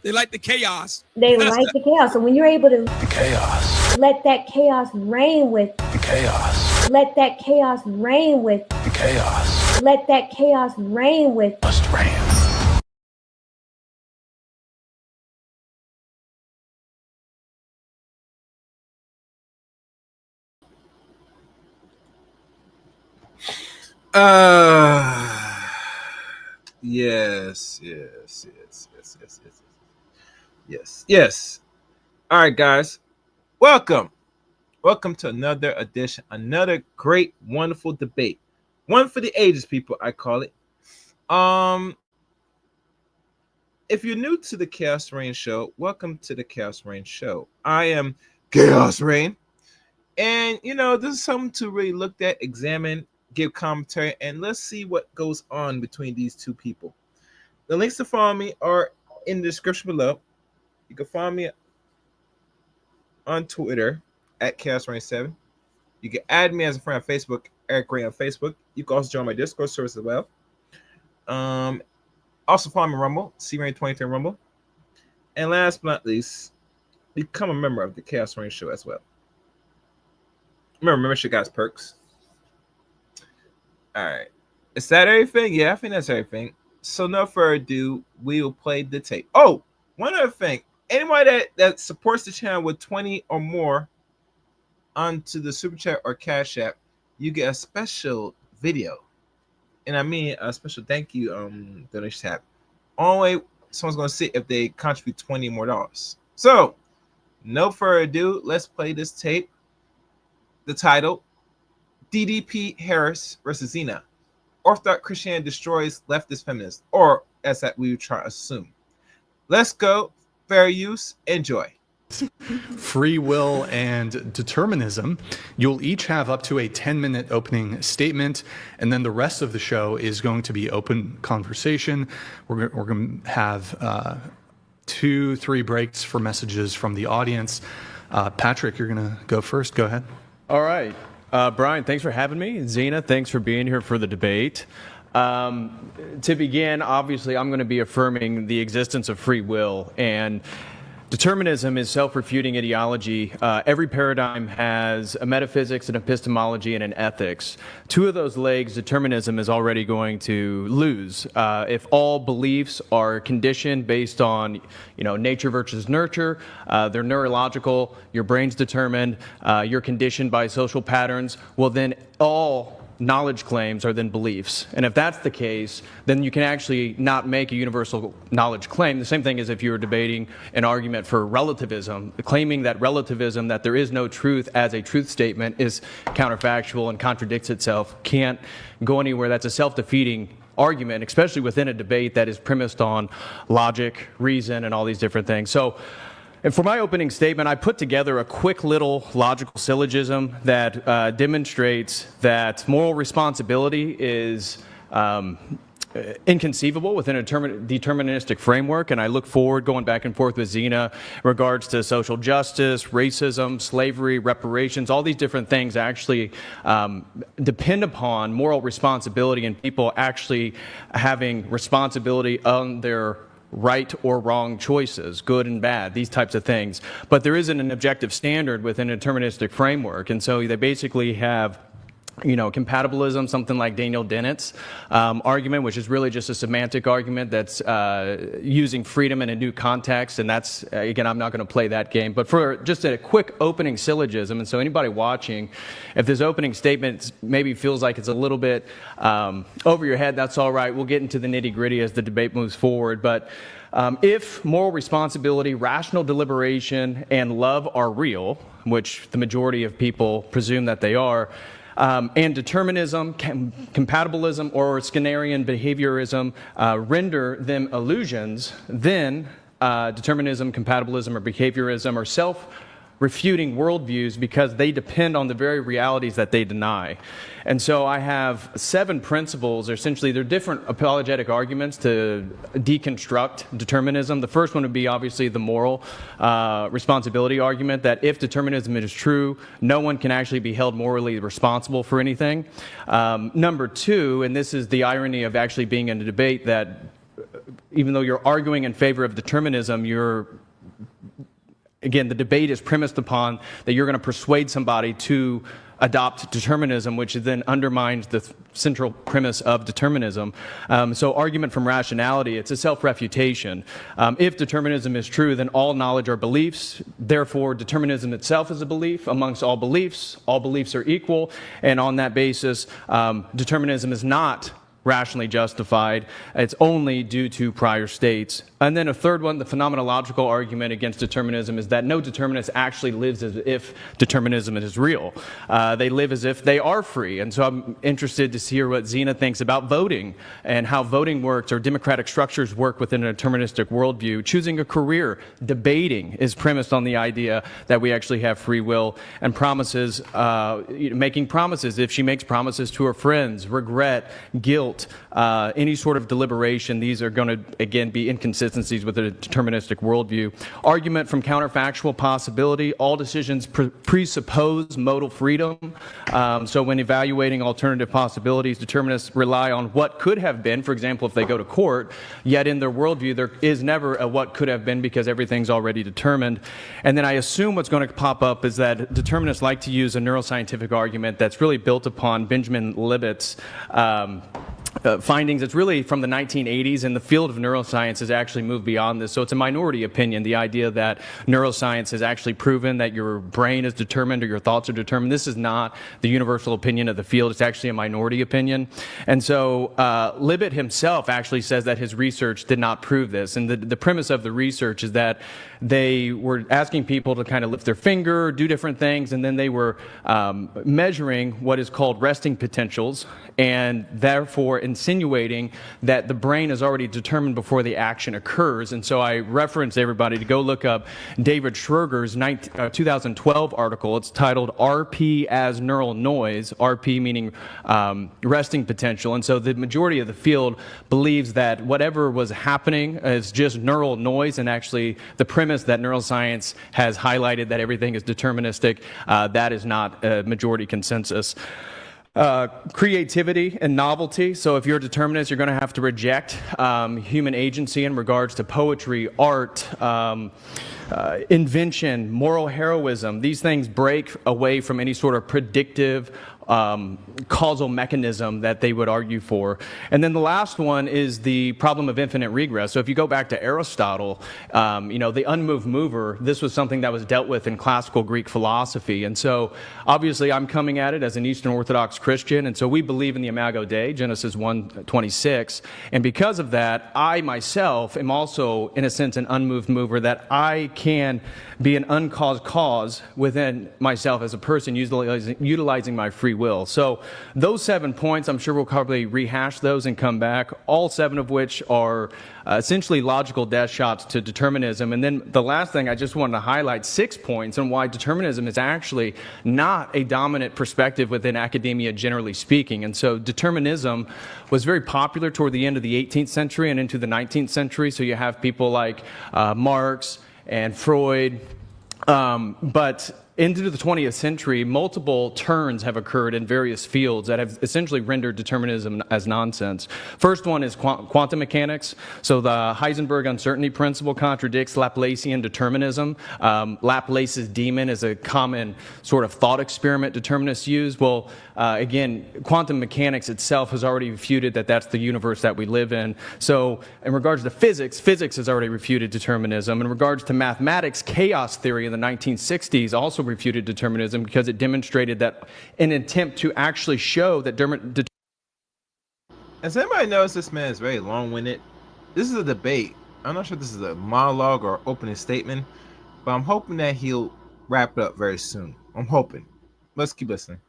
They like the chaos. They like the chaos. So when you're able to chaos, let that chaos reign with chaos, let that chaos reign with chaos, let that chaos reign with must reign. Yes. All right, guys. Welcome to another edition, another great, wonderful debate. One for the ages, people, I call it. If you're new to the Chaos Reign Show, welcome to the Chaos Reign Show. I am Chaos Reign. And, this is something to really look at, examine, give commentary, and let's see what goes on between these two people. The links to follow me are in the description below. You can find me on Twitter at ChaosReign7. You can add me as a friend on Facebook, Eric Ray on Facebook. You can also join my Discord service as well. Also follow me on Rumble, CRain23 Rumble. And last but not least, become a member of the Chaos Reign Show as well. Remember, membership got perks. All right. Is that everything? Yeah, I think that's everything. So no further ado, we will play the tape. Oh, one other thing. Anybody that supports the channel with 20 or more onto the Super Chat or Cash App, you get a special video. And I mean a special thank you donation tab. Only someone's going to see if they contribute $20 more. So, no further ado, let's play this tape. The title, DDP Harris versus Zena. Orthodox Christianity destroys leftist feminism, or as that we would try to assume. Let's go. Fair use. Enjoy. Free will and determinism. You'll each have up to a 10-minute opening statement, and then the rest of the show is going to be open conversation. We're going to have 2-3 breaks for messages from the audience. Patrick, you're going to go first. Go ahead. All right. Brian, thanks for having me. Zena, thanks for being here for the debate. To begin, obviously, I'm going to be affirming the existence of free will, and determinism is self-refuting ideology. Every paradigm has a metaphysics, an epistemology, and an ethics. Two of those legs, determinism is already going to lose. If all beliefs are conditioned based on, nature versus nurture, they're neurological, your brain's determined, you're conditioned by social patterns, well then all knowledge claims are then beliefs. And if that's the case, then you can actually not make a universal knowledge claim. The same thing as if you were debating an argument for relativism. Claiming that relativism, that there is no truth as a truth statement, is counterfactual and contradicts itself, can't go anywhere. That's a self-defeating argument, especially within a debate that is premised on logic, reason, and all these different things. So, and for my opening statement, I put together a quick little logical syllogism that demonstrates that moral responsibility is inconceivable within a deterministic framework, and I look forward going back and forth with Zena in regards to social justice, racism, slavery, reparations, all these different things actually depend upon moral responsibility and people actually having responsibility on their right or wrong choices, good and bad, these types of things. But there isn't an objective standard within a deterministic framework, and so they basically have compatibilism, something like Daniel Dennett's argument, which is really just a semantic argument that's using freedom in a new context. And that's, again, I'm not going to play that game. But for just a quick opening syllogism, and so anybody watching, if this opening statement maybe feels like it's a little bit over your head, that's all right. We'll get into the nitty-gritty as the debate moves forward. But if moral responsibility, rational deliberation, and love are real, which the majority of people presume that they are, and determinism, compatibilism, or Skinnerian behaviorism render them illusions, then determinism, compatibilism, or behaviorism are self-refuting worldviews because they depend on the very realities that they deny. And so I have 7 principles, or essentially they're different apologetic arguments to deconstruct determinism. The first one would be obviously the moral responsibility argument, that if determinism is true, no one can actually be held morally responsible for anything. Number 2, and this is the irony of actually being in a debate, that even though you're arguing in favor of determinism, again, the debate is premised upon that you're going to persuade somebody to adopt determinism, which then undermines the central premise of determinism. So argument from rationality, it's a self-refutation. If determinism is true, then all knowledge are beliefs. Therefore, determinism itself is a belief. Amongst all beliefs are equal. And on that basis, determinism is not rationally justified. It's only due to prior states. And then a third one, the phenomenological argument against determinism, is that no determinist actually lives as if determinism is real. They live as if they are free. And so I'm interested to hear what Zena thinks about voting and how voting works or democratic structures work within a deterministic worldview. Choosing a career, debating, is premised on the idea that we actually have free will, and promises, making promises. If she makes promises to her friends, regret, guilt, any sort of deliberation, these are going to, again, be inconsistencies with a deterministic worldview. Argument from counterfactual possibility. All decisions presuppose modal freedom. So when evaluating alternative possibilities, determinists rely on what could have been, for example, if they go to court, yet in their worldview there is never a what could have been because everything's already determined. And then I assume what's going to pop up is that determinists like to use a neuroscientific argument that's really built upon Benjamin Libet's findings. It's really from the 1980s, and the field of neuroscience has actually moved beyond this. So it's a minority opinion, the idea that neuroscience has actually proven that your brain is determined or your thoughts are determined. This is not the universal opinion of the field. It's actually a minority opinion. And so Libet himself actually says that his research did not prove this. And the premise of the research is that they were asking people to kind of lift their finger, do different things, and then they were measuring what is called resting potentials, and therefore insinuating that the brain is already determined before the action occurs. And so I reference everybody to go look up David Schroeder's 2012 article. It's titled RP as Neural Noise, RP meaning resting potential. And so the majority of the field believes that whatever was happening is just neural noise, and actually the premise that neuroscience has highlighted that everything is deterministic, that is not a majority consensus. Creativity and novelty. So if you're a determinist, you're going to have to reject human agency in regards to poetry, art, invention, moral heroism. These things break away from any sort of predictive causal mechanism that they would argue for. And then the last one is the problem of infinite regress. So if you go back to Aristotle, the unmoved mover, this was something that was dealt with in classical Greek philosophy. And so obviously I'm coming at it as an Eastern Orthodox Christian, and so we believe in the Imago Dei, Genesis 1:26. And because of that, I myself am also, in a sense, an unmoved mover, that I can be an uncaused cause within myself as a person, utilizing my free will. So those 7 points, I'm sure we'll probably rehash those and come back, all 7 of which are essentially logical death shots to determinism. And then the last thing I just wanted to highlight, 6 points on why determinism is actually not a dominant perspective within academia, generally speaking. And so determinism was very popular toward the end of the 18th century and into the 19th century. So you have people like Marx and Freud, but into the 20th century, multiple turns have occurred in various fields that have essentially rendered determinism as nonsense. First one is quantum mechanics. So the Heisenberg uncertainty principle contradicts Laplacian determinism. Laplace's demon is a common sort of thought experiment determinists use. Well, again, quantum mechanics itself has already refuted that that's the universe that we live in. So in regards to physics, physics has already refuted determinism. In regards to mathematics, chaos theory in the 1960s also refuted determinism because it demonstrated that in an attempt to actually show that As everybody knows, this man is very long-winded. This is a debate. I'm not sure if this is a monologue or opening statement, but I'm hoping that he'll wrap it up very soon. I'm hoping. Let's keep listening.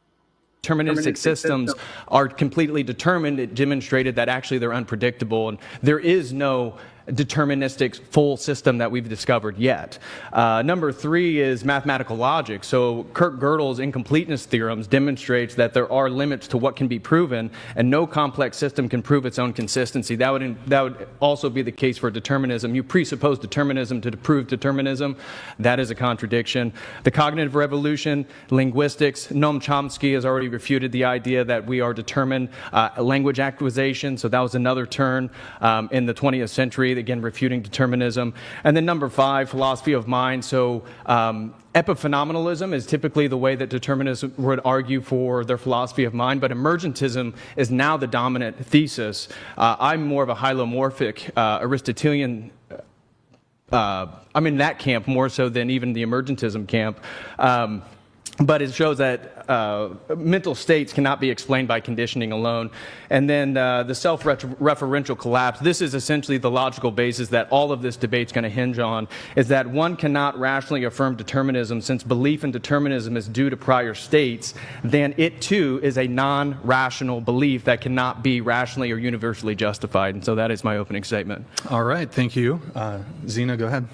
Deterministic systems are completely determined. It demonstrated that actually they're unpredictable, and there is no deterministic full system that we've discovered yet. Number 3 is mathematical logic. So Kurt Gödel's incompleteness theorems demonstrates that there are limits to what can be proven, and no complex system can prove its own consistency. That would also be the case for determinism. You presuppose determinism to prove determinism. That is a contradiction. The cognitive revolution, linguistics, Noam Chomsky has already refuted the idea that we are determined. Language acquisition, so that was another turn in the 20th century, again refuting determinism. And then number 5, philosophy of mind. So epiphenomenalism is typically the way that determinists would argue for their philosophy of mind, but emergentism is now the dominant thesis. I'm more of a hylomorphic Aristotelian. I'm in that camp more so than even the emergentism camp. But it shows that mental states cannot be explained by conditioning alone. And then the self-referential collapse, this is essentially the logical basis that all of this debate's going to hinge on, is that one cannot rationally affirm determinism since belief in determinism is due to prior states, then it too is a non-rational belief that cannot be rationally or universally justified. And so that is my opening statement. All right, thank you. Zena, go ahead.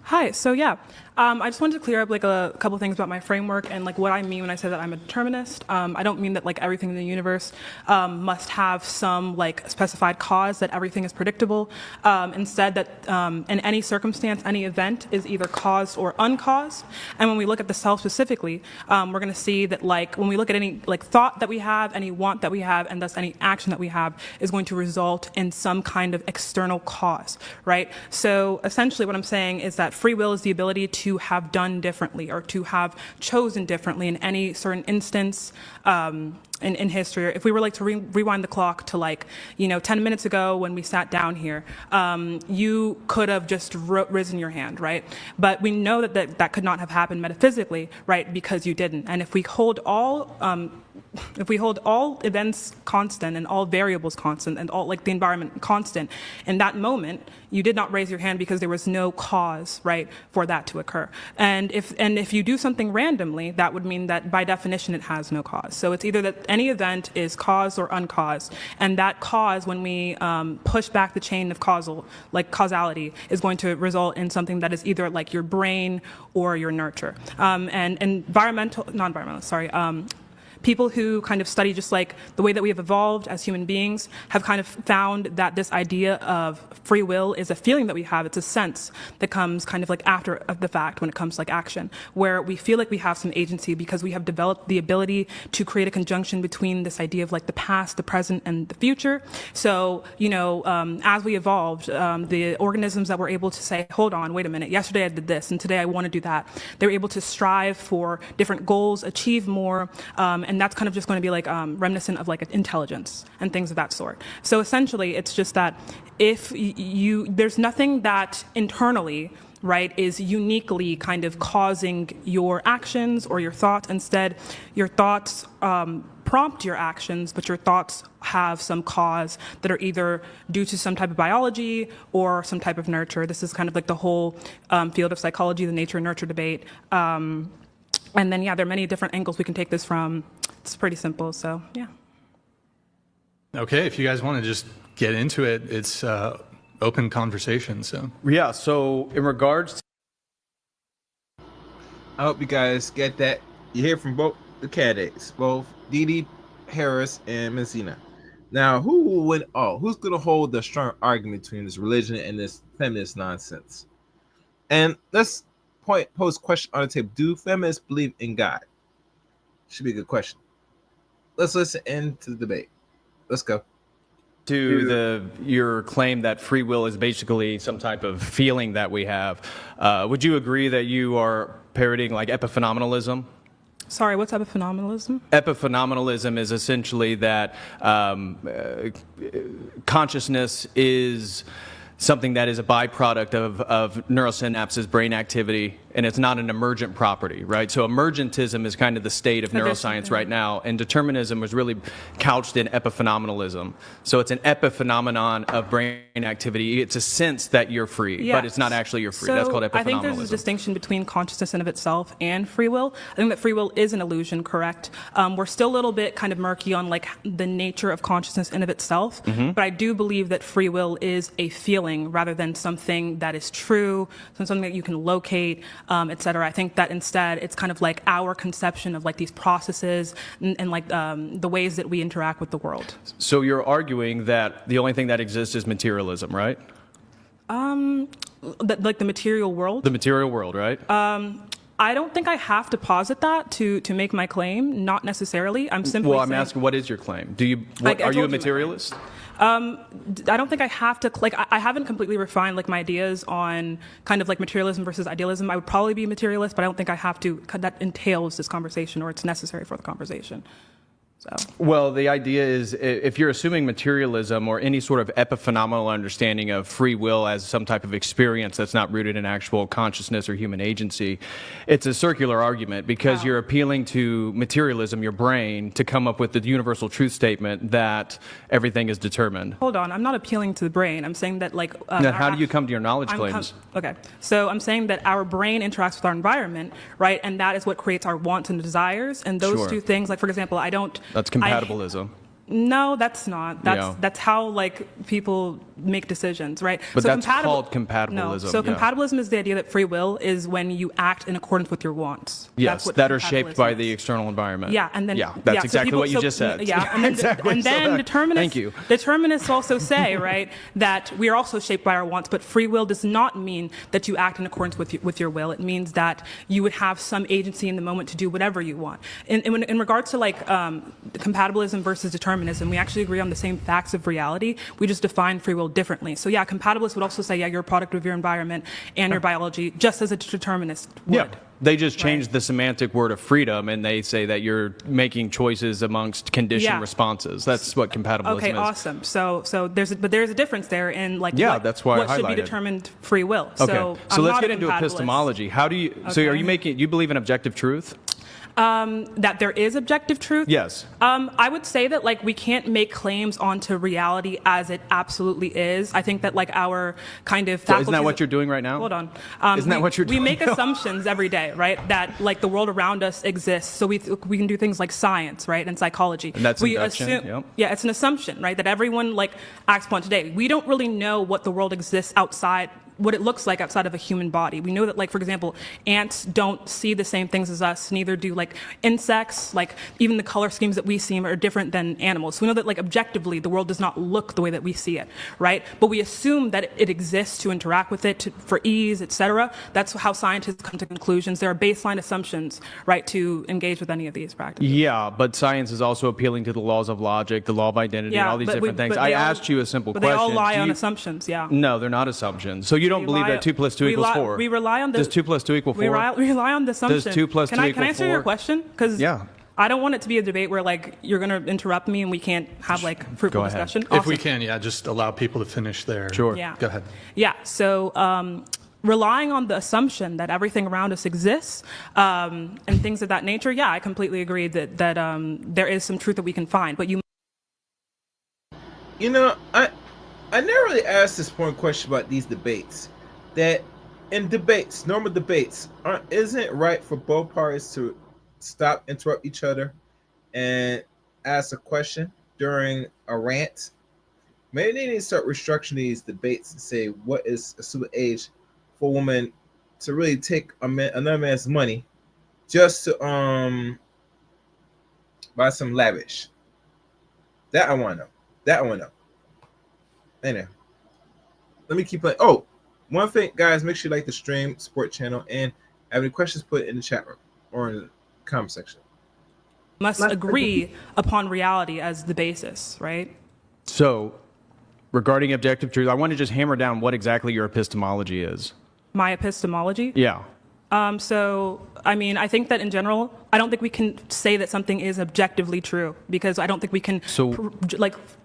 Hi, so yeah, I just wanted to clear up like a couple things about my framework and like what I mean when I say that I'm a determinist. I don't mean that like everything in the universe must have some like specified cause, that everything is predictable. Instead, that in any circumstance, any event is either caused or uncaused. And when we look at the self specifically, we're going to see that like when we look at any like thought that we have, any want that we have, and thus any action that we have is going to result in some kind of external cause, right? So essentially what I'm saying is that free will is the ability to have done differently or to have chosen differently in any certain instance in history. Or if we were like to rewind the clock to like, 10 minutes ago when we sat down here, you could have just risen your hand, right? But we know that could not have happened metaphysically, right? Because you didn't. And if we hold all events constant and all variables constant and all like the environment constant, in that moment, you did not raise your hand because there was no cause, right, for that to occur. And if you do something randomly, that would mean that by definition it has no cause. So it's either that any event is caused or uncaused, and that cause, when we push back the chain of causality, is going to result in something that is either like your brain or your nurture. People who kind of study just like the way that we have evolved as human beings have kind of found that this idea of free will is a feeling that we have. It's a sense that comes kind of like after the fact when it comes to like action, where we feel like we have some agency because we have developed the ability to create a conjunction between this idea of like the past, the present, and the future. So, as we evolved, the organisms that were able to say, hold on, wait a minute, yesterday I did this and today I want to do that. They were able to strive for different goals, achieve more, and that's kind of just going to be like reminiscent of like intelligence and things of that sort. So essentially, it's just that if there's nothing that internally, right, is uniquely kind of causing your actions or your thoughts. Instead, your thoughts prompt your actions, but your thoughts have some cause that are either due to some type of biology or some type of nurture. This is kind of like the whole field of psychology, the nature and nurture debate. And then, there are many different angles we can take this from. It's pretty simple, so, yeah. Okay, if you guys want to just get into it, it's open conversation, so. Yeah, so in regards to... I hope you guys get that. You hear from both the candidates, both Dee Harris and Ms. Zena. Now, who's going to hold the strong argument between this religion and this feminist nonsense? And let's pose a question on the table. Do feminists believe in God? Should be a good question. Let's listen into the debate. Let's go. To your claim that free will is basically some type of feeling that we have, would you agree that you are parroting like epiphenomenalism? Sorry, what's epiphenomenalism? Epiphenomenalism is essentially that consciousness is something that is a byproduct of neurosynapses, brain activity, and it's not an emergent property, right? So emergentism is kind of the state of neuroscience right now, and determinism was really couched in epiphenomenalism. So it's an epiphenomenon of brain activity. It's a sense that you're free, but it's not actually you're free. So that's called epiphenomenalism. I think there's a distinction between consciousness in of itself and free will. I think that free will is an illusion, correct? We're still a little bit kind of murky on like the nature of consciousness in of itself, but I do believe that free will is a feeling. feeling rather than something that is true, something that you can locate, et cetera. I think that instead it's kind of like our conception of like these processes and like the ways that we interact with the world. So you're arguing that the only thing that exists is materialism, right? Like the material world. The material world, right? I don't think I have to posit that to make my claim. Not necessarily. I'm simply Well, I'm saying, asking, what is your claim? Do you I are told you you a my materialist? I don't think I have to, like, I haven't completely refined, like, my ideas on kind of, like, materialism versus idealism. I would probably be a materialist, but I don't think I have to, that entails this conversation or it's necessary for the conversation. So. Well, the idea is if you're assuming materialism or any sort of epiphenomenal understanding of free will as some type of experience that's not rooted in actual consciousness or human agency, it's a circular argument because you're appealing to materialism, your brain, to come up with the universal truth statement that everything is determined. Hold on, I'm not appealing to the brain. I'm saying that, like... Now, how do you come to your knowledge claims? Okay, so I'm saying that our brain interacts with our environment, right? And that is what creates our wants and desires. And those Sure. two things, like, for example, That's compatibilism. No, that's not. That's how, like, people make decisions, right? But that's called compatibilism. No. So compatibilism is the idea that free will is when you act in accordance with your wants. Yes, That's that are shaped by compatibilism the is. external environment. Yeah, and then that's so exactly people- what you so- just said. Yeah, and then, Exactly. and then So determinists. thank you. Determinists also say, right, that we are also shaped by our wants, but free will does not mean that you act in accordance with your will. It means that you would have some agency in the moment to do whatever you want. In regards to like compatibilism versus determinism, we actually agree on the same facts of reality. We just define free will differently. So yeah, compatibilists would also say, yeah, you're a product of your environment and your biology, just as a determinist would. Yeah. They just changed the semantic word of freedom, and they say that you're making choices amongst conditioned responses. That's what compatibilism Okay, is. awesome. So there's a difference there in like that's why what I should be highlighted. determined free will. Okay, So, so I'm let's not get a into compatibilist. epistemology. How do you? So are you believe in objective truth? That there is objective truth? Yes. I would say that like we can't make claims onto reality as it absolutely is. I think that like our kind of So isn't that what you're doing right now? Hold on. Isn't that what you're doing? We make assumptions every day, right? That like the world around us exists. So we can do things like science, right, and psychology. And that's we induction, assume, yep. Yeah, it's an assumption, right, that everyone like acts upon today. We don't really know what the world exists outside. What it looks like outside of a human body. We know that, like, for example, ants don't see the same things as us, neither do, like, insects, like, even the color schemes that we see are different than animals. So we know that, like, objectively, the world does not look the way that we see it, right? But we assume that it exists to interact with it, for ease, et cetera. That's how scientists come to conclusions. There are baseline assumptions, right, to engage with any of these practices. Yeah, but science is also appealing to the laws of logic, the law of identity, and all these different things. I asked you a simple question. But they all lie on assumptions, yeah. No, they're not assumptions. So you don't believe that 2 + 2 = 4? We rely on the... Does 2 + 2 = 4? We rely on the assumption. Does 2 + 2 = 4? Can I answer your question? Because I don't want it to be a debate where, like, you're going to interrupt me and we can't have, like, fruitful discussion. If we can, just allow people to finish there. Sure. Yeah. Go ahead. Yeah, so... relying on the assumption that everything around us exists and things of that nature, yeah, I completely agree that there is some truth that we can find. But You know, I never really asked this point question about these debates. That in debates, normal debates, isn't it right for both parties to stop, interrupt each other, and ask a question during a rant? Maybe they need to start restructuring these debates and say what is a suitable age for a woman to really take another man's money just to buy some lavish. That I want to know. Anyway, let me keep playing. Oh, one thing, guys, make sure you like the stream, support channel, and have any questions, put it in the chat room or in the comment section. must agree upon reality as the basis, right? So, regarding objective truth, I want to just hammer down what exactly your epistemology is. My epistemology? Yeah. So, I mean, I think that in general, I don't think we can say that something is objectively true because I don't think we can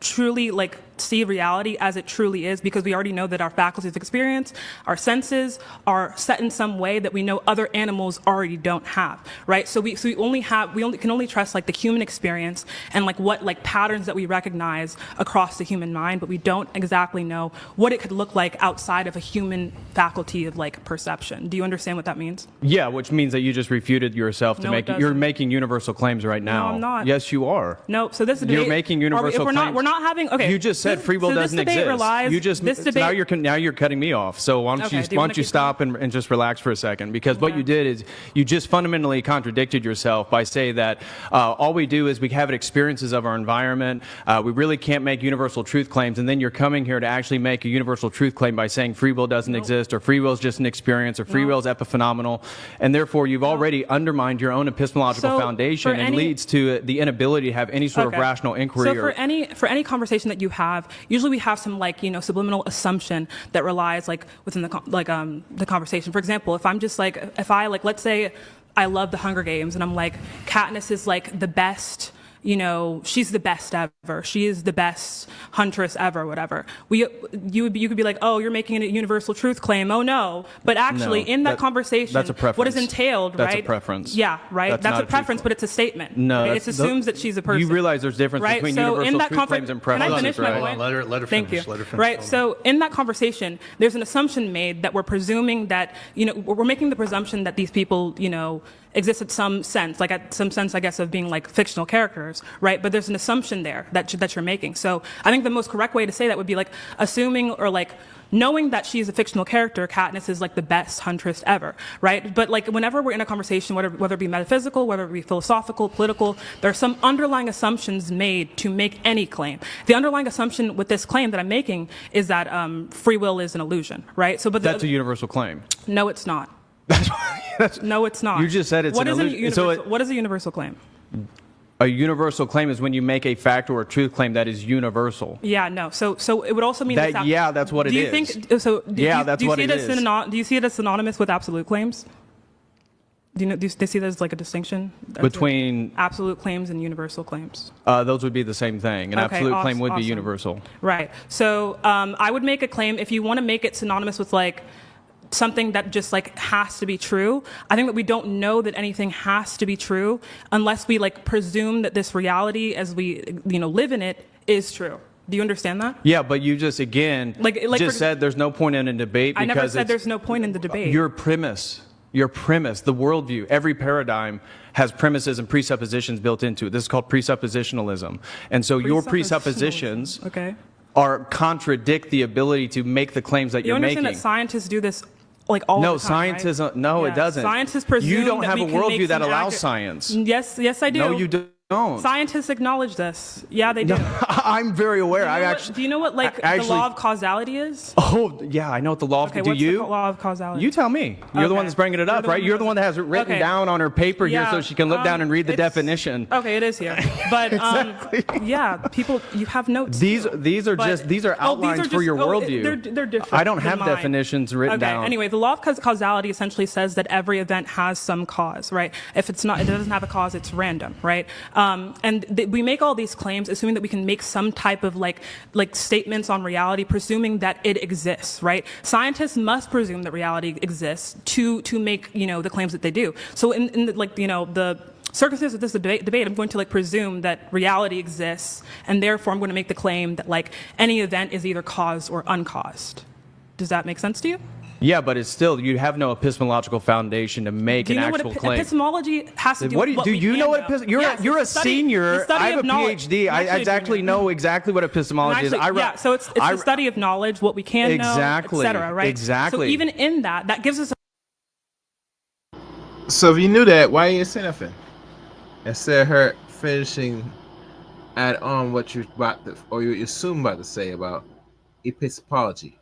truly see reality as it truly is because we already know that our faculties of experience, our senses are set in some way that we know other animals already don't have, right? So we can only trust like the human experience and like what like patterns that we recognize across the human mind, but we don't exactly know what it could look like outside of a human faculty of like perception. Do you understand what that means? Yeah, which means that you just refuted yourself to No, make you're making universal claims right now. No, I'm not. Yes, you are. No, so this debate. You're making universal claims. We're not having. Okay. You just said free will doesn't exist. This debate. Now you're cutting me off. So why don't you stop and just relax for a second? Because what you did is you just fundamentally contradicted yourself by saying that all we do is we have experiences of our environment. We really can't make universal truth claims, and then you're coming here to actually make a universal truth claim by saying free will doesn't exist, or free will is just an experience, or free will is epiphenomenal, and therefore you've already undermined your own epistemological foundation, and leads to the inability to have any sort of rational inquiry. So for any conversation that you have, usually we have some subliminal assumption that relies within the conversation. For example, let's say I love the Hunger Games, and I'm like, Katniss is the best. She's the best ever. She is the best huntress ever, whatever. You could be like, oh, you're making a universal truth claim. Oh, no. But actually, in that conversation, that's a preference. What is entailed, that's right? a preference. Yeah, right? That's a preference, but it's a statement. No. Right? It assumes that she's a person. You realize there's a difference between universal truth claims and preferences, can I finish my right? point? Let her finish. Thank you. Let her finish. Right. So in that conversation, there's an assumption made that we're presuming that, we're making the presumption that these people, exist at some sense, I guess, of being fictional characters, right? But there's an assumption there that you're making. So I think the most correct way to say that would be assuming or knowing that she's a fictional character, Katniss is the best huntress ever, right? But whenever we're in a conversation, whether it be metaphysical, whether it be philosophical, political, there are some underlying assumptions made to make any claim. The underlying assumption with this claim that I'm making is that free will is an illusion, right? So, but that's a universal claim. No, it's not. No, it's not. You just said it's an illusion. What is a universal claim? A universal claim is when you make a fact or a truth claim that is universal. Yeah, no. So it would also mean that. Yeah, that's what it is. Do you think so? That's what it is. Do you see it as synonymous with absolute claims? Do you see that as a distinction between absolute claims and universal claims? Those would be the same thing. An absolute claim would be universal. Right. So I would make a claim if you want to make it synonymous with something that just has to be true. I think that we don't know that anything has to be true unless we presume that this reality as we live in it is true. Do you understand that? Yeah, but you just said there's no point in a debate. I never said there's no point in the debate. Your premise, the worldview, every paradigm has premises and presuppositions built into it. This is called presuppositionalism. And so your presuppositions contradict the ability to make the claims that you're making. You understand that scientists do this all the time, scientists, right? No, it doesn't. Scientists presume you don't that have we a can worldview make that some allows science. Yes, I do. No, you don't. Scientists acknowledge this. Yeah, they do. No, I'm very aware. Do you know what the law of causality is? Oh, yeah, I know what the law of what's the law of causality? You tell me. You're the one that's bringing it up, right? You're the one that has it written down on her paper here so she can look down and read the definition. Okay, it is here. But yeah, people, you have notes. These are outlines for your worldview. They're different. I don't have definitions written down. Anyway, the law of causality essentially says that every event has some cause, right? If it doesn't have a cause, it's random, right? We make all these claims assuming that we can make some type of statements on reality, presuming that it exists, right? Scientists must presume that reality exists to make the claims that they do. So in the circumstances of this debate, I'm going to presume that reality exists, and therefore I'm going to make the claim that any event is either caused or uncaused. Does that make sense to you? Yeah, but it's still, you have no epistemological foundation to make an actual claim. Epistemology has to do with what do you know what you're a study, senior. I have a PhD. I exactly know exactly what epistemology is. So it's the study of knowledge, what we can know, etc. Right? Exactly. So even in that gives us. So if you knew that, why you didn't say nothing? Instead of her finishing add on what you're about to, or you assume about to say about epistemology.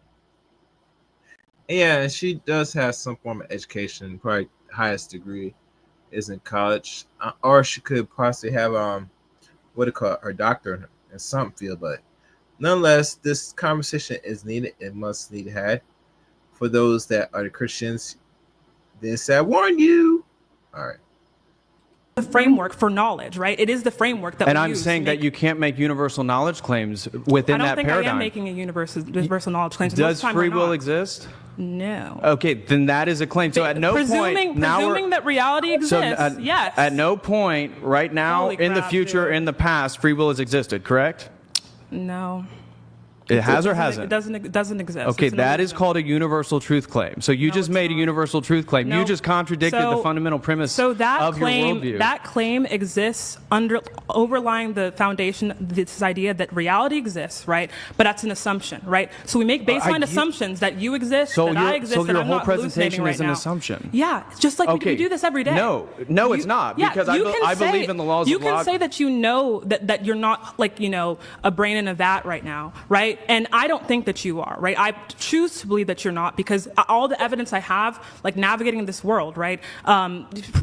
Yeah, she does have some form of education. Probably highest degree is in college, or she could possibly have her doctor in some field. But nonetheless, this conversation is needed. It must need had for those that are the Christians. Then say, "I warn you." All right. The framework for knowledge, right? It is the framework that. And I'm saying that you can't make universal knowledge claims within that paradigm. I don't think I am making a universal knowledge claim. Does free will exist? No. Okay, then that is a claim. So at no point presuming that reality exists. Yes. At no point right now, in the future, in the past, free will has existed. Correct? No. It has or hasn't? It doesn't exist. Okay, It's an that is illusion. called a universal truth claim. So you No, just it's made a not. universal truth claim. No. You just contradicted the fundamental premise So that of claim, your worldview. that claim exists overlying the foundation, this idea that reality exists, right? But that's an assumption, right? So we make baseline assumptions that you exist, So that I your- exist, so that your I'm whole not hallucinating presentation right is an now. assumption. Yeah, it's just like Okay. we do this every day. No, it's not, because you can I believe in the laws You of can logic. say that you know that you're not like, a brain in a vat right now, right? And I don't think that you are, right? I choose to believe that you're not because all the evidence I have, like navigating this world, right,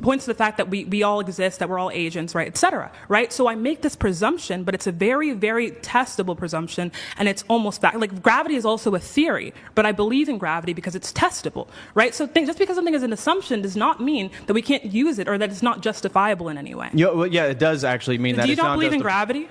points to the fact that we all exist, that we're all agents, right, et cetera, right? So I make this presumption, but it's a very, very testable presumption, and it's almost fact. Like gravity is also a theory, but I believe in gravity because it's testable, right? So just because something is an assumption does not mean that we can't use it or that it's not justifiable in any way. Yeah, it does actually mean that Do you it's not not believe in justi- gravity?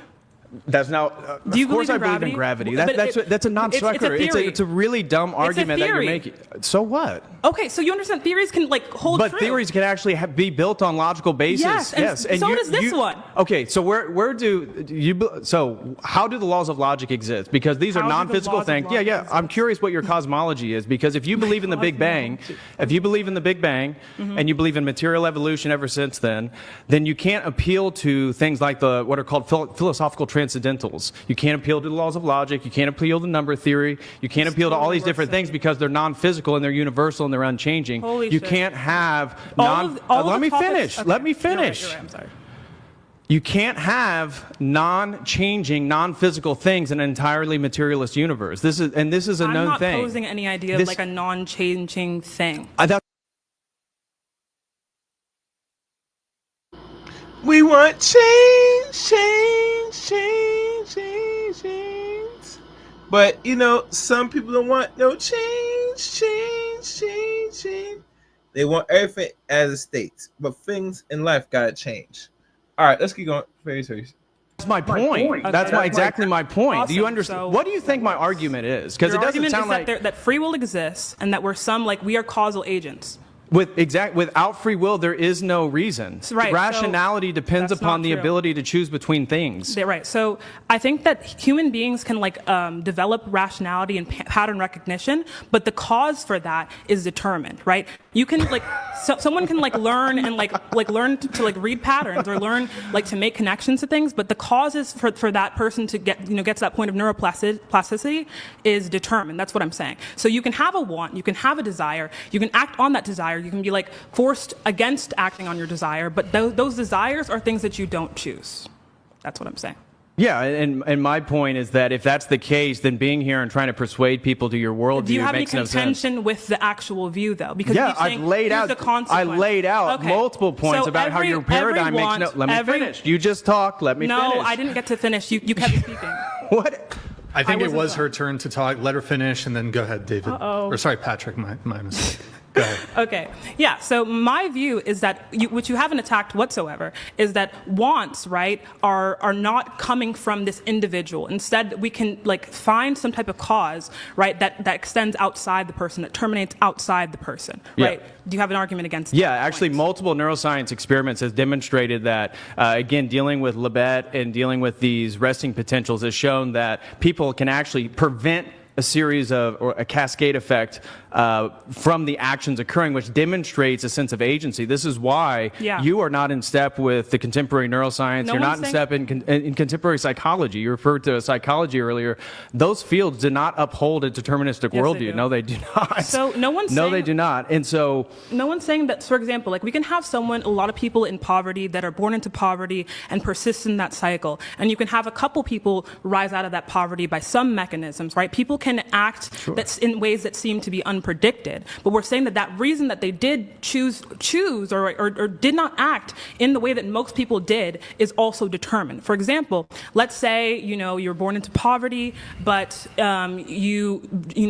That's now. Do you of course, believe in I believe in gravity. But That's a non sequitur. it's a theory. It's a really dumb argument that you're theory. making. So what? Okay, so you understand theories can hold But true. theories can actually be built on logical basis. Yes, and so does this one. Okay, so where do you? So how do the laws of logic exist? Because these are How do the non-physical laws of things. logic Yeah. I'm curious what your cosmology is. Because if you believe in the Big Bang, and you believe in material evolution ever since then you can't appeal to things like what are called philosophical transcendentals. You can't appeal to the laws of logic. You can't appeal to number theory. You can't appeal to all these different things because they're non-physical and they're universal and they're unchanging. Holy You shit. can't have Let me finish. Okay. Let me finish. You're right, I'm sorry. You can't have non-changing, non-physical things in an entirely materialist universe. This is a I'm known not thing. posing any idea This- of like a non-changing thing. We want change. But some people don't want no change. They want everything as it states, but things in life gotta change. All right, let's keep going. Very serious. That's my point. Okay. That's exactly my point. Do you Awesome. understand? So- What do you think my argument is? Because Your it doesn't argument sound is like that free will exists and that we are causal agents. without free will there is no reason. Right, Rationality depends that's upon not the true. ability to choose between things. Right. So I think that human beings can develop rationality and pattern recognition, but the cause for that is determined, right? You can someone can learn and learn to read patterns or learn to make connections to things, but the causes for that person to get to that point of neuroplasticity is determined. That's what I'm saying. So you can have a want, you can have a desire, you can act on that desire, you can be forced against acting on your desire, but those desires are things that you don't choose. That's what I'm saying. Yeah, and my point is that if that's the case, then being here and trying to persuade people to your worldview Do you have any makes no sense. contention with the actual view, though? Because Yeah, you keep saying, I've laid here's out. the consequence. I laid out Okay. multiple points So about how your paradigm makes no. Let me finish. You just talked. Let me finish. No, I didn't get to finish. You kept speaking. What? I think it wasn't was done. her turn to talk. Let her finish, and then go ahead, David. Or sorry, Patrick. My mistake. Go ahead. Okay. Yeah. So my view is that, which you haven't attacked whatsoever, is that wants, right, are not coming from this individual. Instead, we can find some type of cause, right, that extends outside the person, that terminates outside the person, right? Yeah. Do you have an argument against that? Yeah, actually, point? multiple neuroscience experiments has demonstrated that, again, dealing with Libet and dealing with these resting potentials has shown that people can actually prevent a series of, or a cascade effect from the actions occurring, which demonstrates a sense of agency. This is why you are not in step with the contemporary neuroscience. You're not in step in contemporary psychology. You referred to psychology earlier. Those fields do not uphold a deterministic worldview. No, they do not. So no one's no, saying, they do not. And so no one's saying that, for example, we can have a lot of people in poverty that are born into poverty and persist in that cycle. And you can have a couple people rise out of that poverty by some mechanisms, right? People can act that's in ways that seem to be unpredicted. But we're saying that reason that they did choose or did not act in the way that most people did is also determined. For example, let's say, you're born into poverty, but you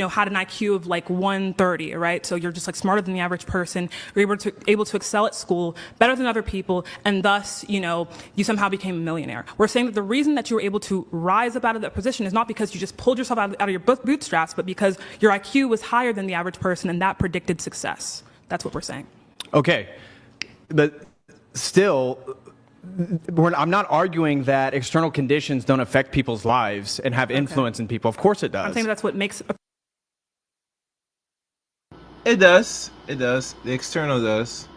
had an IQ of 130, right? So you're just smarter than the average person. You're able to excel at school better than other people, and thus, you somehow became a millionaire. We're saying that the reason that you were able to rise up out of that position is not because you just pulled yourself out of your bootstraps, but because your IQ was higher than the average person, and that predicted success. That's what we're saying. Okay, but still, I'm not arguing that external conditions don't affect people's lives and have influence in people. Of course it does. I'm saying that's what makes It does. It does. The external does.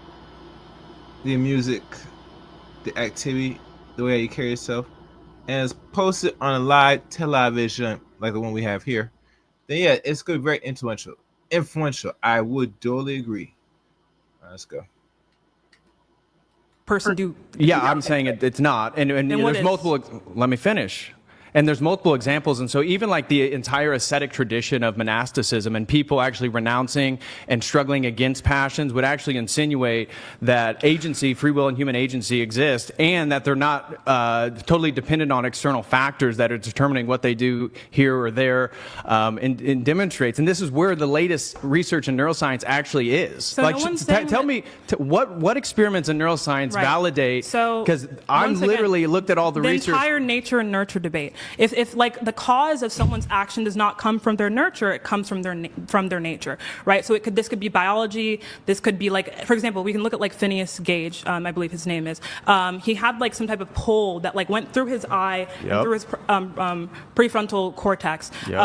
The music, the activity, the way you carry yourself, and it's posted on a live television like the one we have here, then yeah, it's good, very influential. Influential. I would totally agree. All right, let's go. person do. Yeah, I'm saying it's not. And what there's is? multiple. Let me finish. And there's multiple examples. And so even like the entire ascetic tradition of monasticism and people actually renouncing and struggling against passions would actually insinuate that agency, free will and human agency exist, and that they're not totally dependent on external factors that are determining what they do here or there, and demonstrates. And this is where the latest research in neuroscience actually is. So no one's saying tell that- me what experiments in neuroscience Right. validate, So, because I'm once again, literally looked at all the research. entire nature and nurture debate. If like the cause of someone's action does not come from their nurture, it comes from their nature, right? So this could be biology. This could be like, for example, we can look at like Phineas Gage, I believe his name is. He had like some type of pole that like went through his eye, Yep. and through his prefrontal cortex. Yep.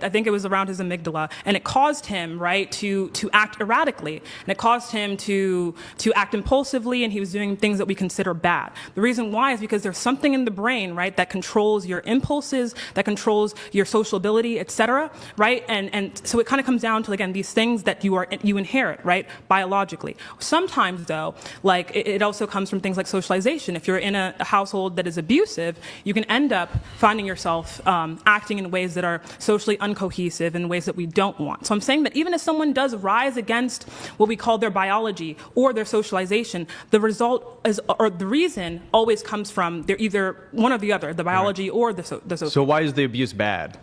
I think it was around his amygdala, and it caused him, right, to act erratically, and it caused him to act impulsively, and he was doing things that we consider bad. The reason why is because there's something in the brain, right, that controls your impulses, that controls your sociability, etc., right? And so it kind of comes down to, again, these things that you inherit, right, biologically. Sometimes, though, like it also comes from things like socialization. If you're in a household that is abusive, you can end up finding yourself acting in ways that are socially uncohesive, in ways that we don't want. So I'm saying that even if someone does rise against what we call their biology or their socialization, the result is, or the reason always comes from they're either one or the other, the biology or the social. So why is the abuse bad?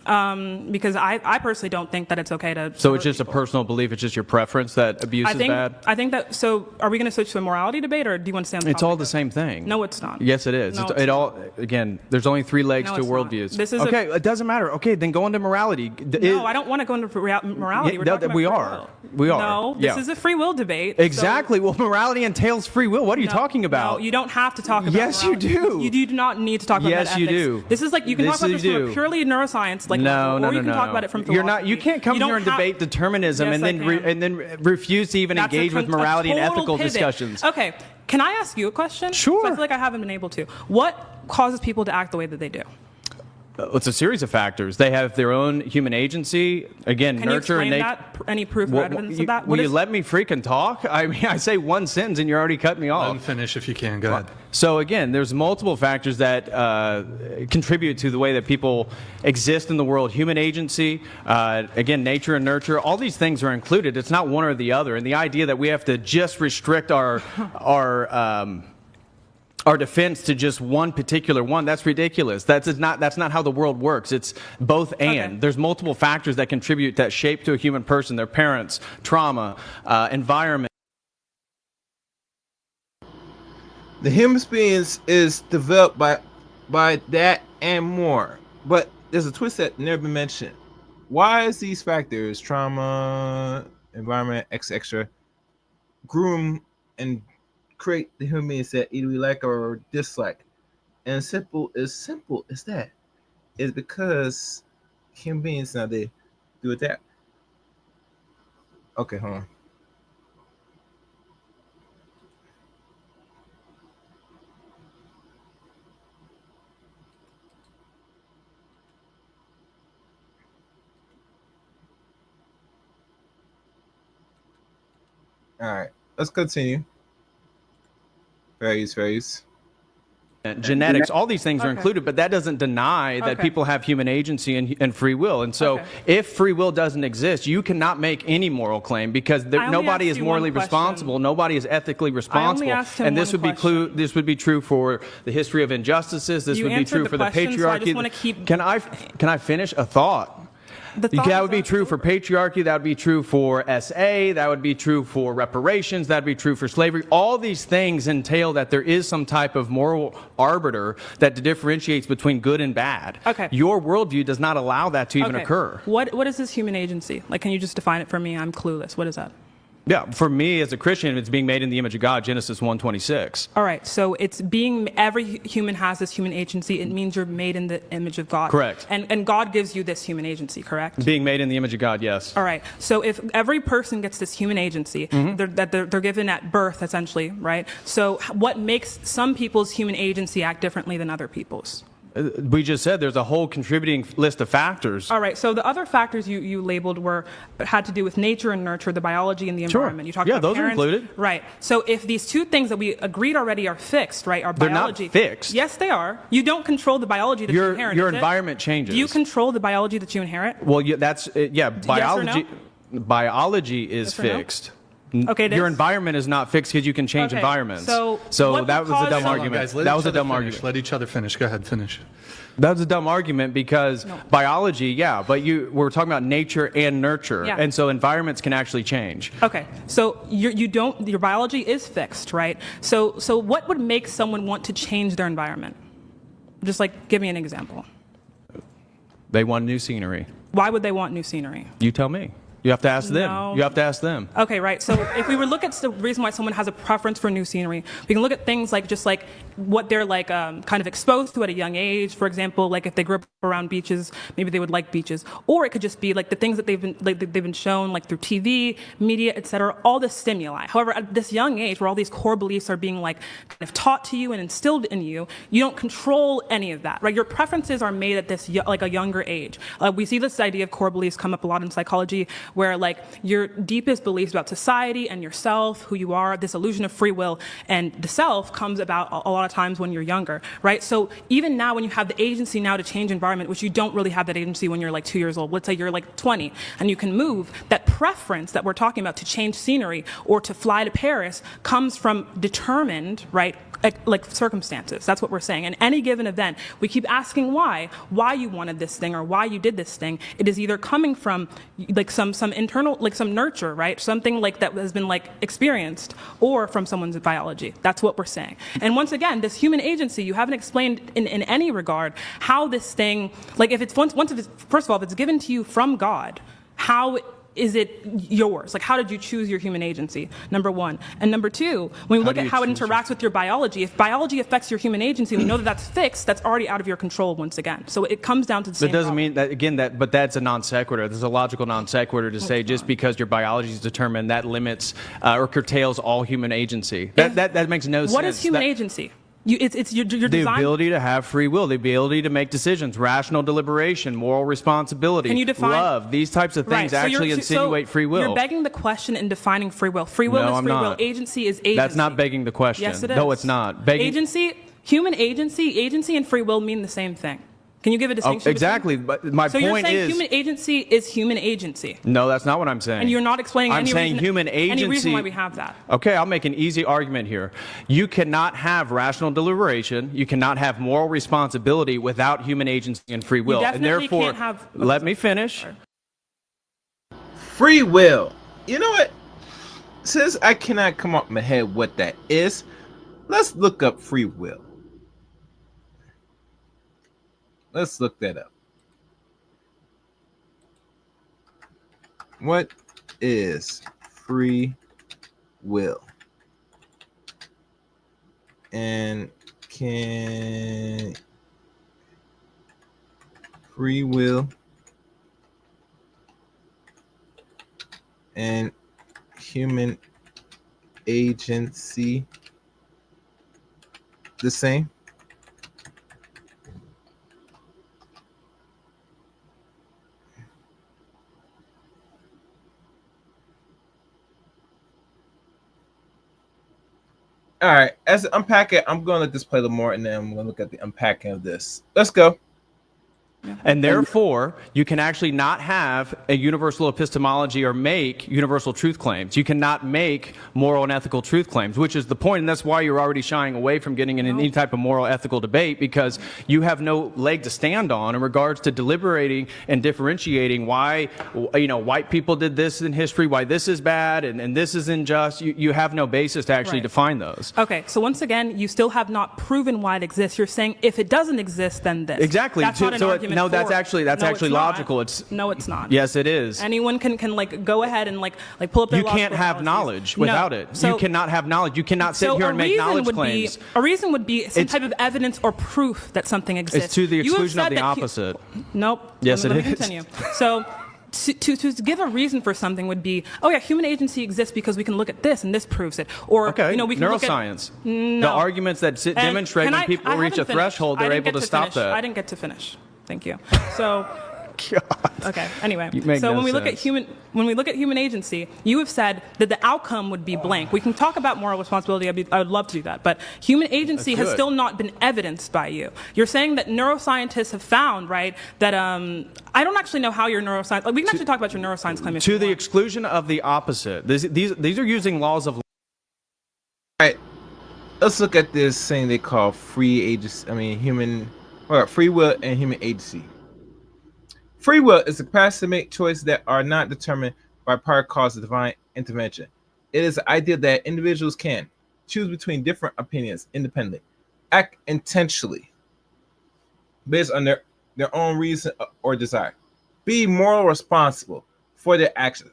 Because I personally don't think that it's okay to. So it's hurt just a people. personal belief. It's just your preference that abuse I is think bad. I think that. So are we going to switch to a morality debate, or do you want to stay on the It's topic all of- the same thing. No, it's not. Yes, it is. No, It's- it's it all again. There's only three legs No, to it's not. worldviews. This is okay. It doesn't matter. Okay, then go into morality. No, I don't want to go into morality. Yeah, We're no, talking about we free are. will. We are. No, this Yeah. is a free will debate. so- Exactly. Well, morality entails free will. What are you No, talking about? No, you don't have to talk about Yes, you morality. do. You do not need to talk about Yes, that you ethics. do. This is like, you can This talk about you this from do. a purely neuroscience like No, level, no, or you no, can no. talk about it from You're philosophy. not. You can't come don't here and have- debate determinism Yes, and I then can. and then refuse to even That's engage with morality and total ethical pivot. discussions. Okay, can I ask you a question? Sure. So I feel like I haven't been able to. What causes people to act the way that they do? It's a series of factors. They have their own human agency. Again, Can you nurture explain and that? Any proof or evidence of that? Will you let me freaking talk? I mean, I say one sentence and you're already cutting me Let him off. finish if you can. Go ahead. So again, there's multiple factors that contribute to the way that people exist in the world. Human agency, again, nature and nurture. All these things are included. It's not one or the other. And the idea that we have to just restrict our defense to just one particular one, that's ridiculous. That's not how the world works. It's both and. Okay. There's multiple factors that contribute, that shape to a human person, their parents, trauma, environment. The human experience is developed by that and more. But there's a twist that never been mentioned. Why is these factors, trauma, environment, etc., groom and create the human beings that either we like or dislike? And simple as that is because human beings now they do adapt. Okay, hold on. All right, let's continue. Values. Genetics, all these things are Okay. included, but that doesn't deny that Okay. people have human agency and free will. And so Okay. if free will doesn't exist, you cannot make any moral claim, because only nobody asked is you morally one question. responsible. Nobody is ethically responsible. asked him And this one would be this would be true for the history of injustices. This You would be answered true the for the question, so I patriarchy. just wanna keep- Can I finish a thought? The thought That is would be true for patriarchy. That would be true for SA. That would be true for reparations. That would be true for slavery. All these things entail that there is some type of moral arbiter that differentiates between good and bad. Okay. Your worldview does not allow that to even Okay. occur. What is this human agency? Like, can you just define it for me? I'm clueless. What is that? Yeah, for me as a Christian, it's being made in the image of God, Genesis 1:26. All right, so it's every human has this human agency. It means you're made in the image of God. Correct. And God gives you this human agency, correct? Being made in the image of God, yes. All right, so if every person gets this human agency, they're given at birth, essentially, right? So what makes some people's human agency act differently than other people's? We just said there's a whole contributing list of factors. All right, so the other factors you labeled had to do with nature and nurture, the biology and the environment. You talked about those parents. are included. Right. So if these two things that we agreed already are fixed, right, our They're biology. not fixed. Yes, they are. You don't control the biology that you inherit. Your is it? environment changes. Do you control the biology that you inherit? Well, biology. Biology is Yes or no? fixed. Okay, Your environment is not fixed because you can change Okay, environments. so what that would was a cause- dumb Hold on, argument. Guys, let That each was a other dumb finish. argument. Let each other finish. Go ahead, finish. That was a dumb argument because biology, but we're talking about nature and nurture, Yeah. and so environments can actually change. Okay, so your biology is fixed, right? So what would make someone want to change their environment? Just like, give me an example. They want new scenery. Why would they want new scenery? You tell me. You have to ask them. No. You have to ask them. Okay, right. So if we were look at the reason why someone has a preference for new scenery, we can look at things like just like what they're like kind of exposed to at a young age. For example, like if they grew up around beaches, maybe they would like beaches. Or it could just be like the things that they've been shown like through TV, media, etc. All this stimuli. However, at this young age, where all these core beliefs are being like kind of taught to you and instilled in you, you don't control any of that, right? Your preferences are made at this like a younger age. We see this idea of core beliefs come up a lot in psychology, where like your deepest beliefs about society and yourself, who you are, this illusion of free will and the self comes about a lot of times when you're younger, right? So even now when you have the agency now to change environment, which you don't really have that agency when you're like 2 years old, let's say you're like 20 and you can move, that preference that we're talking about to change scenery or to fly to Paris comes from determined, right, like circumstances. That's what we're saying. In any given event, we keep asking why you wanted this thing or why you did this thing. It is either coming from like some internal, like some nurture, right? Something like that has been like experienced, or from someone's biology. That's what we're saying. And once again, this human agency, you haven't explained in any regard how this thing, like if it's first of all, if it's given to you from God, how is it yours? Like, how did you choose your human agency? Number one. And number two, when we look at how it interacts with your biology, if biology affects your human agency, we know that that's fixed, that's already out of your control once again. So it comes down to the same That doesn't problem. mean that, again, but that's a non sequitur. There's a logical non sequitur to say just because your biology is determined, that limits or curtails all human agency. That makes no sense. What is human agency? It's your The design. ability to have free will, the ability to make decisions, rational deliberation, moral responsibility, Can you define love, these types of things actually insinuate free will. You're begging the question in defining free will. Free will No, is I'm free will. not. Agency is agency. That's not begging the question. Yes, it is. No, it's not. Human agency and free will mean the same thing. Can you give a distinction? Exactly. But my So you're point saying is, human agency is human agency, no, that's not what I'm saying. and you're not explaining I'm any saying reason, human any reason agency- why we have that. Okay, I'll make an easy argument here. You cannot have rational deliberation. You cannot have moral responsibility without human agency and free will. And definitely therefore, can't have- let me finish. Free will. You know what? Since I cannot come up in my head what that is, let's look up free will. Let's look that up. What is free will? And can free will and human agency the same? All right, as I unpack it, I'm going to let this play a little more, and then I'm going to look at the unpacking of this. Let's go. And therefore, you can actually not have a universal epistemology or make universal truth claims. You cannot make moral and ethical truth claims, which is the point, and that's why you're already shying away from getting in any type of moral ethical debate, because you have no leg to stand on in regards to deliberating and differentiating why, white people did this in history, why this is bad and this is unjust. You have no basis to actually Right. define those. Okay, so once again, you still have not proven why it exists. You're saying if it doesn't exist, then this. Exactly. That's not an So argument no, that's for- actually No, it's actually not. logical. It's No, it's not. yes, it is. Anyone can like go ahead and like pull up their You can't logical have analyses. knowledge No. without it. So, You cannot have knowledge. You cannot sit so here a and make reason knowledge would claims. a reason would be some It's- type of evidence or proof that something exists. It's to the You have exclusion of said the that opposite. Nope. Yes, let me it is. Continue. So. To give a reason for something would be, oh yeah, human agency exists because we can look at this and this proves it. Or Okay, we can neuroscience. Look at, The arguments that And demonstrate can when I- people I reach a haven't finished. threshold, I they're didn't able get to stop finish. that. I didn't get to finish. Thank you. So. Okay. Anyway, You make so no when we look at sense. human agency, you have said that the outcome would be blank. We can talk about moral responsibility. I would love to do that, but human agency has good. still not been evidenced by you. You're saying that neuroscientists have found, right? That I don't actually know how your neuroscience. Like, we can actually talk about your neuroscience claim. if To you the want. exclusion of the opposite. These are using laws of. All right, let's look at this thing they call free agency. Free will and human agency. Free will is the capacity to make choices that are not determined by prior cause of divine intervention. It is the idea that individuals can choose between different opinions independently, act intentionally based on their own reason or desire, be moral responsible for their actions.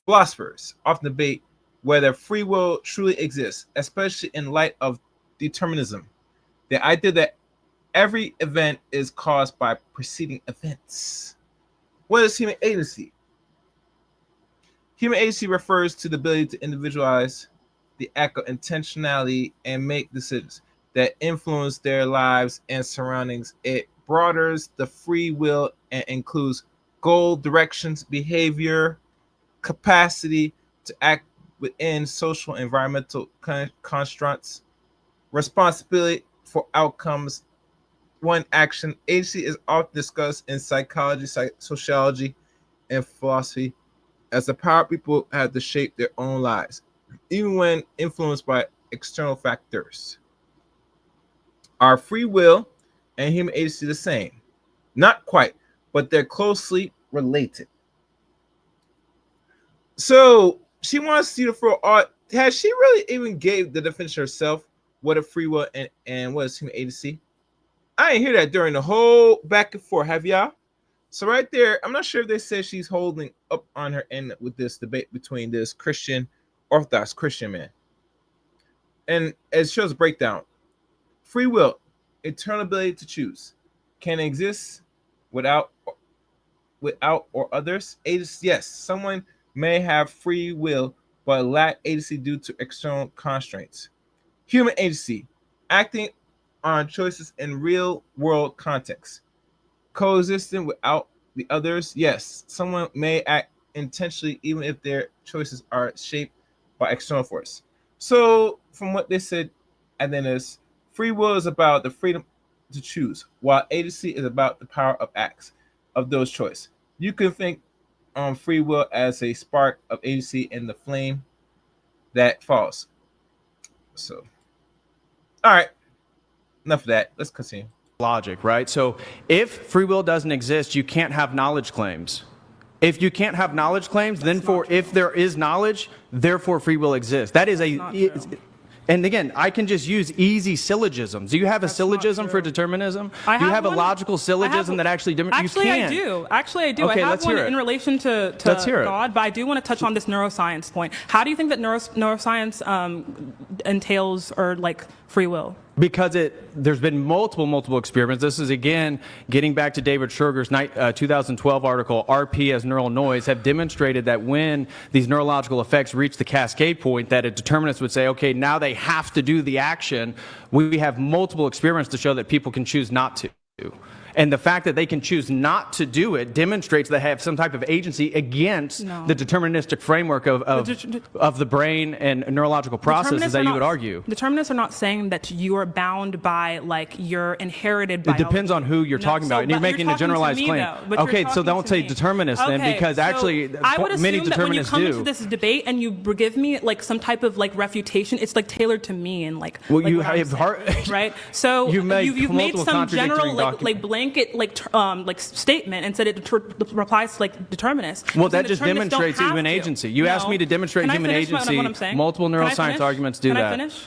Philosophers often debate whether free will truly exists, especially in light of determinism, the idea that every event is caused by preceding events. What is human agency? Human agency refers to the ability to individualize the act of intentionality and make decisions that influence their lives and surroundings. It broadens the free will and includes goal, directions, behavior, capacity to act within social and environmental constructs, responsibility for outcomes. One action. Agency is often discussed in psychology, sociology, and philosophy as the power people have to shape their own lives, even when influenced by external factors. Are free will and human agency the same? Not quite, but they're closely related. So she wants you to throw out. Has she really even gave the definition herself? What a free will and what is human agency? I didn't hear that during the whole back and forth. Have y'all? So right there, I'm not sure if they said she's holding up on her end with this debate between this Orthodox Christian man. And it shows a breakdown. Free will, eternal ability to choose, can exist without or others. Agency, yes, someone may have free will but lack agency due to external constraints. Human agency, acting on choices in real world context, coexisting without the others. Yes, someone may act intentionally even if their choices are shaped by external force. So from what they said, and then is free will is about the freedom to choose, while agency is about the power of acts of those choices. You can think on free will as a spark of agency in the flame that falls. So all right, enough of that. Let's continue. Logic, right? So if free will doesn't exist, you can't have knowledge claims. If you can't have knowledge claims, then if there is knowledge, therefore free will exists. That is and again, I can just use easy syllogisms. Do you have a syllogism for determinism? Do you have a logical syllogism that actually Actually, you can? I do. Actually, I do. Okay, I have let's one hear it. in relation to Let's hear it. God, but I do want to touch on this neuroscience point. How do you think that neuroscience entails or like free will? Because there's been multiple experiments. This is, again, getting back to David Schurger's 2012 article, RP as Neural Noise, have demonstrated that when these neurological effects reach the cascade point, that a determinist would say, okay, now they have to do the action. We have multiple experiments to show that people can choose not to. And the fact that they can choose not to do it demonstrates they have some type of agency against the deterministic framework of the brain and neurological processes that you would argue. Determinists are not saying that you are bound by like your inherited biology. It depends on who you're talking about, and you're making a generalized claim. Okay, so don't say determinist then, because actually I would many assume that when you determinists come do. into this debate and you give me like some type of like refutation, it's like tailored to me and like. Well, like you what I'm have saying, right? So you've made some contradictory general documents. blanket like statement and said it replies to like determinists. Well, So that just determinists don't demonstrates have human to. agency. You asked No. me to demonstrate Can I human finish agency. what I'm saying? Multiple Can I neuroscience finish? arguments do Can that. I finish?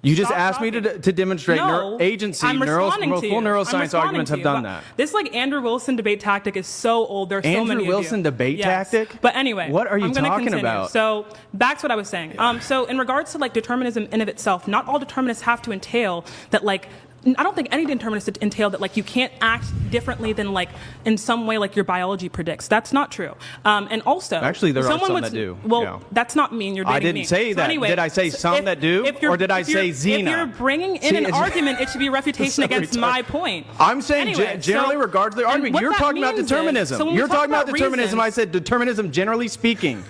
You just Stop asked me talking. to demonstrate No, agency. I'm responding to you. Full I'm neuroscience responding arguments to have you. done But that. This like Andrew Wilson debate tactic is so old. There's so Andrew many Wilson of you. debate Yes. tactic? But anyway, What are you I'm gonna talking continue. about? So back to what I was saying. So in regards to like determinism in of itself, not all determinists have to entail that like. I don't think any determinists entail that like you can't act differently than like in some way like your biology predicts. That's not true. And also, Actually, there are someone some would, that do. Well, Yeah. that's not mean. You're dating I didn't me. say So that. anyway, Did I say some that do? if you're- Or did I if you're- say Zena? If you're bringing in See, an it's- argument, it should be a refutation So against retarded. my point. I'm saying Anyway, generally so- regards to the and argument. what You're that talking about means is- determinism. so when we You're talk talking about determinism. reasons- I said determinism generally speaking.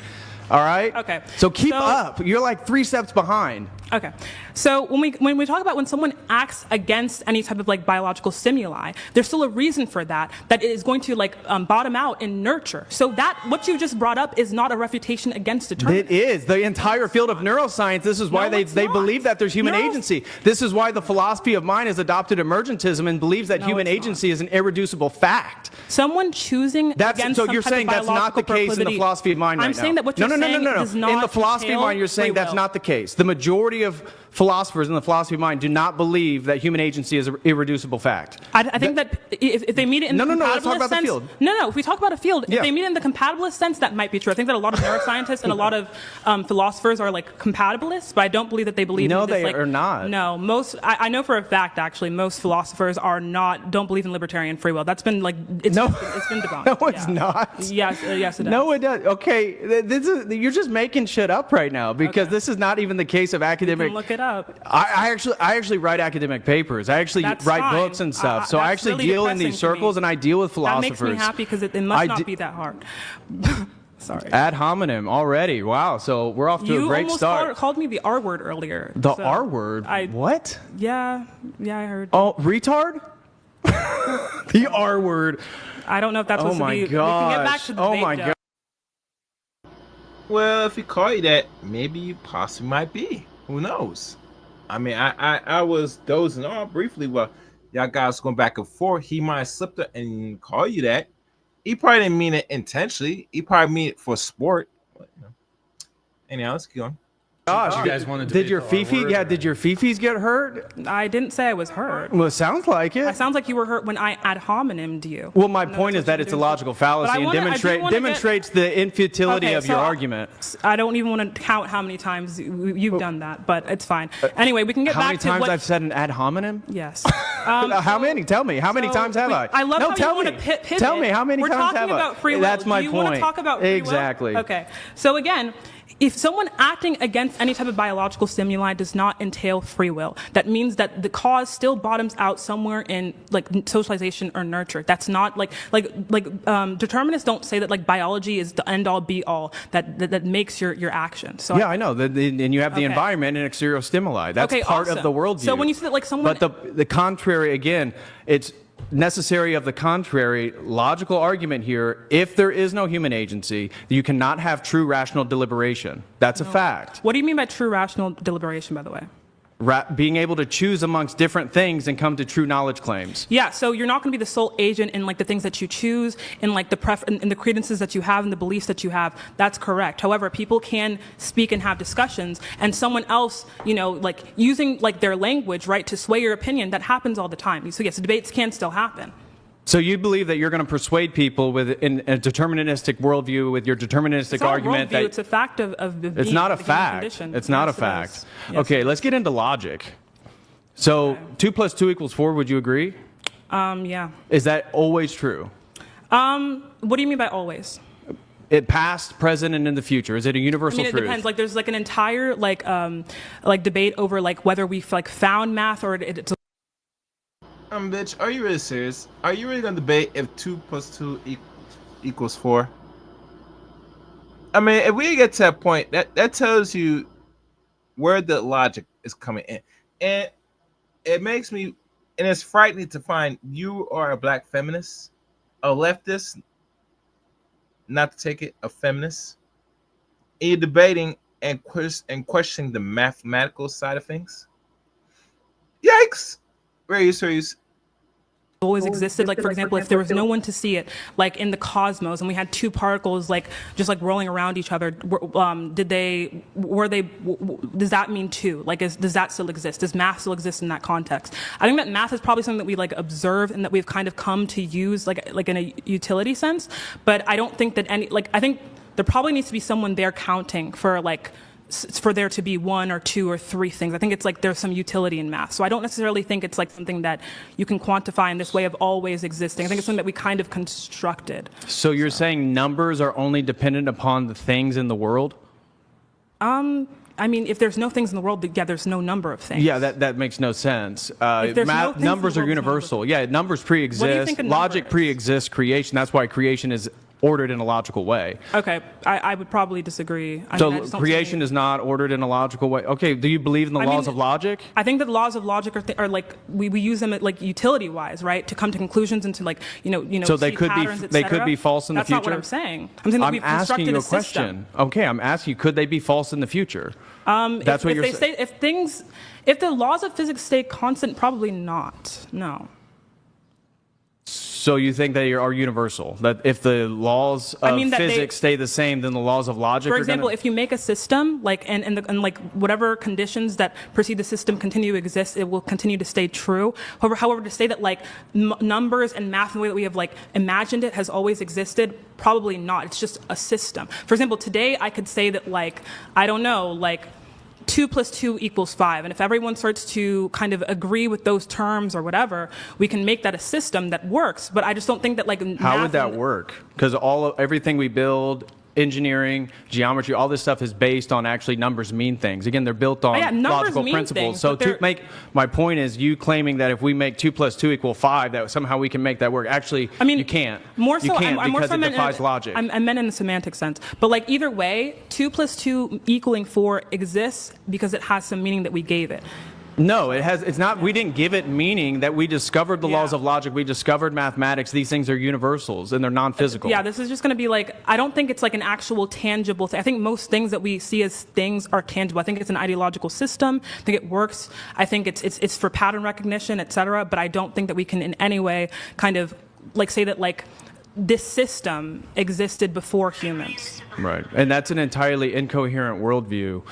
All right? Okay. So keep So- up. You're like 3 steps behind. Okay. So when we talk about when someone acts against any type of like biological stimuli, there's still a reason for that is going to like bottom out in nurture. So that what you just brought up is not a refutation against determinism. It is. The entire field of neuroscience, this is why No, it's they not. believe that there's human No. agency. This is why the philosophy of mind has adopted emergentism and believes that No, human it's not. agency is an irreducible fact. Someone choosing against So some you're type saying of that's not the biological case in the proclivity- philosophy of mind right I'm now. saying that what you're saying does not In the philosophy of entail mind, you're saying free that's will. not the case. The majority of philosophers in the philosophy of mind do not believe that human agency is an irreducible fact. I think that if they meet it in No, the no, compatibilist no, let's talk about the sense, field. No, if we talk about a field, Yeah. if they meet it in the compatibilist sense, that might be true. I think that a lot of neuroscientists and a lot of philosophers are like compatibilists, but I don't believe that they believe No, in this, they like, are not. No, I know for a fact actually most philosophers don't believe in libertarian free will. That's been like it's been debunked. No, it's Yeah. not. Yes, yes, it does. No, it does. Okay, you're just making shit up right now because Okay. this is not even the case of You academic. can look it up. I actually write academic papers. I actually That's write fine. books and stuff. So I That's actually really deal in these depressing to me. circles and I deal with That philosophers. makes me happy because it must I not d- be that hard. Sorry. Ad hominem already. Wow. So we're off to You a great almost start. called me the R word earlier. The so R word? What? Yeah, I heard. Oh, retard? The R word. I don't know if that's Oh supposed to my be. We can get back to the gosh. Oh debate, my Joe. god. Well, if you call you that, maybe you possibly might be. Who knows? I mean, I was dozing off briefly while y'all guys going back and forth. He might have slipped it and call you that. He probably didn't mean it intentionally. He probably mean it for sport. But, you know. Anyhow, let's keep going. Gosh, You guys want to did debate your the R Fifi? word, Yeah, or- did your Fifis get hurt? I didn't say I was hurt. Well, it sounds like it. It sounds like you were hurt when I ad hominem you. Well, my No, point that's is that what it's a you do. logical But fallacy I and wanna- I do wanna demonstrates the infutility Okay, of your so argument. I don't even want to count how many times you've done that, but it's fine. Anyway, we can get How back many to times what. I've said an ad hominem? Yes. How many? Tell me. How many So, times have wait, I? I love no, how tell you me. want to pivot. Tell me how many We're times talking have I? about free will. That's my Do you point. want to talk about free will? Exactly. Okay. So again, if someone acting against any type of biological stimuli does not entail free will, that means that the cause still bottoms out somewhere in like socialization or nurture. That's not like determinists don't say that like biology is the end all be all that makes your action. So Yeah, I know. And you have the Okay. environment and exterior stimuli. That's Okay, part of awesome. the worldview. So when you say that like someone. But the contrary, again, it's necessary of the contrary logical argument here. If there is no human agency, you cannot have true rational deliberation. That's a fact. What do you mean by true rational deliberation, by the way? Being able to choose amongst different things and come to true knowledge claims. Yeah, so you're not going to be the sole agent in like the things that you choose, in like in the credences that you have and the beliefs that you have. That's correct. However, people can speak and have discussions, and someone else, like using like their language, right, to sway your opinion. That happens all the time. So yes, debates can still happen. So you believe that you're going to persuade people in a deterministic worldview with your deterministic It's not argument a worldview, that it's a fact of it's being not a the human fact. condition. It's not Yes, a it fact. is. Yes, Okay, it let's is. get into logic. So 2 + 2 = 4. Would you agree? Yeah. Is that always true? What do you mean by always? It past, present, and in the future. Is it a I universal mean, it truth? depends. Like, there's like an entire like debate over like whether we've like found math or it's. Bitch, are you really serious? Are you really gonna debate if 2 + 2 = 4? I mean, if we get to that point, that tells you where the logic is coming in, and it makes me, and it's frightening to find you are a black feminist, a leftist, not to take it, a feminist, and you're debating and questioning the mathematical side of things. Yikes! Raise. always existed. Like, for example, if there was no one to see it, like in the cosmos, and we had two particles like just like rolling around each other, does that mean two? Like, does that still exist? Does math still exist in that context? I think that math is probably something that we like observe and that we've kind of come to use like in a utility sense. But I don't think that I think there probably needs to be someone there counting for for there to be one or two or three things. I think it's like there's some utility in math. So I don't necessarily think it's like something that you can quantify in this way of always existing. I think it's something that we kind of constructed. So you're saying numbers are only dependent upon the things in the world? I mean, if there's no things in the world, yeah, there's no number of things. Yeah, that makes no sense. If there's no things in the numbers are world, universal. Yeah, numbers What do you pre-exist. think a number Logic is? pre-exists creation. That's why creation is ordered in a logical way. Okay, I would probably disagree. I So mean, I just don't creation see- is not ordered in a logical way. Okay, do you believe in the laws of logic? I think that laws of logic are like we use them like utility wise, right, to come to conclusions and to like So they see could be patterns, et they could cetera. be false in the That's future. not what I'm saying. I'm saying that I'm we've asking constructed you a system. question. Okay, I'm asking you, could they be false in the future? That's what you're saying. If the laws of physics stay constant, probably not. No. So you think they are universal? That if the laws of mean that physics stay the same, then the laws of logic For are example, gonna... if you make a system, like and like whatever conditions that precede the system continue to exist, it will continue to stay true. However, to say that like numbers and math, the way that we have like imagined it, has always existed, probably not. It's just a system. For example, today I could say that like I don't know, like 2 + 2 = 5. And if everyone starts to kind of agree with those terms or whatever, we can make that a system that works. But I just don't think that like How would that work? Because everything we build, engineering, geometry, all this stuff is based on actually numbers mean things. Again, they're built on numbers logical mean principles. things, So but my point is, you claiming that if we make 2 + 2 = 5, that somehow we can make that work. Actually, I mean, you can't. More so, you can't I'm more because so it meant defies logic. I meant in the semantic sense. But like either way, 2 + 2 = 4 exists because it has some meaning that we gave it. No, it has. It's not. We didn't give it meaning. That we discovered the laws Yeah. of logic. We discovered mathematics. These things are universals and they're non-physical. Yeah, this is just going to be like, I don't think it's like an actual tangible thing. I think most things that we see as things are tangible. I think it's an ideological system. I think it works. I think it's for pattern recognition, et cetera. But I don't think that we can in any way kind of like say that like this system existed before humans. Right, and that's an entirely incoherent worldview.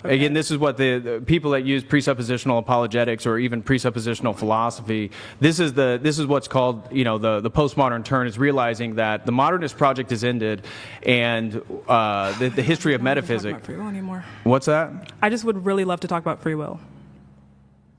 Again, this is what the people that use presuppositional apologetics or even presuppositional philosophy. This is what's called the postmodern turn, is realizing that the modernist project is ended, and the history of I don't wanna talk metaphysics. about free will anymore. What's that? I just would really love to talk about free will.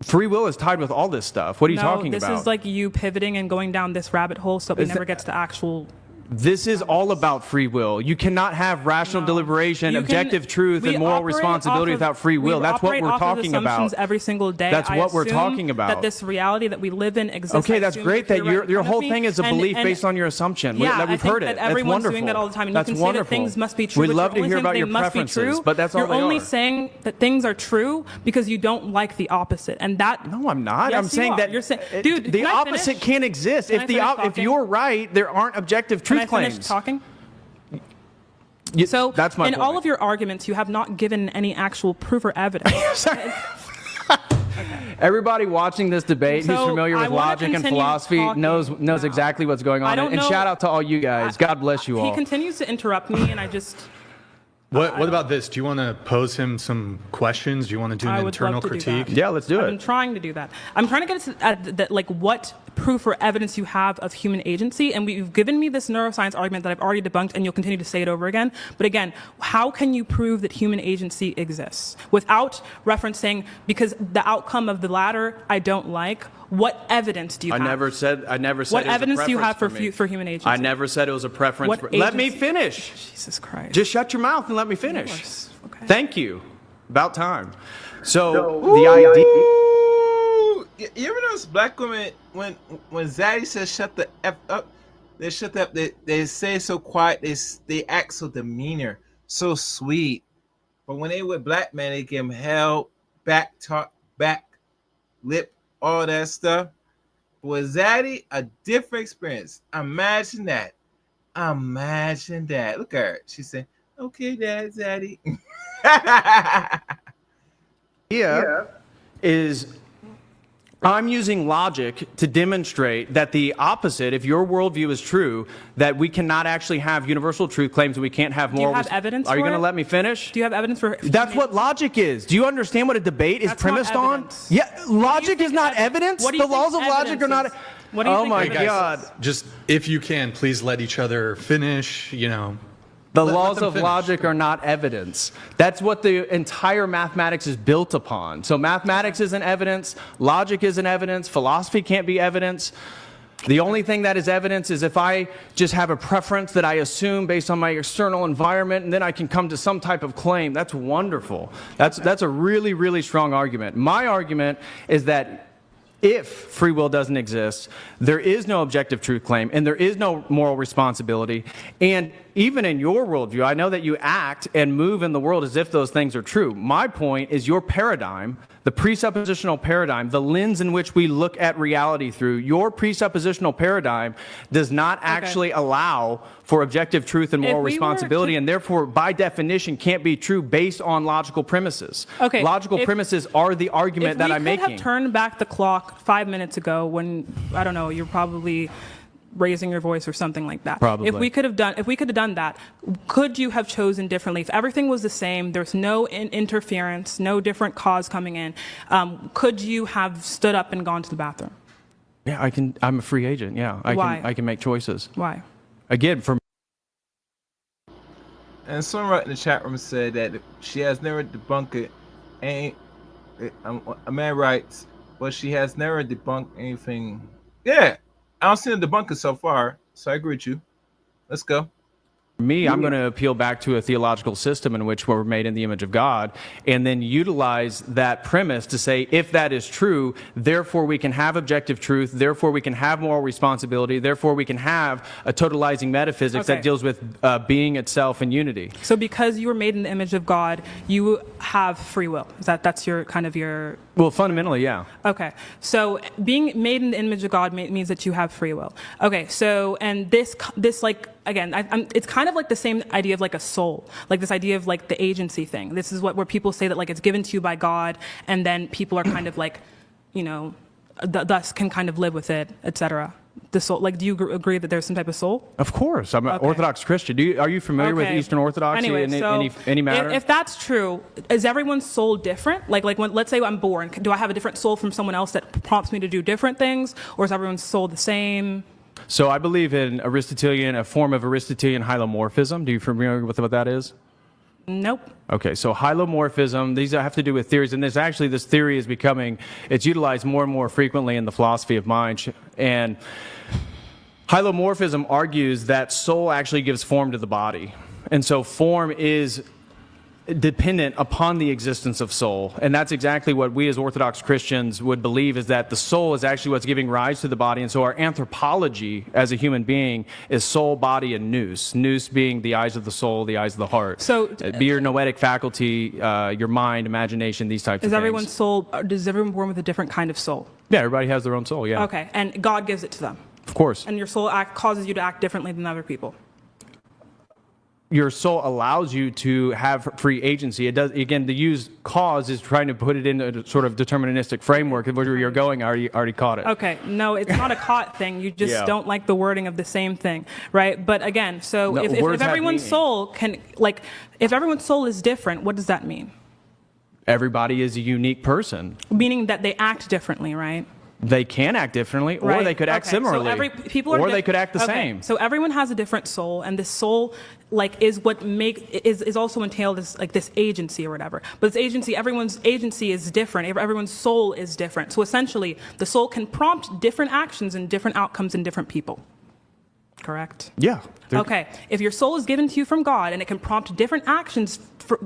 Free will is tied with all this stuff. What are you talking about? This is like you pivoting and going down this rabbit hole so we never gets to actual. This is all about free will. You cannot have rational deliberation, You objective can- truth, we and moral operate responsibility off of- without free will. we That's what operate we're off of talking assumptions about. every single day. That's I what we're assume talking about. That this reality that we live in exists. Okay, I that's assume great you're that right in your front whole of me, thing is a and- belief and- based on your assumption. Yeah, That we've I think heard it. that That's everyone's wonderful. doing that all the time. And That's you can say wonderful. that things must be true. We'd but love you're to only hear saying about they your must be preferences, true. but that's all You're they only are. saying that things are true because you don't like the opposite, and that. No, I'm not. Yes, I'm you saying are. that You're saying, it- dude, the can I opposite finish? can't exist. Can I If finish if talking? you're right, there aren't objective Can truth I finish claims. talking? So that's my in point. all of your arguments, you have not given any actual proof or evidence. Everybody watching this debate who's So, familiar I with wanna logic and continue philosophy talking knows now. exactly what's going on. I don't And know- shout out to all you guys. God bless you all. He continues to interrupt me, and I just. What about this? Do you want to pose him some questions? Do you want to do I an would internal love to do critique? that. Yeah, let's do I've it. been trying to do that. I'm trying to get at that, like what proof or evidence you have of human agency, and you've given me this neuroscience argument that I've already debunked, and you'll continue to say it over again. But again, how can you prove that human agency exists without referencing, because the outcome of the latter I don't like? What evidence do you I have? never said What it was a evidence do you have preference me. for human agency? I never said it was a preference. What Let me agency- finish. Jesus Christ. Just shut your mouth and let me finish. course. Okay. Thank you. About time. So the idea. Ooh, you ever notice black women when Zaddy says shut the F up, they shut up. They say so quiet. They act so demeanor, so sweet. But when they with black men, they give them hell, back talk, back lip, all that stuff. But with Zaddy, a different experience. Imagine that. Imagine that. Look at her. She said, "Okay, Dad, Zaddy." Is I'm using logic to demonstrate that the opposite, if your worldview is true, that we cannot actually have universal truth claims, and we can't have moral... Do you have evidence Are you for going to it? let me finish? Do you have evidence for... That's what logic is. Do you understand what a debate is That's not premised on? evidence. Yeah, What do you logic think is not evi- evidence. what do you The laws of think logic are not... evidence is? What do you Oh think my evidence God. is? Just, if you can, please let each other finish, The Let laws them of finish. logic are not evidence. That's what the entire mathematics is built upon. So mathematics isn't evidence, logic isn't evidence, philosophy can't be evidence. The only thing that is evidence is if I just have a preference that I assume based on my external environment, and then I can come to some type of claim. That's wonderful. That's a really, really strong argument. My argument is that if free will doesn't exist, there is no objective truth claim, and there is no moral responsibility. And even in your worldview, I know that you act and move in the world as if those things are true. My point is your paradigm, the presuppositional paradigm, the lens in which we look at reality through, your presuppositional paradigm does not actually allow for objective truth and moral If we were responsibility, to- and therefore, by definition, can't be true based on logical premises. Okay, Logical if- premises are the argument that I'm If we could making. have turned back the clock 5 minutes ago when, I don't know, you're probably raising your voice or something like that. Probably. If we could have done that, could you have chosen differently? If everything was the same, there's no interference, no different cause coming in, could you have stood up and gone to the bathroom? Yeah, I can. I'm a free agent. Yeah, Why? I can make choices. Why? Again, for And someone right in the chat room said that she has never debunked it. A man writes, but she has never debunked anything. Yeah, I don't see the debunker so far, so I agree with you. Let's go. me, I'm going to appeal back to a theological system in which we're made in the image of God, and then utilize that premise to say, if that is true, therefore we can have objective truth, therefore we can have moral responsibility, therefore we can have a totalizing metaphysics Okay. that deals with being itself and unity. So because you were made in the image of God, you have free will. That's your kind of your... Well, fundamentally, yeah. Okay, so being made in the image of God means that you have free will. Okay, so, and this like, again, it's kind of like the same idea of like a soul, like this idea of like the agency thing. This is where people say that like it's given to you by God, and then people are kind of like, you know, thus can kind of live with it, etc. The soul, like, do you agree that there's some type of soul? Of course, I'm an Okay. Orthodox Christian. Are you familiar with Okay. Eastern Orthodoxy Anyway, in so any matter? If that's true, is everyone's soul different? Like when, let's say I'm born, do I have a different soul from someone else that prompts me to do different things, or is everyone's soul the same? So I believe in a form of Aristotelian hylomorphism. Do you familiar with what that is? Nope. Okay, so hylomorphism, these have to do with theories, and this theory is it's utilized more and more frequently in the philosophy of mind. And hylomorphism argues that soul actually gives form to the body. And so form is dependent upon the existence of soul. And that's exactly what we as Orthodox Christians would believe, is that the soul is actually what's giving rise to the body. And so our anthropology as a human being is soul, body, and nous. Nous being the eyes of the soul, the eyes of the heart. So be your noetic faculty, your mind, imagination, these types of is things. everyone's soul, does everyone born with a different kind of soul? Yeah, everybody has their own soul, yeah. Okay, and God gives it to them. Of course. And your soul causes you to act differently than other people. Your soul allows you to have free agency. It does. Again, the use cause is trying to put it in a sort of deterministic framework of where you're going. I already caught it. Okay, no, it's not a caught thing. You just Yeah. don't like the wording of the same thing, right? But again, so No, if words have everyone's meaning. soul can, like, if everyone's soul is different, what does that mean? Everybody is a unique person. Meaning that they act differently, right? They can act differently, or Right. they could act Okay, so similarly, people are or they could act the okay, same. So everyone has a different soul, and this soul, like, is what is also entailed as like this agency or whatever. But this agency, everyone's agency is different. Everyone's soul is different. So essentially, the soul can prompt different actions and different outcomes in different people. Correct? Yeah. Okay. If your soul is given to you from God and it can prompt different actions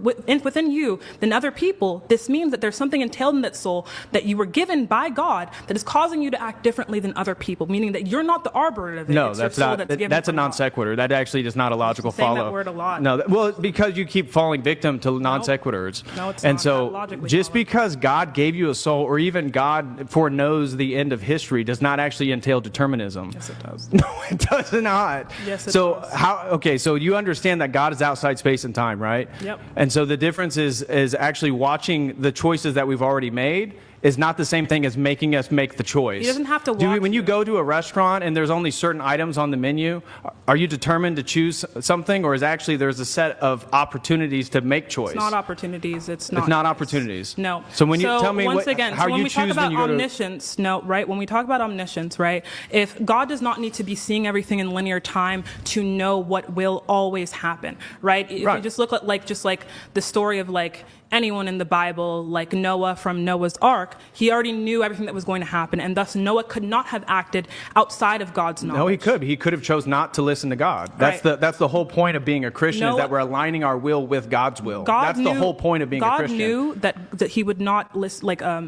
within you than other people, this means that there's something entailed in that soul that you were given by God that is causing you to act differently than other people, meaning that you're not the arbiter of it. No, It's your that's soul not. that's given That's a from non God. sequitur. That actually is not a logical saying that follow. word a lot. No, well, because you keep falling victim to non sequiturs. No, it's and not. so, Not logically just follow. because God gave you a soul, or even God foreknows the end of history, does not actually entail determinism. Yes, it does. No, it does not. Yes, it so does. how? Okay, so you understand that God is outside space and time, right? Yep. And so the difference is actually watching the choices that we've already made is not the same thing as making us make the choice. He doesn't have to When you go to a restaurant and there's only certain items on the menu, are you determined to choose something, or is actually there's a set of opportunities to make choice? It's not opportunities. It's not. It's not opportunities. No. So when you tell me how you choose when you go to omniscience, right? When we talk about omniscience, right? If God does not need to be seeing everything in linear time to know what will always happen, right? If you just look at like the story of like anyone in the Bible, like Noah from Noah's Ark, he already knew everything that was going to happen, and thus Noah could not have acted outside of God's knowledge. No, he could. He could have chose not to listen to God. That's the whole point of being a Christian, is that we're aligning our will with God's will. That's the whole point of being a Christian. God knew that he would not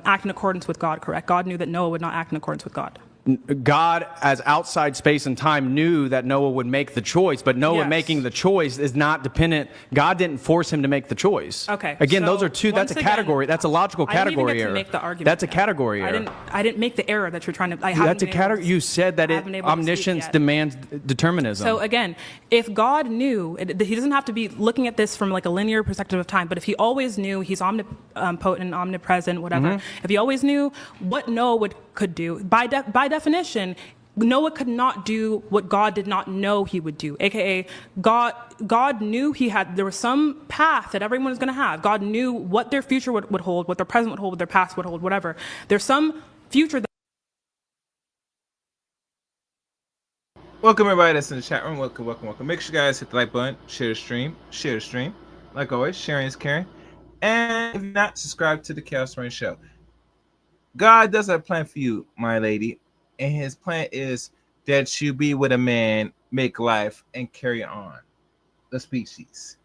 act in accordance with God, correct? God knew that Noah would not act in accordance with God. God, as outside space and time, knew that Noah would make the choice, but Noah making the choice is not dependent. God didn't force him to make the choice. Okay. Again, so those are two. That's a category. That's a logical category error. I didn't even get to make the argument. That's a category error. I didn't make the error that you're trying to. That's a category. You said that omniscience demands determinism. So again, if God knew, he doesn't have to be looking at this from like a linear perspective of time. But if he always knew, he's omnipotent, omnipresent, whatever. If he always knew what Noah could do, by definition, Noah could not do what God did not know he would do, aka God knew there was some path that everyone was going to have. God knew what their future would hold, what their present would hold, what their past would hold, whatever. There's some future. Welcome everybody that's in the chat room. Welcome. Make sure you guys hit the like button, share the stream. Like always, sharing is caring. And if you're not subscribed to the Chaos Rain Show, God does have a plan for you, my lady. And his plan is that you be with a man, make life, and carry on the species.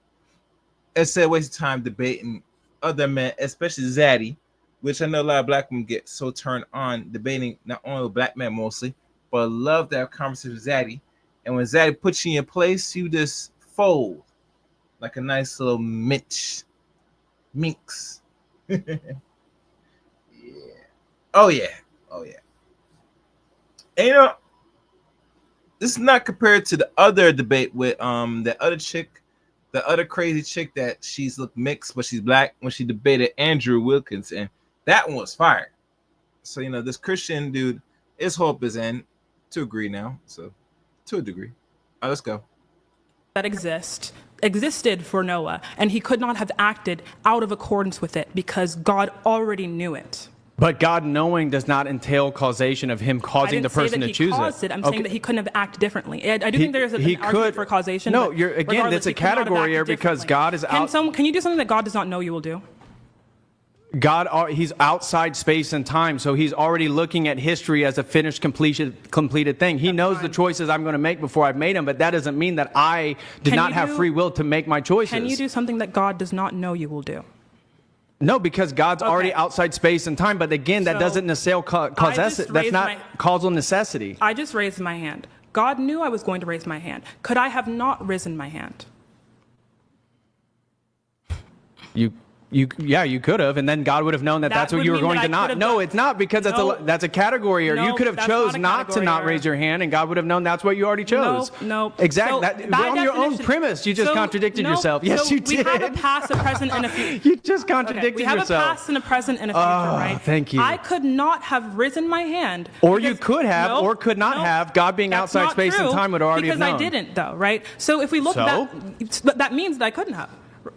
Instead of wasting time debating other men, especially Zaddy, which I know a lot of black women get so turned on debating not only with black men mostly, but love to have conversations with Zaddy. And when Zaddy puts you in your place, you just fold like a nice little minx. Yeah. Oh yeah. And you know, this is not compared to the other debate with that other chick, the other crazy chick that she's looked mixed, but she's black, when she debated Andrew Wilkins, and that one was fire. So you know, this Christian dude, his hope is in to agree now. So to a degree. All right, let's go. That existed for Noah, and he could not have acted out of accordance with it because God already knew it. But God knowing does not entail causation of him causing the person to choose it. I'm saying that he couldn't have acted differently. I do think there is an argument for causation. No, that's a category error because God is out. Can you do something that God does not know you will do? God, he's outside space and time, so he's already looking at history as a finished, completed thing. He knows the choices I'm going to make before I've made them, but that doesn't mean that I did not have free will to make my choices. Can you do something that God does not know you will do? No, because God's already outside space and time. But again, that doesn't necessarily that's not causal necessity. I just raised my hand. God knew I was going to raise my hand. Could I have not risen my hand? You could have, and then God would have known that that's what you were going to not. No, it's not, because that's a category error. You could have chose not to not raise your hand, and God would have known that's what you already chose. No. Exactly. On your own premise, you just contradicted yourself. Yes, you did. We have a past, a present, and a future. You just contradicted yourself. We have a past and a present and a future, right? Thank you. I could not have risen my hand. Or you could have, or could not have. God being outside space and time would already have known. Because I didn't, though, right? So if we look at that means that I couldn't have.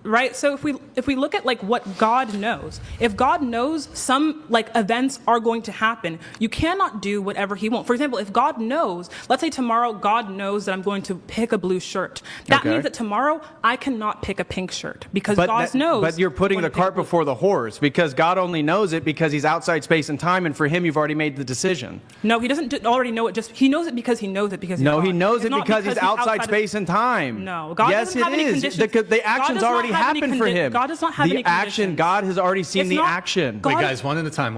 Right? So if we look at like what God knows, if God knows some like events are going to happen, you cannot do whatever he wants. For example, if God knows, let's say tomorrow God knows that I'm going to pick a blue shirt. That means that tomorrow I cannot pick a pink shirt because God knows. But you're putting the cart before the horse, because God only knows it because he's outside space and time, and for him you've already made the decision. No, he doesn't already know it. He knows it because he knows it because he knows it because he's outside space and time. No, God doesn't have any conditions. The action's already happened for him. God does not have any conditions. God has already seen the action. Wait, guys, one at a time.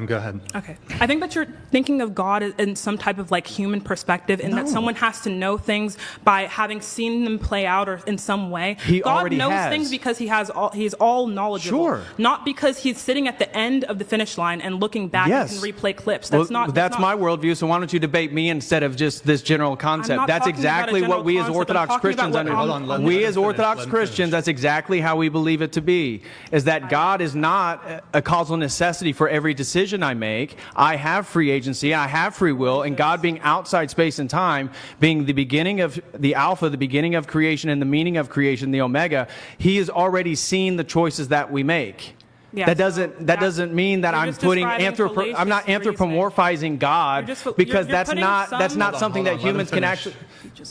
Go ahead. Okay. I think that you're thinking of God in some type of like human perspective, in that someone has to know things by having seen them play out or in some way. God knows things because he's all knowledgeable. Sure. Not because he's sitting at the end of the finish line and looking back and can replay clips. That's my worldview, so why don't you debate me instead of just this general concept? That's exactly what we as Orthodox Christians understand. We as Orthodox Christians, that's exactly exactly how we believe it to be, is that God is not a causal necessity for every decision I make. I have free agency, I have free will, and God being outside space and time, being the beginning of the Alpha, the beginning of creation and the meaning of creation, the Omega, he has already seen the choices that we make. Yeah, that doesn't mean that you're I'm just putting describing I'm not fallacious anthropomorphizing God, because you're that's putting not something that humans can actually.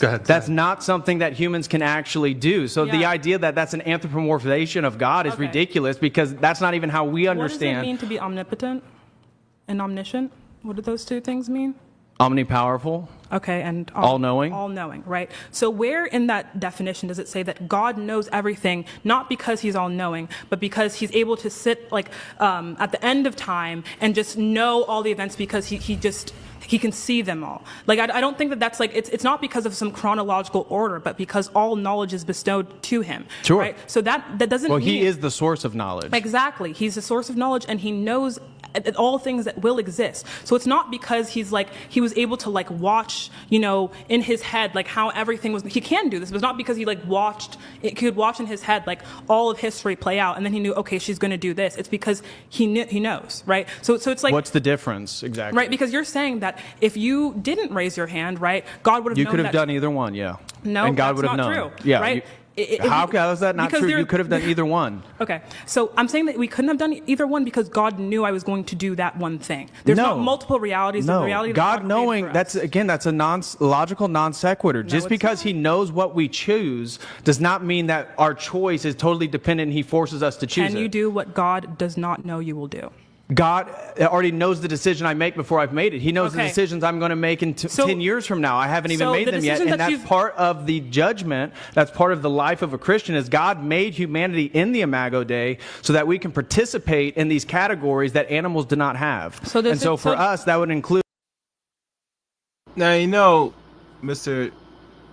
Go ahead. That's not something that humans can actually do. So the Yeah. idea that that's an anthropomorphization of God is Okay. ridiculous, because that's not even how we What does understand. it mean to be omnipotent and omniscient? What do those two things mean? Omnipowerful. Okay, and All-knowing? All-knowing, right? So where in that definition does it say that God knows everything, not because he's all-knowing, but because he's able to sit like at the end of time and just know all the events because he can see them all. Like, I don't think that that's like, it's not because of some chronological order, but because all knowledge is bestowed to him. Sure. Right? So that doesn't Well, mean... he is the source of knowledge. Exactly. He's the source of knowledge, and he knows all things that will exist. So it's not because he was able to like watch, in his head, like how everything was, he can do this, but it's not because he like he could watch in his head like all of history play out, and then he knew, okay, she's going to do this. It's because he knows, right? So it's like, what's the difference exactly? right? Because you're saying that if you didn't raise your hand, right, God would have known You could have that- done either one, yeah. No, and God that's would have not known. true, Yeah. right? How is that not because true? there- You could have done either one. Okay, so I'm saying that we couldn't have done either one because God knew I was going to do that one thing. There's No. not multiple realities. The No, reality that God created knowing, for us. that's a logical non sequitur. Just it's because not. he knows what we choose does not mean that our choice is totally dependent and he forces us to choose Can it. you do what God does not know you will do? God already knows the decision I make before I've made it. He knows the Okay. decisions I'm going to make in 10 years from now. I haven't even so made the them yet. decisions And that that's you've- part of the judgment. That's part of the life of a Christian, is God made humanity in the Imago Dei so that we can participate in these categories that animals do not have. So does and so it- for so- us, that would include... Now, Mr.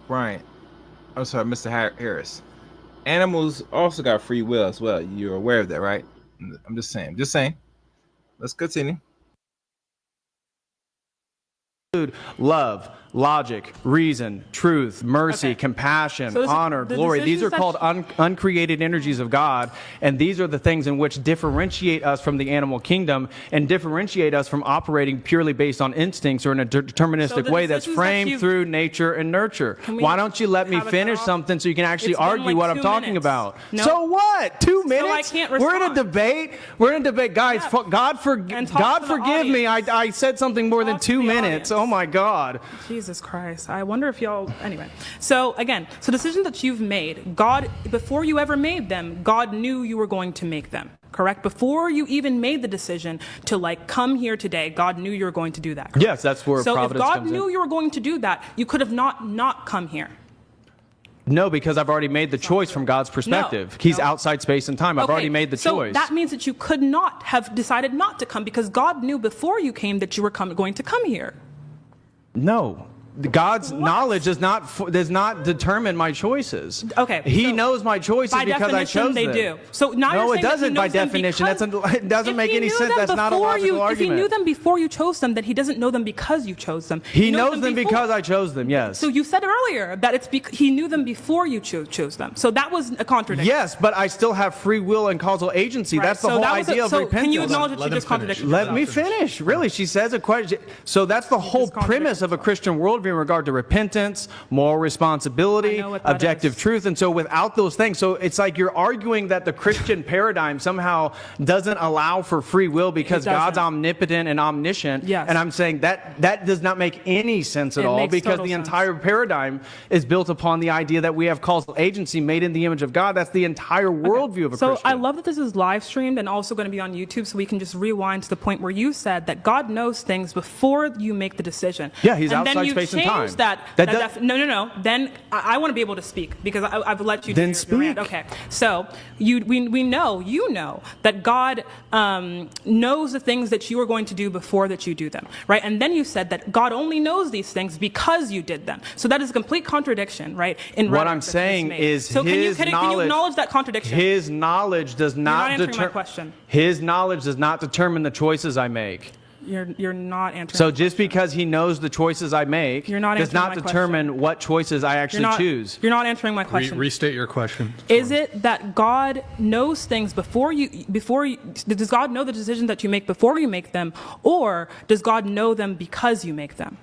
Bryant, I'm sorry, Mr. Harris, animals also got free will as well. You're aware of that, right? I'm just saying. Let's continue. Love, logic, reason, truth, mercy, Okay. compassion, So honor, the glory. These are decisions called uncreated energies of God, and these are the things in which differentiate us from the animal kingdom and differentiate us from operating purely based on instincts or in a deterministic the way that's decisions that framed you've- through nature and nurture. Can we Why don't you let me have a finish cutoff? something so you can actually It's been argue like what I'm 2 talking minutes. about? No. So what? 2 I minutes? can't We're in a respond. debate. We're in a debate. Guys, Yeah. God And talk God to the forgive me. audience. I said something more than Talk to 2 the minutes. audience. Oh my God. Jesus Christ. I wonder if y'all... Anyway. So, again, decisions that you've made, God, before you ever made them, God knew you were going to make them, correct? Before you even made the decision to, come here today, God knew you were going to do that, correct? Yes, that's where So if providence God comes knew in. you were going to do that, you could have not come here. No, because I've already made the choice from God's perspective. He's No. outside space and time. I've already made the choice. So that means that you could not have decided not to come because God knew before you came that you were going to come here. No. God's knowledge does not determine my choices. Okay, He so knows my choices by because I definition, chose they them. do. So now No, you're it saying that he doesn't by knows them definition. because- It doesn't If make he any knew sense. them That's not a before logical argument. If he knew them before you chose them, then he doesn't know them because you chose them. He knows them before. because I chose them, yes. So you said earlier that it's he knew them before you chose them. So that was a contradiction. Yes, but I still have free will and causal agency. Right. That's the So whole that was idea of so repentance. can you acknowledge that Let you him just finish. contradicted Let yourself? me finish. Really, she says a question. So that's the whole contradicted premise of a yourself. Christian worldview in regard to repentance, moral responsibility, I know what that objective is. truth. And so without those things, so it's like you're arguing that the Christian paradigm somehow doesn't allow for free will because It doesn't. God's omnipotent and omniscient. Yes. And I'm saying that does not make any sense at It all makes because total the sense. entire paradigm is built upon the idea that we have causal agency made in the image of God. That's the entire worldview of a So Christian. I love that this is live streamed and also going to be on YouTube, so we can just rewind to the point where you said that God knows things before you make the decision. Yeah, he's and outside then you space and time. changed that. No. Then I want to be able to speak because I've let you. Then do your rant. speak. Okay. So we know that God knows the things that you are going to do before that you do them, right? And then you said that God only knows these things because you did them. So that is a complete contradiction, right? In What rhetoric I'm that you just saying made. is so his can you knowledge. acknowledge that contradiction? His knowledge does not answering my question. His knowledge does not determine the choices I make. You're not answering. So my just question. because he knows the choices I make You're not does answering not my determine what choices I actually choose. You're not answering my question. Restate your question. Is it that God knows things before you, does God know the decisions that you make before you make them, or does God know them because you make them?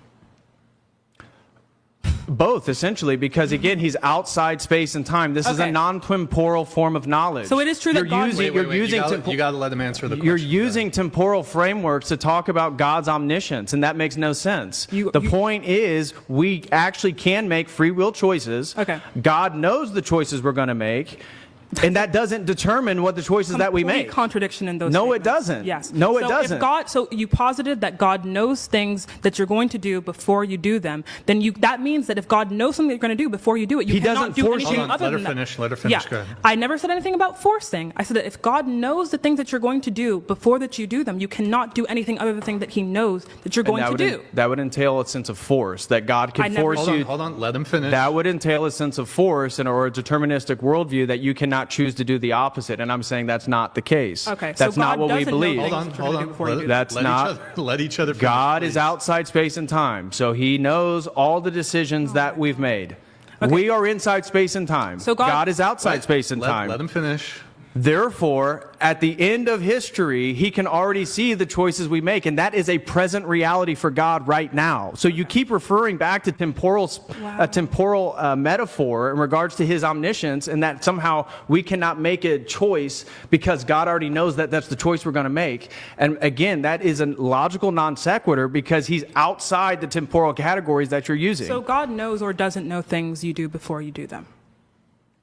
Both, essentially, because again, he's outside space and time. This is a Okay. non-temporal form of knowledge. So it is true that God- using, Wait, you're using you got to let him answer the question. You're using temporal frameworks to talk about God's omniscience, and that makes no sense. The point is, we actually can make free will choices. Okay. God knows the choices we're going to make, and that doesn't determine what the choices that we Complete make. contradiction in those No, it statements. doesn't. Yes. No, it So doesn't. So you posited that God knows things that you're going to do before you do them. Then that means that if God knows something that you're going to do before you do it, you He cannot doesn't do force anything you. Hold on, other let her than that. finish, let her finish, go ahead. I never said anything about forcing. I said that if God knows the things that you're going to do before that you do them, you cannot do anything other than the thing that he knows that you're going to do. That would entail a sense of force, that God I can never- force you. Hold on, let him finish. That would entail a sense of force or a deterministic worldview that you cannot choose to do the opposite. And I'm saying that's not the case. Okay, so That's not God what we doesn't know believe. things Hold on, that you're gonna do before you do That's let not- each other, let each other finish, God please. is outside space and time, so he knows all the decisions that we've made. We are inside space and time. So God- is outside space and time. Let him finish. Therefore, at the end of history, he can already see the choices we make, and that is a present reality for God right now. So you keep referring back to a temporal metaphor in regards to his omniscience, and that somehow we cannot make a choice because God already knows that that's the choice we're going to make. And again, that is a logical non sequitur because he's outside the temporal categories that you're using. So God knows or doesn't know things you do before you do them.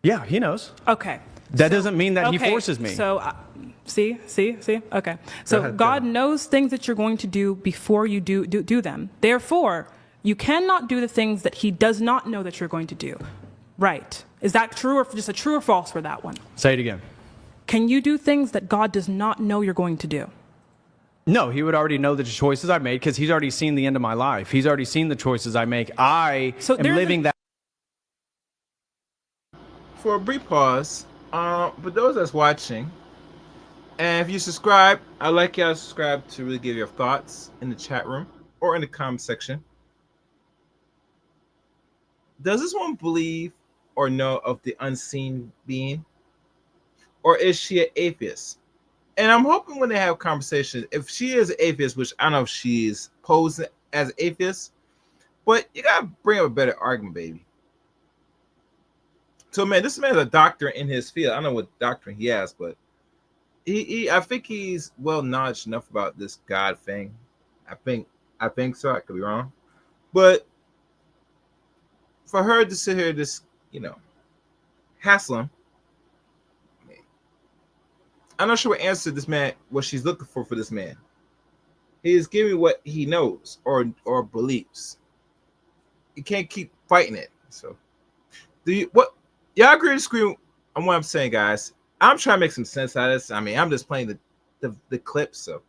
Yeah, he knows. Okay. That doesn't mean that he Okay, forces me. So, see? Okay. So ahead, God go. knows things that you're going to do before you do them. Therefore, you cannot do the things that he does not know that you're going to do. Right. Is that true or just a true or false for that one? Say it again. Can you do things that God does not know you're going to do? No, he would already know the choices I made because he's already seen the end of my life. He's already seen the choices I make. I So am there's living that. For a brief pause, for those that's watching, and if you subscribe, I'd like y'all to subscribe to really give your thoughts in the chat room or in the comment section. Does this one believe or know of the unseen being? Or is she an atheist? And I'm hoping when they have conversations, if she is an atheist, which I don't know if she's posing as an atheist, but you gotta bring up a better argument, baby. So man, this man's a doctor in his field. I don't know what doctrine he has, but I think he's well knowledge enough about this God thing. I think so. I could be wrong, but for her to sit here, just hassle him. I'm not sure what answer this man, what she's looking for this man. He's giving what he knows or believes. You can't keep fighting it. So, y'all agree or disagree on what I'm saying, guys? I'm trying to make some sense out of this. I mean, I'm just playing the clips. So,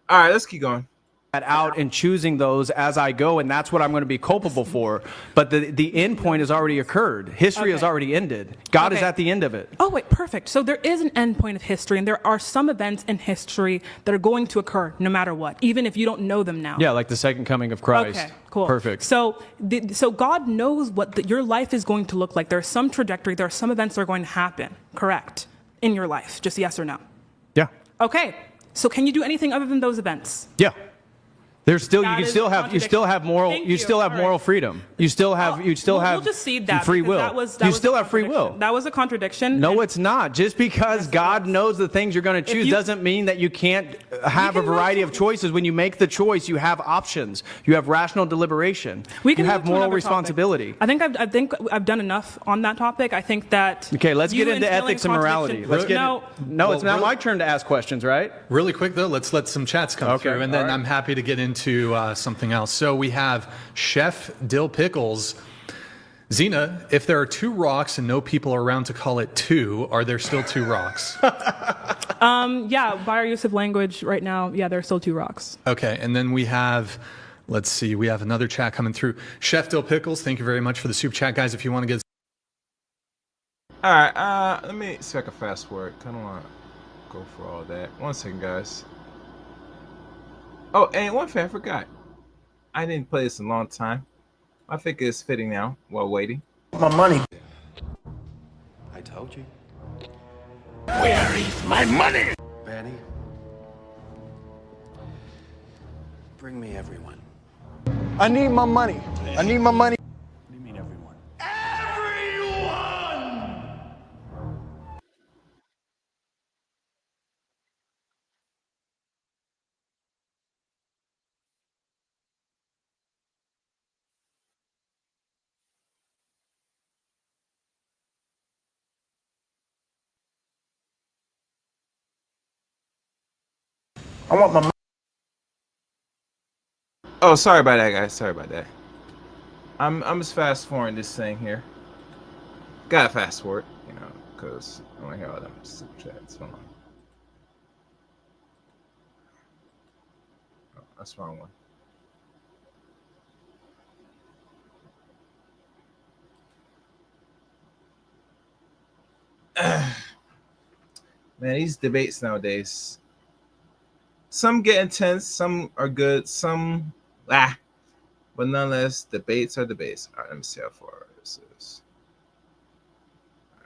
all right, let's keep going. Out and choosing those as I go, and that's what I'm going to be culpable for. But the end point has already occurred. History has Okay. already ended. God is Okay. at the end of it. Oh, wait, perfect. So there is an end point of history, and there are some events in history that are going to occur no matter what, even if you don't know them now. Yeah, like the second coming of Christ. Okay, cool. Perfect. So God knows what your life is going to look like. There's some trajectory. There are some events that are going to happen, correct, in your life. Just yes or no. Yeah. Okay. So can you do anything other than those events? Yeah. There's still That you is still a have moral contradiction. you still have Thank you. moral All right. freedom. You still have We'll just cede that free because will. that was You a still have free contradiction. will. That was a contradiction. No, and- it's not. Just because God knows the things you're going to choose you- doesn't mean that you can't have a can variety of move- choices. When you make the choice, you have options. You have rational deliberation. We can you have move to moral another responsibility. topic. I think I've done enough on that topic. I think that. Okay, let's you get into instilling ethics and morality. contradiction- Let's get no. No, it's Well, not my turn to ask questions, right? Really quick, though, let's let some chats come Okay, through, and then all right. I'm happy to get into something else. So we have Chef Dill Pickles. Zena, if there are two rocks and no people are around to call it two, are there still two rocks? Yeah, by our use of language right now, yeah, there are still two rocks. Okay, and then we have, let's see, we have another chat coming through. Chef Dill Pickles, thank you very much for the super chat, guys. If you want to get... All right, let me see if I can fast forward. Kind of want to go for all that. 1 second, guys. Oh, and one thing I forgot. I didn't play this in a long time. I think it's fitting now while waiting. My money. I told you. Where is my money? Vanny, bring me everyone. I need my money. I need my money. What do you mean everyone? I want my money. Oh, sorry about that, guys. Sorry about that. I'm just fast forwarding this thing here. Gotta fast forward, you know, because I want to hear all them super chats. Hold on. Oh, that's the wrong one. Man, these debates nowadays. Some get intense, some are good, some but nonetheless, debates are debates. All right, let me see how far this is. All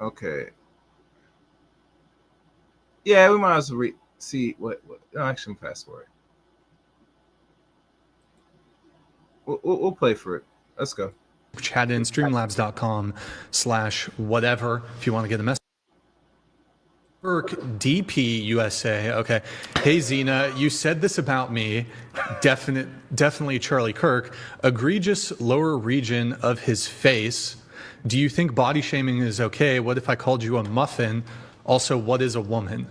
right. Okay. Yeah, we might as well see what. No, actually, fast forward. We'll play for it. Let's go. Chat in streamlabs.com/whatever if you want to get a message. DP USA. Okay. Hey Zena, you said this about me. Definitely Charlie Kirk. Egregious lower region of his face. Do you think body shaming is okay? What if I called you a muffin? Also, what is a woman?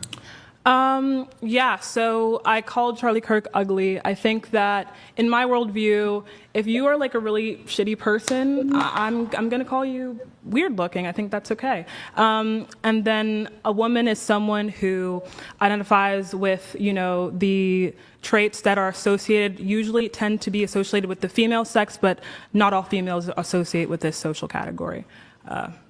Yeah, so I called Charlie Kirk ugly. I think that in my worldview, if you are like a really shitty person, I'm going to call you weird looking. I think that's okay. And then a woman is someone who identifies with, you know, the traits that are associated, usually tend to be associated with the female sex, but not all females associate with this social category.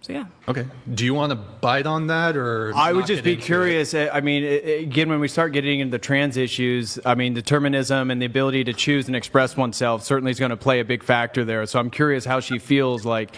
So yeah. Okay. Do you want to bite on that, or I would not just get be into curious. I mean, again, when we start getting into the trans issues, I mean, determinism and the ability to choose and express oneself certainly is going to play a big factor there. So I'm curious how she feels like.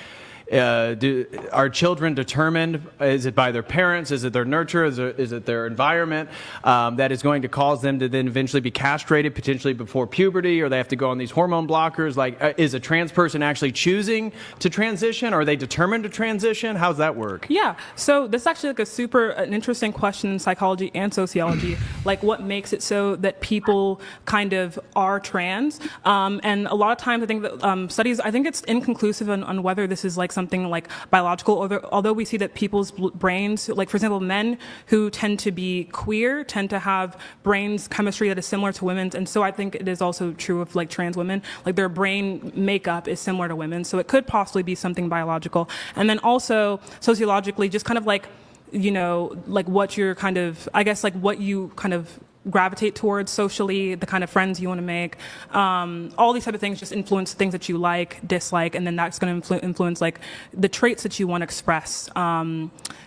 Are children determined? Is it by their parents? Is it their nurture? Is it their environment that is going to cause them to then eventually be castrated, potentially before puberty, or they have to go on these hormone blockers? Like, is a trans person actually choosing to transition? Are they determined to transition? How's that work? Yeah, so this is actually like an interesting question in psychology and sociology, like what makes it so that people kind of are trans. And a lot of times I think that studies, I think it's inconclusive on whether this is like something like biological, although we see that people's brains, like for example, men who tend to be queer tend to have brains chemistry that is similar to women's. And so I think it is also true of like trans women, like their brain makeup is similar to women. So it could possibly be something biological. And then also sociologically, just kind of like, you know, like what you're kind of, I guess like what you kind of gravitate towards socially, the kind of friends you want to make, all these type of things just influence things that you like, dislike, and then that's going to influence like the traits that you want to express,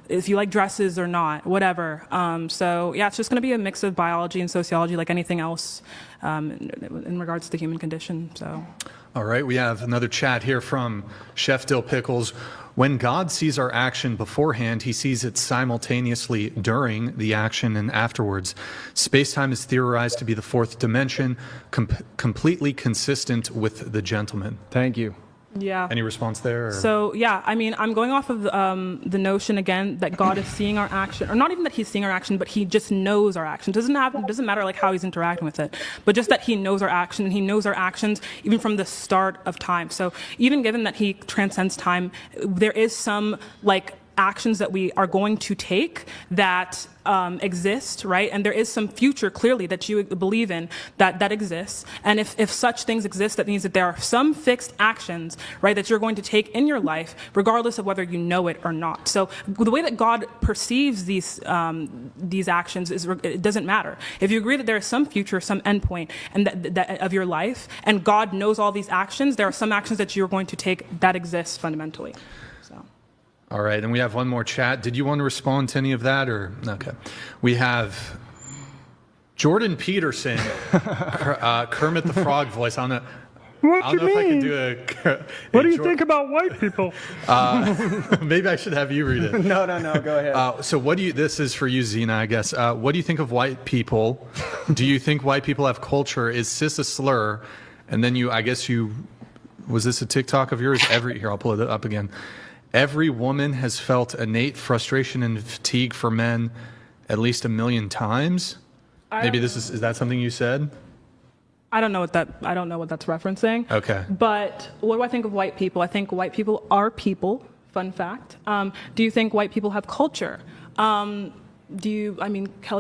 if you like dresses or not, whatever. So yeah, it's just going to be a mix of biology and sociology, like anything else in regards to the human condition. So. All right, we have another chat here from Chef Dill Pickles. When God sees our action beforehand, he sees it simultaneously during the action and afterwards. Space-time is theorized to be the fourth dimension, completely consistent with the gentleman. Thank you. Yeah. Any response there? Or? So, yeah, I mean, I'm going off of the notion, again, that God is seeing our action, or not even that he's seeing our action, but he just knows our action. Doesn't matter like how he's interacting with it, but just that he knows our action, and he knows our actions even from the start of time. So even given that he transcends time, there is some like actions that we are going to take that exist, right? And there is some future clearly that you believe in that exists. And if such things exist, that means that there are some fixed actions, right, that you're going to take in your life, regardless of whether you know it or not. So the way that God perceives these actions it doesn't matter. If you agree that there is some future, some endpoint, and that of your life, and God knows all these actions, there are some actions that you're going to take that exist fundamentally. So. All right, and we have one more chat. Did you want to respond to any of that, or okay? We have Jordan Peterson, Kermit the Frog voice. I don't know. I don't know if I can do a. What do you think about white people? Maybe I should have you read it. No, go ahead. So what do you? This is for you, Zena, I guess. What do you think of white people? Do you think white people have culture? Is cis a slur? And then was this a TikTok of yours? Here, I'll pull it up again. Every woman has felt innate frustration and fatigue for men at least 1 million times. Maybe is that something you said? I don't know what that's referencing. Okay. But what do I think of white people? I think white people are people. Fun fact. Do you think white people have culture? Kelly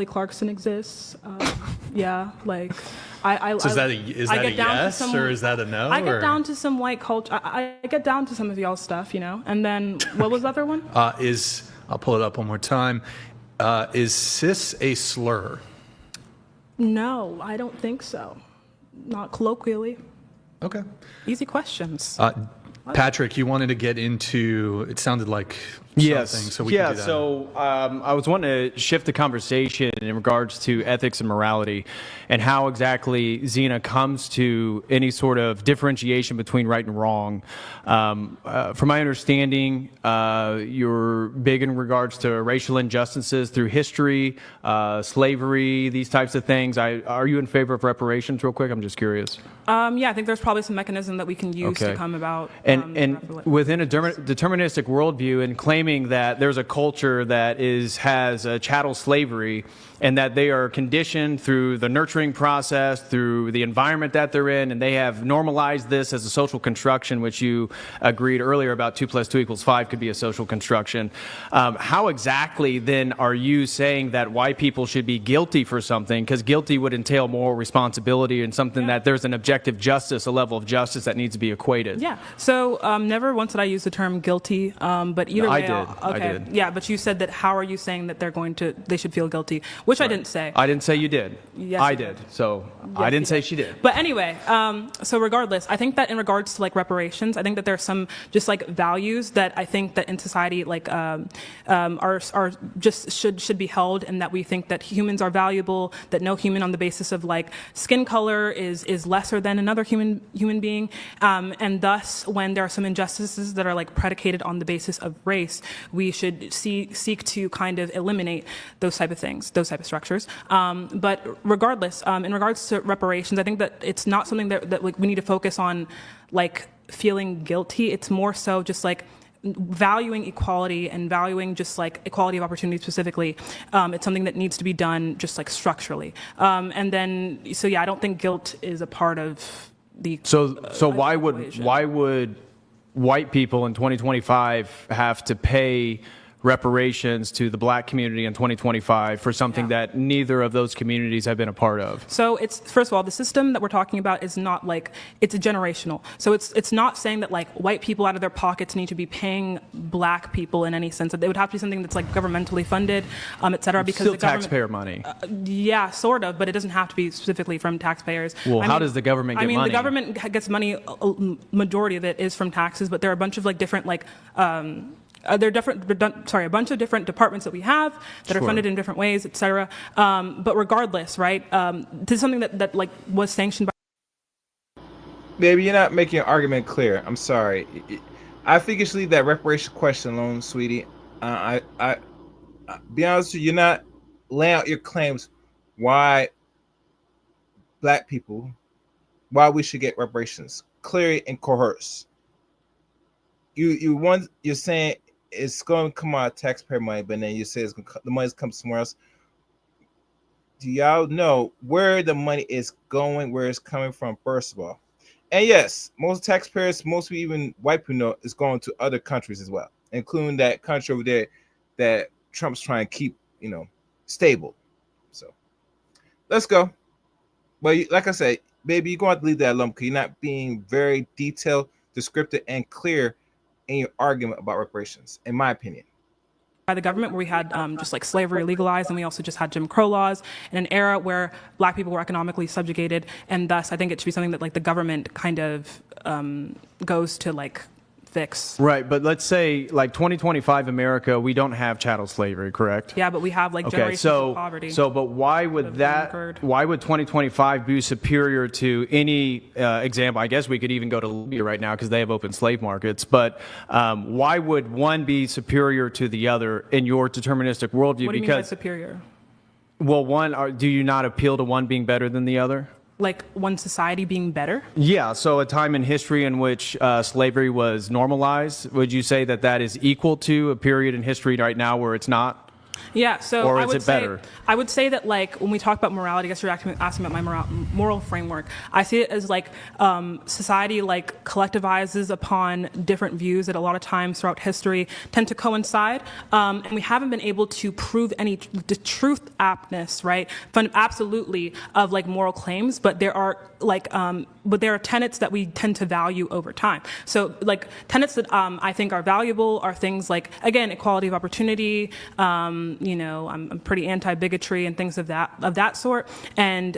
Clarkson exists. Yeah, like So is that a yes or is that a no? I get down to some white culture. I get down to some of y'all's stuff, And then what was the other one? I'll pull it up one more time. Is cis a slur? No, I don't think so. Not colloquially. Okay. Easy questions. Patrick, you wanted to get into, it sounded like something, so we can do that. So I was wanting to shift the conversation in regards to ethics and morality and how exactly Zena comes to any sort of differentiation between right and wrong. From my understanding, you're big in regards to racial injustices through history, slavery, these types of things. Are you in favor of reparations, real quick? I'm just curious. Yeah, I think there's probably some mechanism that we can use to come about. And within a deterministic worldview and claiming that there's a culture that has chattel slavery and that they are conditioned through the nurturing process, through the environment that they're in, and they have normalized this as a social construction, which you agreed earlier about 2 + 2 = 5 could be a social construction. How exactly then are you saying that white people should be guilty for something? Because guilty would entail moral responsibility and something that there's an objective justice, a level of justice that needs to be equated. Yeah. So never once did I use the term guilty, but either way. I did. Yeah, but you said that how are you saying that they should feel guilty, which I didn't say. I didn't say you did. Yes, I did. So yes, I didn't say she did. But anyway, so regardless, I think that in regards to like reparations, I think that there's some just like values that I think that in society like are just should be held, and that we think that humans are valuable, that no human on the basis of like skin color is lesser than another human being, and thus when there are some injustices that are like predicated on the basis of race, we should seek to kind of eliminate those type of things, those type of structures. But regardless, in regards to reparations, I think that it's not something that like, we need to focus on like feeling guilty. It's more so just like valuing equality and valuing just like equality of opportunity specifically. It's something that needs to be done just like structurally. And then, so yeah, I don't think guilt is a part of the So why would white people in 2025 have to pay reparations to the black community in 2025 for something that neither of those communities have been a part of? So it's, first of all, the system that we're talking about is not like, it's generational. So it's not saying that like white people out of their pockets need to be paying black people in any sense. It would have to be something that's like governmentally funded, et cetera. Because still the government, taxpayer money. Yeah, sort of, but it doesn't have to be specifically from taxpayers. Well, how does the government get money? The government gets money, majority of it is from taxes, but there are a bunch of like different like, a bunch of different departments that we have that are funded in different ways, et cetera. But regardless, right, this is something that like was sanctioned by. Baby, you're not making your argument clear. I'm sorry. I think you should leave that reparation question alone, sweetie. I be honest with you, you're not laying out your claims why black people, why we should get reparations clearly and coerce. You're saying it's going to come out of taxpayer money, but then you say the money's come somewhere else. Do y'all know where the money is going, where it's coming from, first of all? And yes, most taxpayers, most people, even white people know, is going to other countries as well, including that country over there that Trump's trying to keep, stable. So let's go. But like I said, baby, you're going to have to leave that alone because you're not being very detailed, descriptive, and clear in your argument about reparations, in my opinion. By the government, where we had just like slavery legalized, and we also just had Jim Crow laws in an era where black people were economically subjugated, and thus I think it should be something that like the government kind of goes to like fix. Right, but let's say like 2025 America, we don't have chattel slavery, correct? Yeah, but we have like generations of poverty. But why would why would 2025 be superior to any example? I guess we could even go to Libya right now because they have open slave markets. But why would one be superior to the other in your deterministic worldview? What do you mean by superior? Well, do you not appeal to one being better than the other? Like one society being better? Yeah, so a time in history in which slavery was normalized, would you say that that is equal to a period in history right now where it's not? Yeah, so or I is would it say, better? I would say that like when we talk about morality, I guess you're asking about my moral framework. I see it as like society like collectivizes upon different views that a lot of times throughout history tend to coincide, and we haven't been able to prove any the truth aptness, right? Absolutely of like moral claims, but there are like but there are tenets that we tend to value over time. So like tenets that I think are valuable are things like, again, equality of opportunity. You know, I'm pretty anti-bigotry and things of that sort. And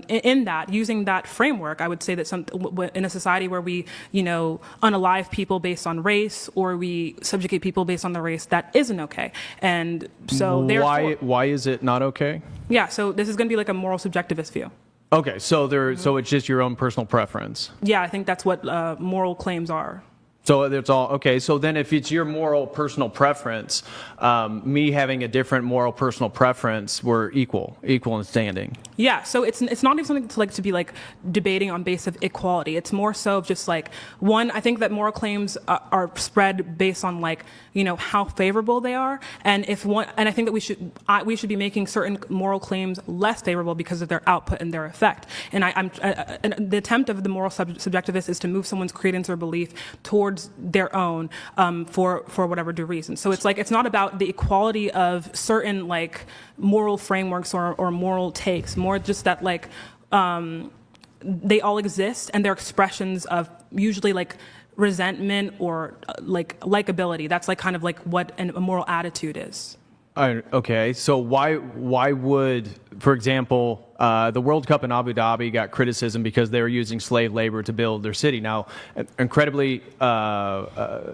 in that, using that framework, I would say that in a society where we, you know, unalive people based on race, or we subjugate people based on the race, that isn't okay. And so why is it not okay? Yeah, so this is going to be like a moral subjectivist view. Okay, so so it's just your own personal preference. Yeah, I think that's what moral claims are. So it's all okay. So then, if it's your moral personal preference, me having a different moral personal preference, we're equal in standing. Yeah. So it's not even something to be like debating on base of equality. It's more so of just like one. I think that moral claims are spread based on like, you know, how favorable they are, and I think that we should be making certain moral claims less favorable because of their output and their effect. And the attempt of the moral subjectivist is to move someone's credence or belief towards their own for whatever due reason. So it's like it's not about the equality of certain like moral frameworks or moral takes, more just that like they all exist and they're expressions of usually like resentment or like likability. That's like kind of like what a moral attitude is. Okay, so why would, for example, the World Cup in Abu Dhabi got criticism because they were using slave labor to build their city? Now, incredibly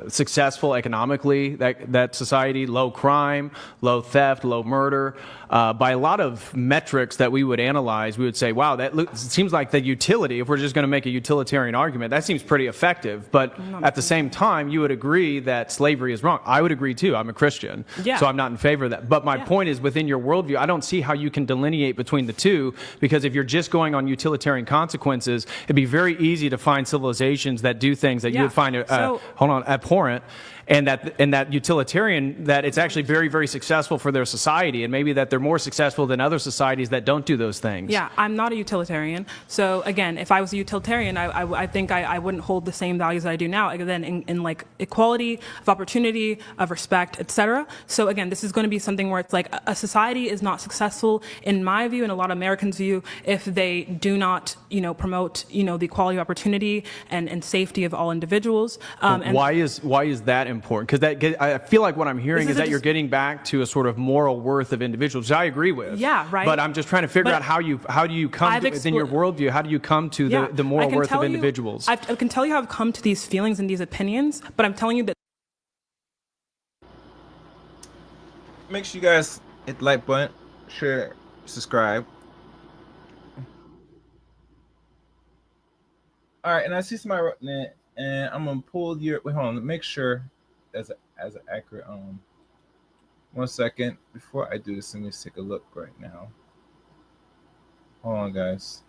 successful economically, that society, low crime, low theft, low murder. By a lot of metrics that we would analyze, we would say, wow, seems like the utility, if we're just going to make a utilitarian argument, that seems pretty effective. But at the same time, you would agree that slavery is wrong. I would agree too. I'm a Christian, so I'm not in favor of that. But my point is, within your worldview, I don't see how you can delineate between the two, because if you're just going on utilitarian consequences, it'd be very easy to find civilizations that do things that you would find abhorrent, and that utilitarian, that it's actually very, very successful for their society, and maybe that they're more successful than other societies that don't do those things. Yeah, I'm not a utilitarian. So again, if I was a utilitarian, I think I wouldn't hold the same values that I do now, again, in like equality of opportunity, of respect, etc. So again, this is going to be something where it's like a society is not successful, in my view, and a lot of Americans' view, if they do not, you know, promote, you know, the equality of opportunity and safety of all individuals. And why is that important? Because I feel like what I'm hearing is that you're getting back to a sort of moral worth of individuals, which I agree with. Yeah, right. But I'm just trying to figure out how do you come to, within your worldview, how do you come to the moral worth of individuals? I can tell you how I've come to these feelings and these opinions, but I'm telling you that. Make sure you guys hit the like button, share, subscribe. All right, and I see somebody wrote in, and I'm gonna pull your. Wait, hold on. Make sure as an accurate. 1 second before I do this. Let me take a look right now. Hold on, guys.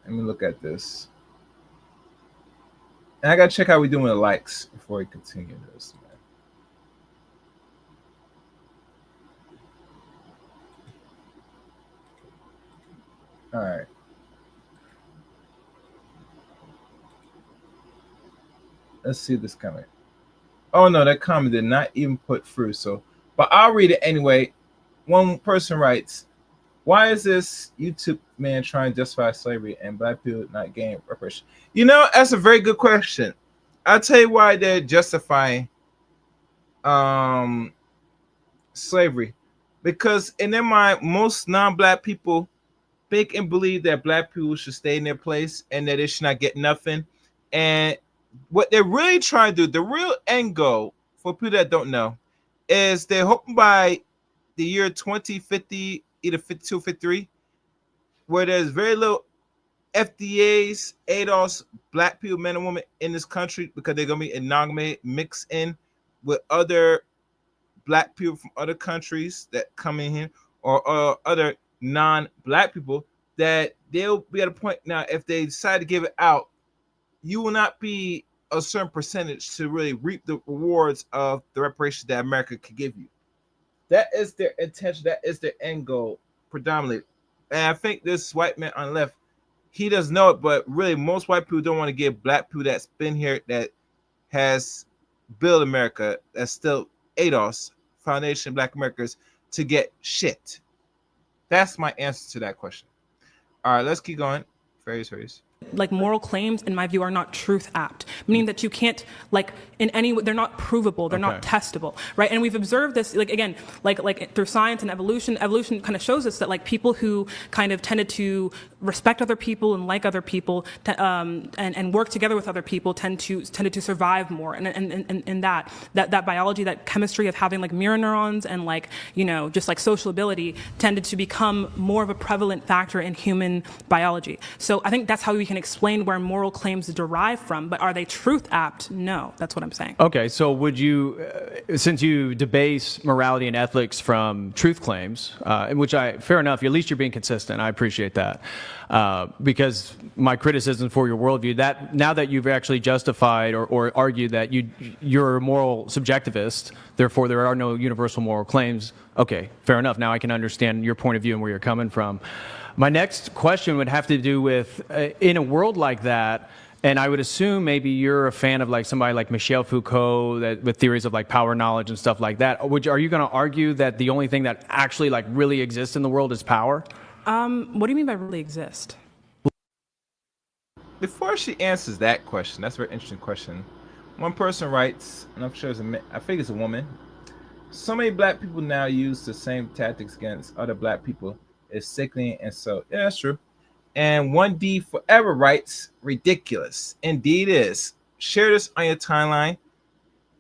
Let me look at this. And I gotta check how we doing with the likes before we continue this, man. All right. Let's see this comment. Oh no, that comment did not even put through. So, but I'll read it anyway. One person writes, "Why is this YouTube man trying to justify slavery and black people not getting reparations?" You know, that's a very good question. I'll tell you why they're justifying slavery. Because in their mind, most non-black people make and believe that black people should stay in their place and that they should not get nothing. And what they're really trying to do, the real end goal, for people that don't know, is they're hoping by the year 2050, either 52 or 53, where there's very little FDAs, ADOS, black people, men and women in this country, because they're going to be amalgamated, mixed in with other black people from other countries that come in here, or other non-black people, that they'll be at a point now, if they decide to give it out, you will not be a certain percentage to really reap the rewards of the reparations that America can give you. That is their intention. That is their end goal, predominantly. And I think this white man on the left, he doesn't know it, but really most white people don't want to give black people that's been here, that has built America, that's still ADOS, Foundation of Black Americans, to get shit. That's my answer to that question. All right, let's keep going. Fairies. Like moral claims, in my view, are not truth apt, meaning that you can't, like, in any way, they're not provable, they're not testable, right? And we've observed this, like, again, like through science and evolution kind of shows us that, like, people who kind of tended to respect other people and like other people, and work together with other people tended to survive more. And that biology, that chemistry of having like mirror neurons and, like, you know, just like social ability tended to become more of a prevalent factor in human biology. So I think that's how we can explain where moral claims derive from, but are they truth apt? No, that's what I'm saying. Okay, so would you, since you debase morality and ethics from truth claims, in which fair enough, at least you're being consistent. I appreciate that. Because my criticism for your worldview, that now that you've actually justified or argued that you're a moral subjectivist, therefore there are no universal moral claims. Okay, fair enough. Now I can understand your point of view and where you're coming from. My next question would have to do with, in a world like that, and I would assume maybe you're a fan of like somebody like Michel Foucault, that with theories of like power knowledge and stuff like that. Are you going to argue that the only thing that actually like really exists in the world is power? What do you mean by really exist? Before she answers that question, that's a very interesting question. One person writes, and I'm sure I think it's a woman. So many black people now use the same tactics against other black people. It's sickening, and so yeah, that's true. And 1D Forever writes, ridiculous. Indeed is. Share this on your timeline.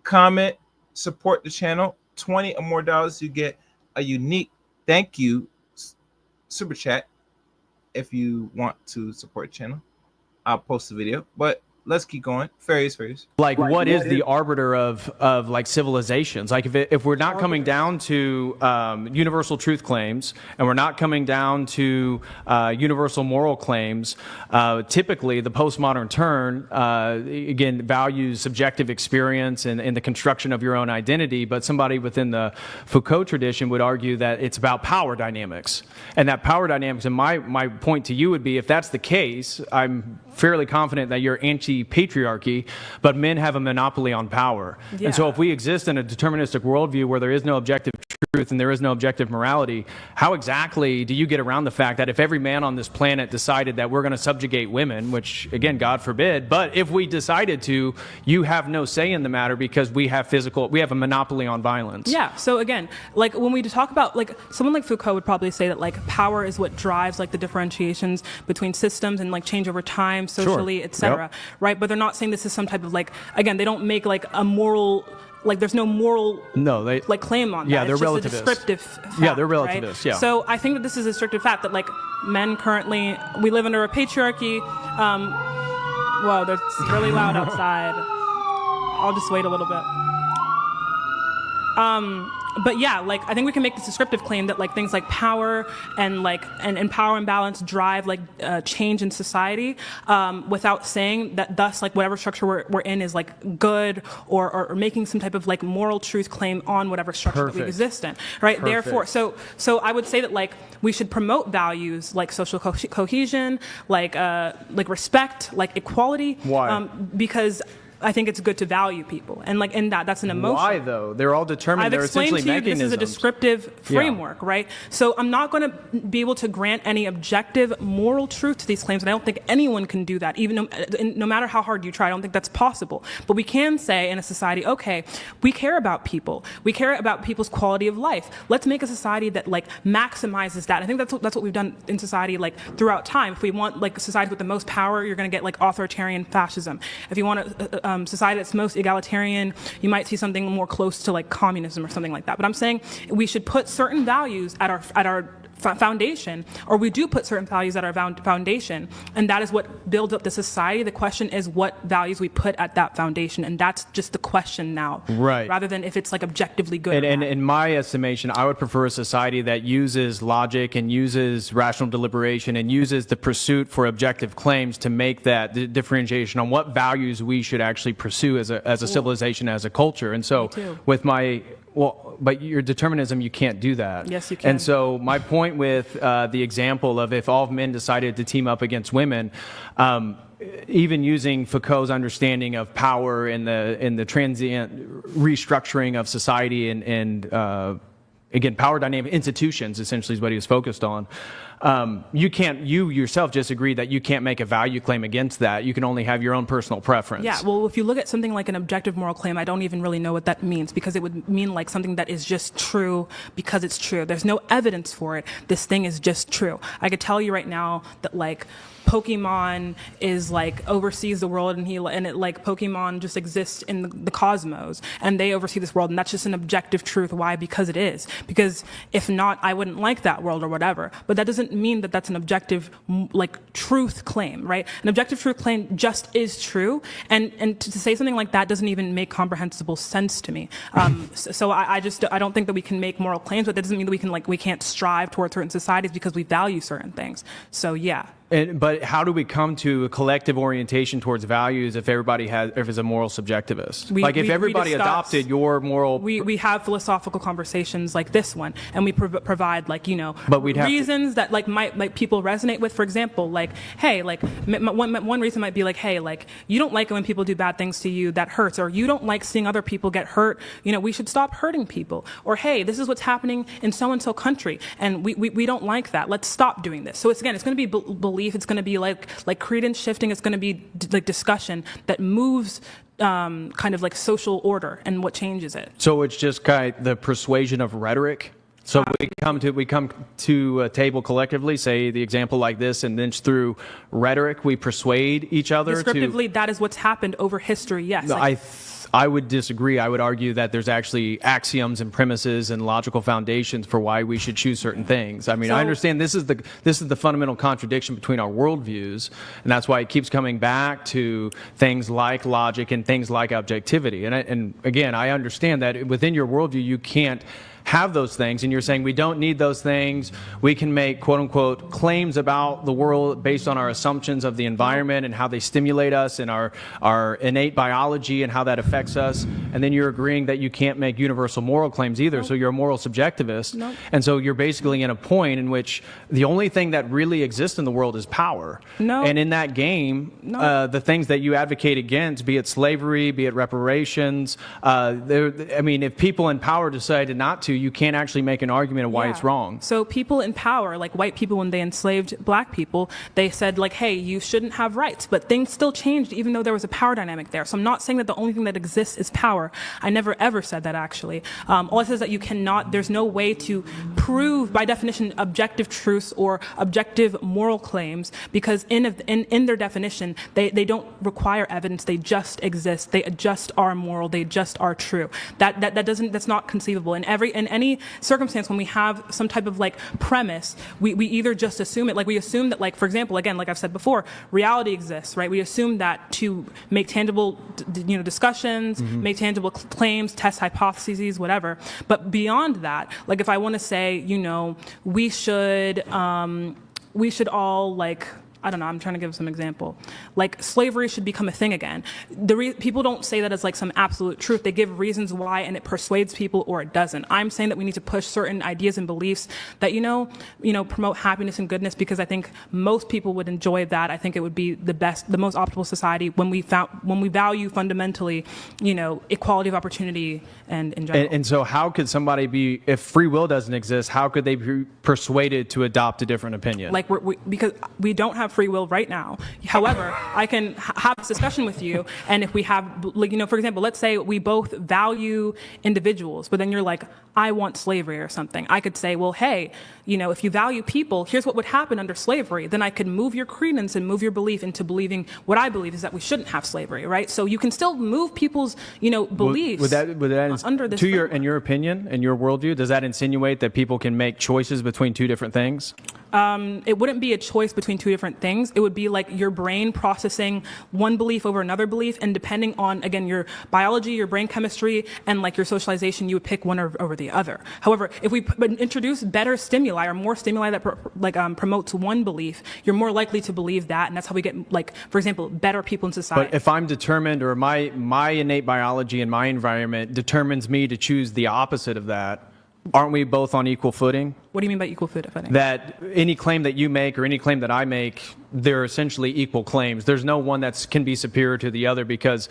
Comment, support the channel. $20 or more, you get a unique thank you super chat if you want to support the channel. I'll post the video, but let's keep going. Fairies. Like, what is the arbiter of like civilizations? Like, if we're not coming down to universal truth claims, and we're not coming down to universal moral claims, typically the postmodern turn again values subjective experience and the construction of your own identity. But somebody within the Foucault tradition would argue that it's about power dynamics, and that power dynamics. And my point to you would be, if that's the case, I'm fairly confident that you're anti-patriarchy, but men have a monopoly on power. Yeah. And so if we exist in a deterministic worldview where there is no objective truth and there is no objective morality, how exactly do you get around the fact that if every man on this planet decided that we're going to subjugate women, which again, God forbid, but if we decided to, you have no say in the matter because we have a monopoly on violence. Yeah. So again, like when we talk about, like, someone like Foucault would probably say that like power is what drives like the differentiations between systems and like change over time, socially, etc. Right? But they're not saying this is some type of, like, again, they don't make like a moral, like, there's no moral like claim on that. Yeah, they're it's just relativist. a descriptive fact, yeah, they're relativist. Right? Yeah. So I think that this is a descriptive fact that like men currently, we live under a patriarchy. Whoa, it's really loud outside. I'll just wait a little bit. But yeah, like, I think we can make this descriptive claim that like things like power and like and power imbalance drive like change in society, without saying that thus like whatever structure we're in is like good or making some type of like moral truth claim on whatever structure that we exist in, right? Perfect. Therefore, so I would say that like we should promote values like social cohesion, like respect, like equality. Why? Because I think it's good to value people, and like in that's an emotion. Why though? They're all determined. I've They're explained essentially to you that this is a descriptive framework, right? So I'm not going to be able to grant any objective moral truth to these claims, and I don't think anyone can do that, even no matter how hard you try. I don't think that's possible. But we can say in a society, okay, we care about people. We care about people's quality of life. Let's make a society that like maximizes that. I think that's what we've done in society like throughout time. If we want like a society with the most power, you're going to get like authoritarian fascism. If you want a society that's most egalitarian, you might see something more close to like communism or something like that. But I'm saying we should put certain values at our foundation, or we do put certain values at our foundation, and that is what builds up the society. The question is what values we put at that foundation, and that's just the question now, right? Rather than if it's like objectively good. And in my estimation, I would prefer a society that uses logic and uses rational deliberation and uses the pursuit for objective claims to make that differentiation on what values we should actually pursue as a civilization, as a culture. And so with my but your determinism, you can't do that. Yes, you can. And so my point with the example of if all men decided to team up against women, even using Foucault's understanding of power in the transient restructuring of society and again, power dynamic institutions essentially is what he was focused on. You yourself just agreed that you can't make a value claim against that. You can only have your own personal preference. Yeah, well, if you look at something like an objective moral claim, I don't even really know what that means, because it would mean like something that is just true because it's true. There's no evidence for it. This thing is just true. I could tell you right now that like Pokemon is like oversees the world, and Pokemon just exists in the cosmos, and they oversee this world, and that's just an objective truth. Why? Because it is. Because if not, I wouldn't like that world or whatever. But that doesn't mean that that's an objective like truth claim, right? An objective truth claim just is true, and to say something like that doesn't even make comprehensible sense to me. So I don't think that we can make moral claims, but that doesn't mean that we can't strive towards certain societies because we value certain things. So yeah. But how do we come to a collective orientation towards values if if it's a moral subjectivist? If everybody adopted your moral... We have philosophical conversations like this one, and we provide reasons that might people resonate with. For example, one reason might be you don't like it when people do bad things to you, that hurts, or you don't like seeing other people get hurt. We should stop hurting people. Or hey, this is what's happening in so-and-so country, and we don't like that. Let's stop doing this. So it's going to be belief. It's going to be like credence shifting. It's going to be like discussion that moves kind of like social order and what changes it. So it's just kind of the persuasion of rhetoric. So we come to a table collectively, say the example like this, and then through rhetoric we persuade each other. Descriptively, that is what's happened over history. Yes. No, I would disagree. I would argue that there's actually axioms and premises and logical foundations for why we should choose certain things. I mean, I understand this is the fundamental contradiction between our worldviews, and that's why it keeps coming back to things like logic and things like objectivity. And again, I understand that within your worldview you can't have those things, and you're saying we don't need those things. We can make quote-unquote claims about the world based on our assumptions of the environment and how they stimulate us and our innate biology and how that affects us. And then you're agreeing that you can't make universal moral claims either, so you're a moral subjectivist. And so you're basically in a point in which the only thing that really exists in the world is power. And in that game, the things that you advocate against, be it slavery, be it reparations, if people in power decided not to, you can't actually make an argument of why it's wrong. So people in power, like white people, when they enslaved black people, they said hey, you shouldn't have rights, but things still changed even though there was a power dynamic there. So I'm not saying that the only thing that exists is power. I never ever said that, actually. All it says that there's no way to prove by definition objective truths or objective moral claims, because in their definition they don't require evidence. They just exist. They just are moral. They just are true. That's not conceivable. In any circumstance, when we have some type of premise, we either just assume it. We assume that, for example, again, like I've said before, reality exists, right? We assume that to make tangible, discussions, make tangible claims, test hypotheses, whatever. But beyond that, if I want to say, we should all I don't know, I'm trying to give some example. Like slavery should become a thing again. People don't say that as like some absolute truth. They give reasons why, and it persuades people or it doesn't. I'm saying that we need to push certain ideas and beliefs that, promote happiness and goodness, because I think most people would enjoy that. I think it would be the most optimal society when we value fundamentally, equality of opportunity and in general. And so how could somebody be, if free will doesn't exist, how could they be persuaded to adopt a different opinion? Like, because we don't have free will right now. However, I can have this discussion with you, and if we have, for example, let's say we both value individuals, but then you're like, I want slavery or something. I could say, well, hey, if you value people, here's what would happen under slavery. Then I could move your credence and move your belief into believing what I believe is that we shouldn't have slavery, right? So you can still move people's, beliefs would that under this in your opinion, in your worldview, does that insinuate that people can make choices between two different things? It wouldn't be a choice between two different things. It would be like your brain processing one belief over another belief, and depending on, again, your biology, your brain chemistry, and like your socialization, you would pick one over the other. However, if we introduce better stimuli or more stimuli that promotes one belief, you're more likely to believe that, and that's how we get, like, for example, better people in society. But if I'm determined, or my innate biology and my environment determines me to choose the opposite of that, aren't we both on equal footing? What do you mean by equal footing? That any claim that you make or any claim that I make, they're essentially equal claims. There's no one that can be superior to the other, because...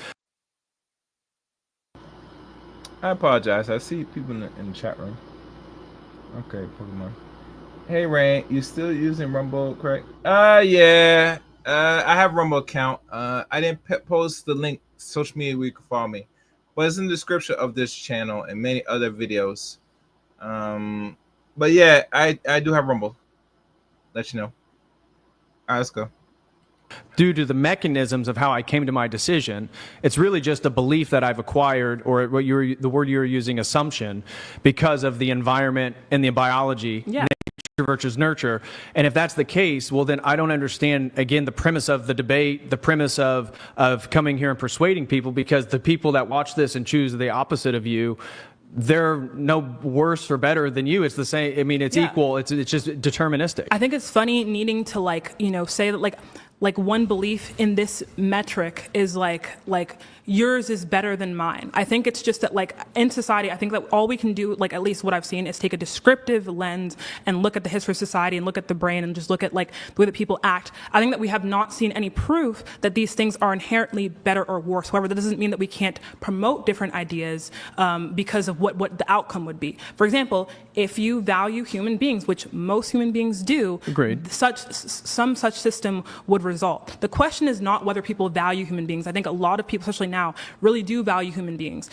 I apologize. I see people in the chat room. Okay, Pokemon. Hey, Rain, you still using Rumble, correct? Yeah. I have Rumble account. I didn't post the link social media where you can follow me, but it's in the description of this channel and many other videos. But yeah, I do have Rumble. Let you know. All right, let's go. Due to the mechanisms of how I came to my decision, it's really just a belief that I've acquired, or the word you're using, assumption, because of the environment and the biology. Yeah. Nature versus nurture. And if that's the case, well, then I don't understand, again, the premise of the debate, the premise of coming here and persuading people, because the people that watch this and choose the opposite of you, they're no worse or better than you. It's the same. I mean, it's equal. It's just deterministic. I think it's funny needing to say that like one belief in this metric is like yours is better than mine. I think it's just that, like, in society, I think that all we can do, like, at least what I've seen, is take a descriptive lens and look at the history of society and look at the brain and just look at, like, the way that people act. I think that we have not seen any proof that these things are inherently better or worse. However, that doesn't mean that we can't promote different ideas because of what the outcome would be. For example, if you value human beings, which most human beings do, agreed, some such system would result. The question is not whether people value human beings. I think a lot of people, especially now, really do value human beings.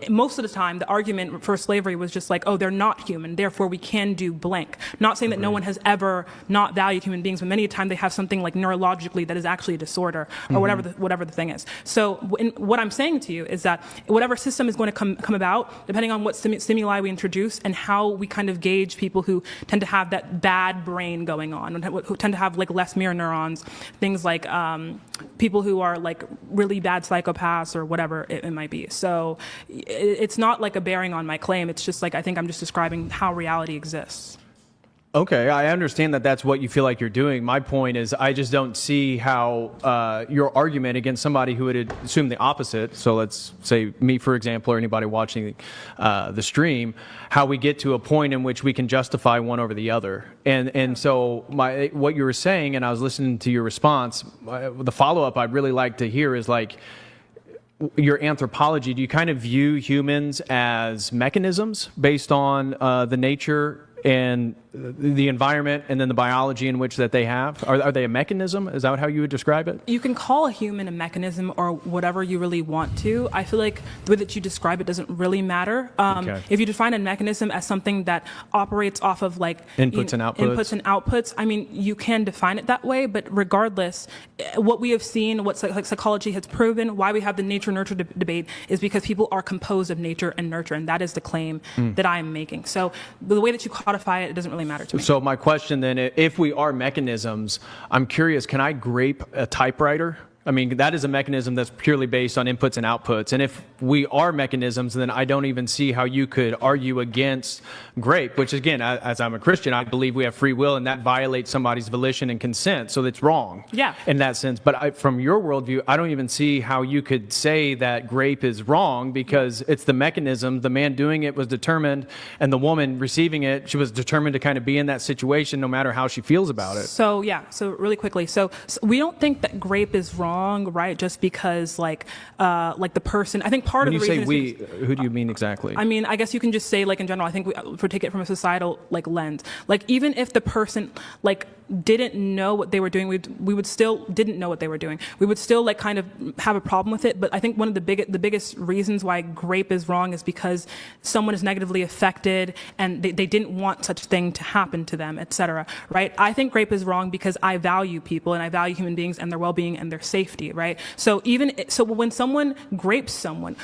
Most of the time, the argument for slavery was just like, oh, they're not human, therefore we can do blank. Not saying that no one has ever not valued human beings, but many a time they have something like neurologically that is actually a disorder, or whatever the thing is. So what I'm saying to you is that whatever system is going to come about, depending on what stimuli we introduce and how we kind of gauge people who tend to have that bad brain going on, who tend to have like less mirror neurons, things like people who are like really bad psychopaths or whatever it might be. So it's not like a bearing on my claim. It's just like, I think I'm just describing how reality exists. Okay, I understand that that's what you feel like you're doing. My point is, I just don't see how your argument against somebody who would assume the opposite, so let's say me, for example, or anybody watching the stream, how we get to a point in which we can justify one over the other. And so what you were saying, and I was listening to your response, the follow-up I'd really like to hear is like, your anthropology, do you kind of view humans as mechanisms based on the nature and the environment and then the biology in which that they have? Are they a mechanism? Is that how you would describe it? You can call a human a mechanism or whatever you really want to. I feel like the way that you describe it doesn't really matter. If you define a mechanism as something that operates off of like inputs and outputs, I mean, you can define it that way, but regardless, what we have seen, what psychology has proven, why we have the nature-nurture debate is because people are composed of nature and nurture, and that is the claim that I am making. So the way that you codify it, it doesn't really matter to me. So my question then, if we are mechanisms, I'm curious, can I grape a typewriter? I mean, that is a mechanism that's purely based on inputs and outputs. And if we are mechanisms, then I don't even see how you could argue against grape, which again, as I'm a Christian, I believe we have free will, and that violates somebody's volition and consent. So it's wrong in that sense. But from your worldview, I don't even see how you could say that grape is wrong, because it's the mechanism. The man doing it was determined, and the woman receiving it, she was determined to kind of be in that situation no matter how she feels about it. So really quickly, so we don't think that grape is wrong, right? Just because like the person, I think part When of the you reason say is we, who do you mean exactly? I mean, I guess you can just say, like, in general, I think if we take it from a societal like lens, like even if the person like didn't know what they were doing, we would still didn't know what they were doing. We would still like kind of have a problem with it. But I think one of the biggest reasons why grape is wrong is because someone is negatively affected and they didn't want such thing to happen to them, etc. Right? I think grape is wrong because I value people and I value human beings and their well-being and their safety. Right? So when someone grapes someone,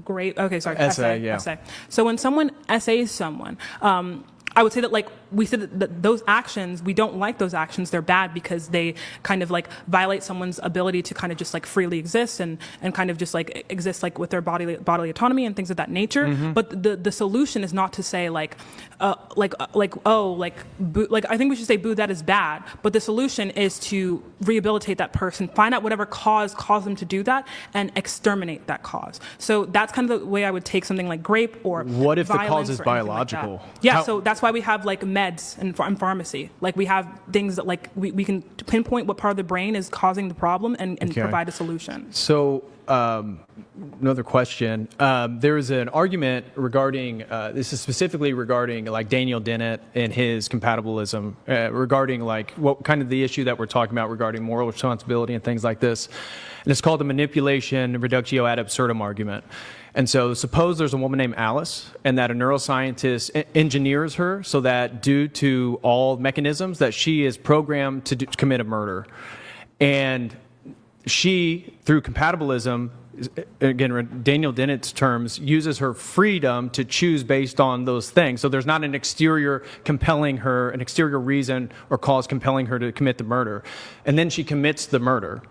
grape. Okay, sorry. Essay. So when someone essays someone, I would say that, like, we said that those actions, we don't like those actions. They're bad because they kind of like violate someone's ability to kind of just like freely exist and kind of just like exist like with their bodily autonomy and things of that nature. Mm-hmm. But the solution is not to say like I think we should say boo, that is bad. But the solution is to rehabilitate that person, find out whatever cause caused them to do that, and exterminate that cause. So that's kind of the way I would take something like grape or what if the cause is or biological? Like yeah, so that's why we have like meds in pharmacy. Like we have things that like we can pinpoint what part of the brain is causing the problem and provide a solution. So another question. There is an argument regarding, this is specifically regarding like Daniel Dennett and his compatibilism, regarding like what kind of the issue that we're talking about regarding moral responsibility and things like this. And it's called the manipulation reductio ad absurdum argument. And so suppose there's a woman named Alice and that a neuroscientist engineers her so that due to all mechanisms that she is programmed to commit a murder. And she, through compatibilism, again, Daniel Dennett's terms, uses her freedom to choose based on those things. So there's not an exterior compelling her, an exterior reason or cause compelling her to commit the murder. And then she commits the murder.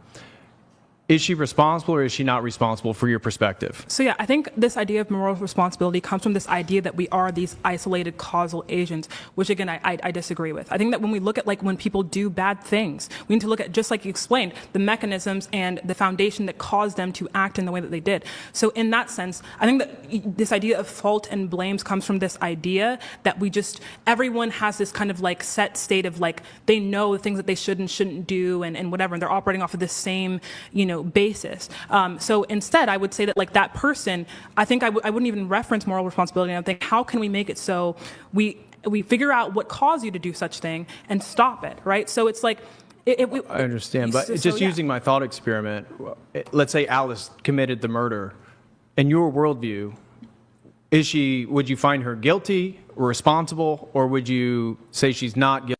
Is she responsible or is she not responsible for your perspective? So yeah, I think this idea of moral responsibility comes from this idea that we are these isolated causal agents, which again, I disagree with. I think that when we look at like when people do bad things, we need to look at, just like you explained, the mechanisms and the foundation that caused them to act in the way that they did. So in that sense, I think that this idea of fault and blames comes from this idea that everyone has this kind of like set state of like, they know the things that they should and shouldn't do and whatever, and they're operating off of this same, basis. So instead, I would say that like that person, I think I wouldn't even reference moral responsibility. I think, how can we make it so we figure out what caused you to do such thing and stop it, right? So it's like, I understand, but using my thought experiment, let's say Alice committed the murder. In your worldview, would you find her guilty or responsible, or would you say she's not guilty?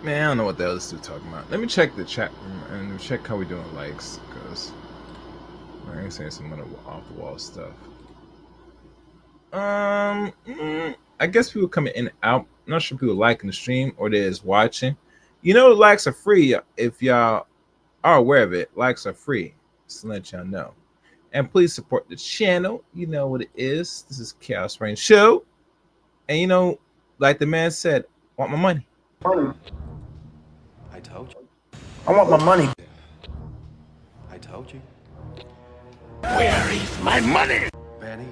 Man, I don't know what the hell this dude talking about. Let me check the chat room and check how we doing likes, because I ain't saying some off the wall stuff. I guess people coming in and out. I'm not sure if people liking the stream or they is watching. Likes are free if y'all are aware of it. Likes are free, just to let y'all know. And please support the channel. You know what it is. This is Chaos Reign Show. And like the man said, want my money. I told you. I want my money. I told you. Where is my money? Benny.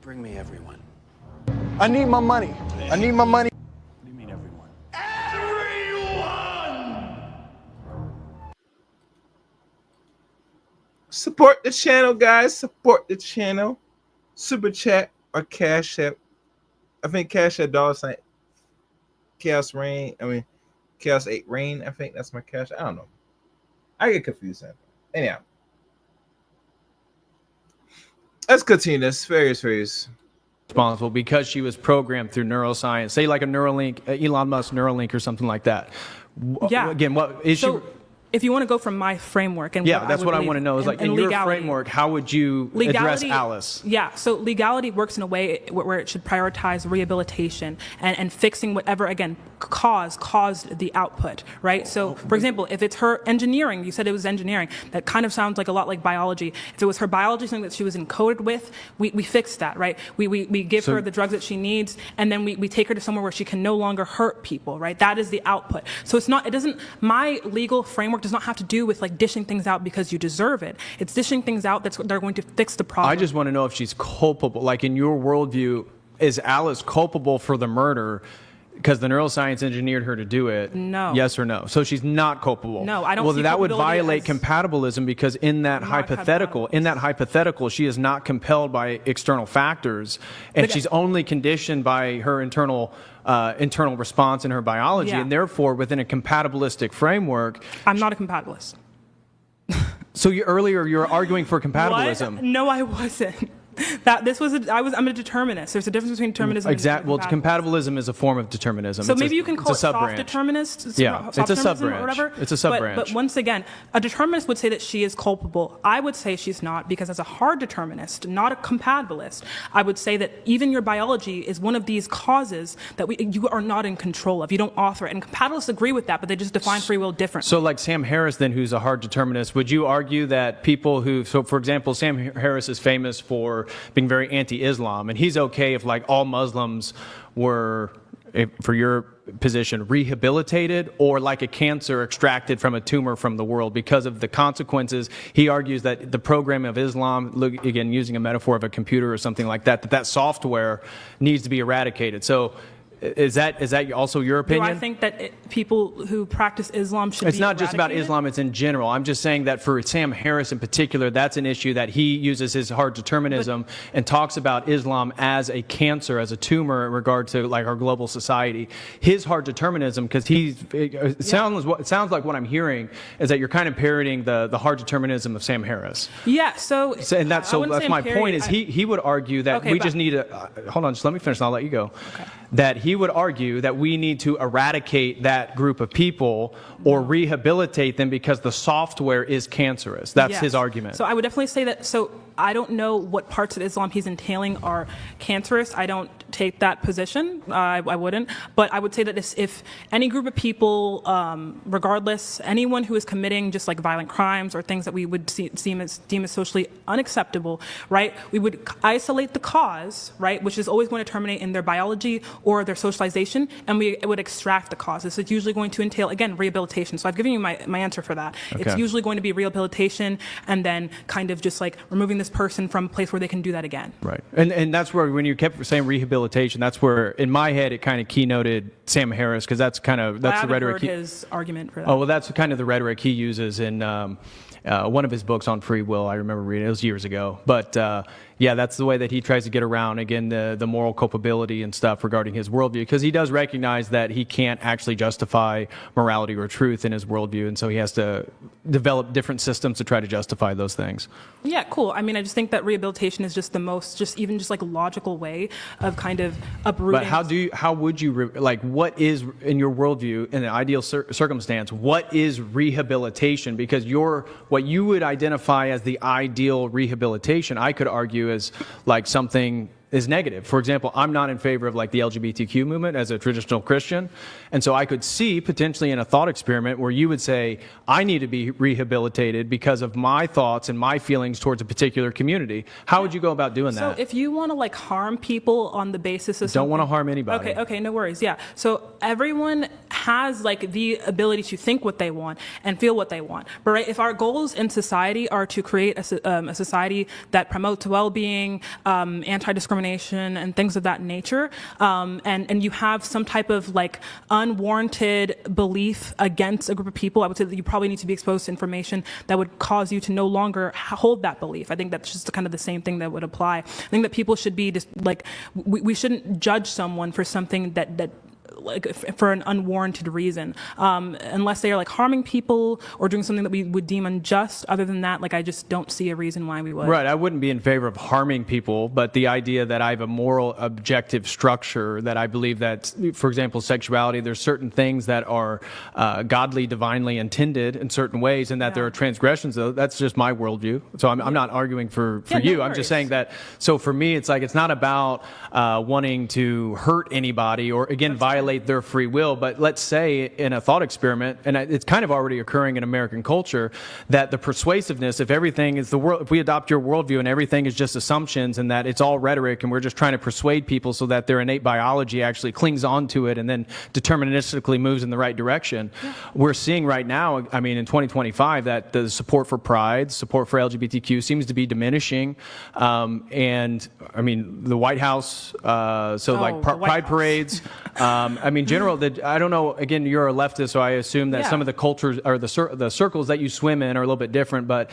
Bring me everyone. I need my money. I need my money. What do you mean everyone? Support the channel, guys. Support the channel. Super chat or cash app. I think cash app $, Chaos Reign. Chaos 8 Reign. I think that's my cash. I don't know. I get confused. Anyhow, let's continue this. Various. Responsible because she was programmed through neuroscience, say like a Neuralink, Elon Musk Neuralink or something like that. Yeah. Again, what is she? if you want to go from my framework and Yeah, that's what I want to know. Is like in your legality, framework, how would you address Alice? Yeah, so legality works in a way where it should prioritize rehabilitation and fixing whatever, again, caused the output, right? So, for example, if it's her engineering, you said it was engineering, that kind of sounds like a lot like biology. If it was her biology, something that she was encoded with, we fix that, right? We give her the drugs that she needs, and then we take her to somewhere where she can no longer hurt people, right? That is the output. So my legal framework does not have to do with like dishing things out because you deserve it. It's dishing things out they're going to fix the problem. I just want to know if she's culpable. Like in your worldview, is Alice culpable for the murder because the neuroscience engineered her to do it? No. Yes or no? So she's not culpable. No, I don't. Well, see that would culpability violate as compatibilism because in that hypothetical, she is not compelled by external factors, and she's only conditioned by her internal response in her biology, Yeah. and therefore within a compatibilistic framework. I'm not a compatibilist. So earlier you were arguing for compatibilism. What? No, I wasn't. I'm a determinist. There's a difference between determinism Exactly. and Well, compatibilism is a form of determinism. So maybe you can call it soft sub-branch. determinist. Yeah, it's a sub-branch. Or whatever. It's a sub-branch. But once again, a determinist would say that she is culpable. I would say she's not, because as a hard determinist, not a compatibilist, I would say that even your biology is one of these causes that you are not in control of. You don't author it. And compatibilists agree with that, but they just define free will differently. So like Sam Harris then, who's a hard determinist, would you argue that people so for example, Sam Harris is famous for being very anti-Islam, and he's okay if like all Muslims were, for your position, rehabilitated or like a cancer extracted from a tumor from the world because of the consequences. He argues that the program of Islam, look, again, using a metaphor of a computer or something like that, that software needs to be eradicated. So is that also your opinion? Do I think that people who practice Islam should be It's not just about eradicated? Islam, it's in general. I'm just saying that for Sam Harris in particular, that's an issue that he uses his hard determinism and talks about Islam as a cancer, as a tumor in regard to like our global society. His hard determinism, because it sounds like what I'm hearing is that you're kind of parroting the hard determinism of Sam Harris. Yeah, so That's my point is he would argue that we just need to, hold on, just let me finish and I'll let you go. Okay. That he would argue that we need to eradicate that group of people or rehabilitate them because the software is cancerous. That's his argument. So I would definitely say that. So I don't know what parts of Islam he's entailing are cancerous. I don't take that position. I wouldn't. But I would say that if any group of people, regardless, anyone who is committing just like violent crimes or things that we would deem as socially unacceptable, right, we would isolate the cause, right, which is always going to terminate in their biology or their socialization, and we would extract the causes. It's usually going to entail, again, rehabilitation. So I've given you my answer for that. Okay. It's usually going to be rehabilitation and then kind of just like removing this person from a place where they can do that again. Right. And that's where, when you kept saying rehabilitation, that's where, in my head, it kind of keynoted Sam Harris, because that's the rhetoric. His argument for that. Oh, well, that's kind of the rhetoric he uses in one of his books on free will. I remember reading it. It was years ago. But yeah, that's the way that he tries to get around, again, the moral culpability and stuff regarding his worldview, because he does recognize that he can't actually justify morality or truth in his worldview, and so he has to develop different systems to try to justify those things. Yeah, cool. I mean, I just think that rehabilitation is just the most, even like logical way of kind of uprooting. But how would you, what is, in your worldview, in an ideal circumstance, what is rehabilitation? Because what you would identify as the ideal rehabilitation, I could argue as like something is negative. For example, I'm not in favor of like the LGBTQ movement as a traditional Christian. And so I could see potentially in a thought experiment where you would say, I need to be rehabilitated because of my thoughts and my feelings towards a particular community. How would you go about doing that? So if you want to like harm people on the basis of Don't want to harm anybody. Okay, no worries. Yeah. So everyone has like the ability to think what they want and feel what they want. But right, if our goals in society are to create a society that promotes well-being, anti-discrimination, and things of that nature, and you have some type of like unwarranted belief against a group of people, I would say that you probably need to be exposed to information that would cause you to no longer hold that belief. I think that's just kind of the same thing that would apply. I think that people should be just like, we shouldn't judge someone for something that for an unwarranted reason, unless they are like harming people or doing something that we would deem unjust. Other than that, like I just don't see a reason why we would. Right. I wouldn't be in favor of harming people, but the idea that I have a moral objective structure, that I believe that, for example, sexuality, there's certain things that are godly, divinely intended in certain ways, and that there are transgressions, though, that's just my worldview. So I'm not arguing for you. No I'm just saying that, so for me, it's like, it's not about wanting to hurt anybody or, again, violate their free will. But let's say in a thought experiment, and it's kind of already occurring in American culture, that the persuasiveness, if everything is the world, if we adopt your worldview and everything is just assumptions and that it's all rhetoric and we're just trying to persuade people so that their innate biology actually clings onto it and then deterministically moves in the right direction. We're seeing right now, I mean, in 2025, that the support for pride, support for LGBTQ seems to be diminishing. And I mean, the White House, pride parades. I mean, I don't know, again, you're a leftist, so I assume that some of the cultures or the circles that you swim in are a little bit different. But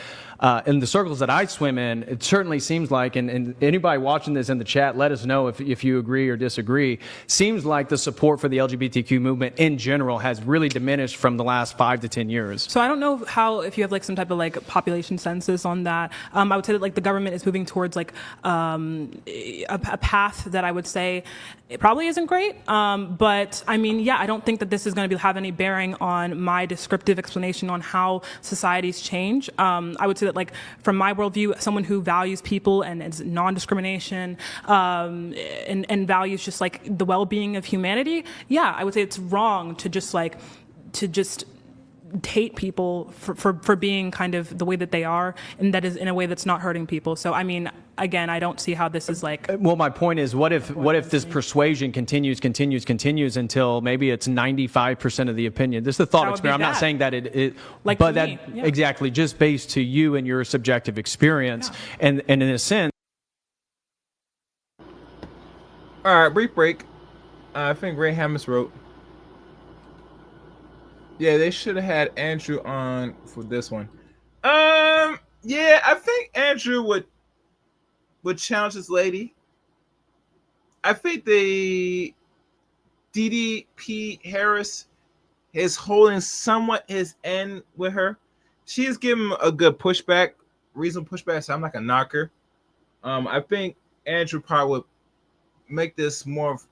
in the circles that I swim in, it certainly seems like, and anybody watching this in the chat, let us know if you agree or disagree, seems like the support for the LGBTQ movement in general has really diminished from the last 5 to 10 years. So I don't know if you have like some type of like population census on that. I would say that like the government is moving towards like a path that I would say it probably isn't great. But I mean, I don't think that this is going to have any bearing on my descriptive explanation on how societies change. I would say that like from my worldview, someone who values people and is non-discrimination and values just like the well-being of humanity, I would say it's wrong to just hate people for being kind of the way that they are, and that is in a way that's not hurting people. So I mean, again, I don't see how this is like. Well, my point is, what if this persuasion continues until maybe it's 95% of the opinion? This is the thought experiment. I'm not saying that it like, but that exactly, just based to you and your subjective experience, and in a sense. All right, brief break. I think Ray Hammis wrote. Yeah, they should have had Andrew on for this one. I think Andrew would challenge this lady. I think the DDP Harris is holding somewhat his end with her. She is giving a good pushback, reasonable pushback, so I'm not gonna knock her. I think Andrew probably would make this more of,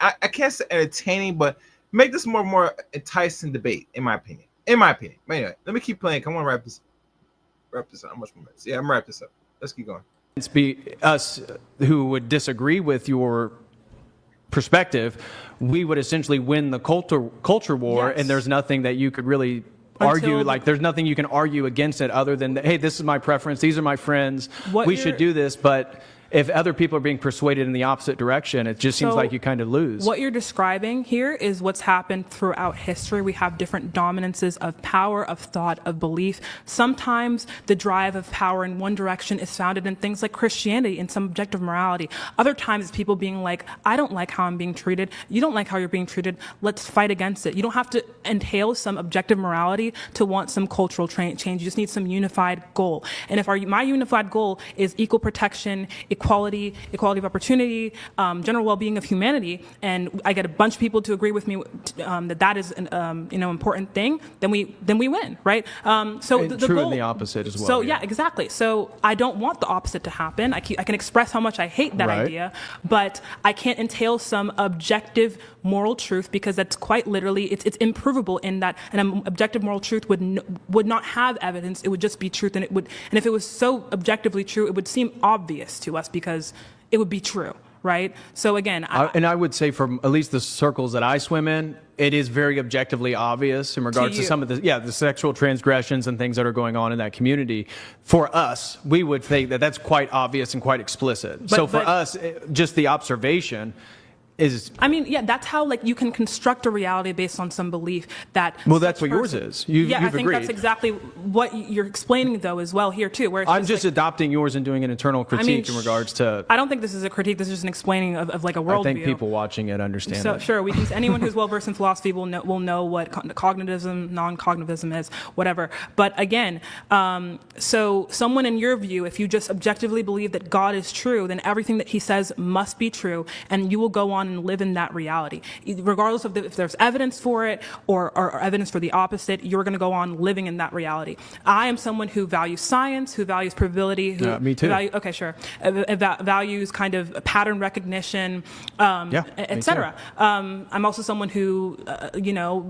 I can't say entertaining, but make this more enticing debate, in my opinion. But anyway, let me keep playing. I want to wrap this up. How much more minutes? Yeah, I'm gonna wrap this up. Let's keep going. It's be us who would disagree with your perspective. We would essentially win the culture war, and there's nothing that you could really argue. Like, there's nothing you can argue against it other than, hey, this is my preference. These are my friends. We should do this, but if other people are being persuaded in the opposite direction, it just seems like you kind of lose. What you're describing here is what's happened throughout history. We have different dominances of power, of thought, of belief. Sometimes the drive of power in one direction is founded in things like Christianity and some objective morality. Other times it's people being like, I don't like how I'm being treated. You don't like how you're being treated. Let's fight against it. You don't have to entail some objective morality to want some cultural change. You just need some unified goal. And if my unified goal is equal protection, equality of opportunity, general well-being of humanity, and I get a bunch of people to agree with me that is an important thing, then we win, right? So the true goal, in the opposite as well. So yeah, exactly. So I don't want the opposite to happen. I can express how much I hate that idea, but I can't entail some objective moral truth, because that's quite literally it's improvable in that an objective moral truth would not have evidence. It would just be truth, and if it was so objectively true, it would seem obvious to us because it would be true, right? So again, I would say, from at least the circles that I swim in, it is very objectively obvious in regards to some of the sexual transgressions and things that are going on in that community. For us, we would think that that's quite obvious and quite explicit. So for us, just the observation is, I mean, that's how you can construct a reality based on some belief that. Well, that's what yours is. You've I think agreed. that's exactly what you're explaining, though, as well here too. Where I'm just adopting yours and doing an internal critique in regards to. I don't think this is a critique. This is just an explaining of like a worldview. I think people watching it understand. So it. sure, anyone who's well versed in philosophy will know what cognitivism, non-cognitivism is, whatever. But again, so someone in your view, if you just objectively believe that God is true, then everything that He says must be true, and you will go on and live in that reality. Regardless of if there's evidence for it or evidence for the opposite, you're going to go on living in that reality. I am someone who values science, who values probability, me too. Values kind of pattern recognition, etc. I'm also someone who,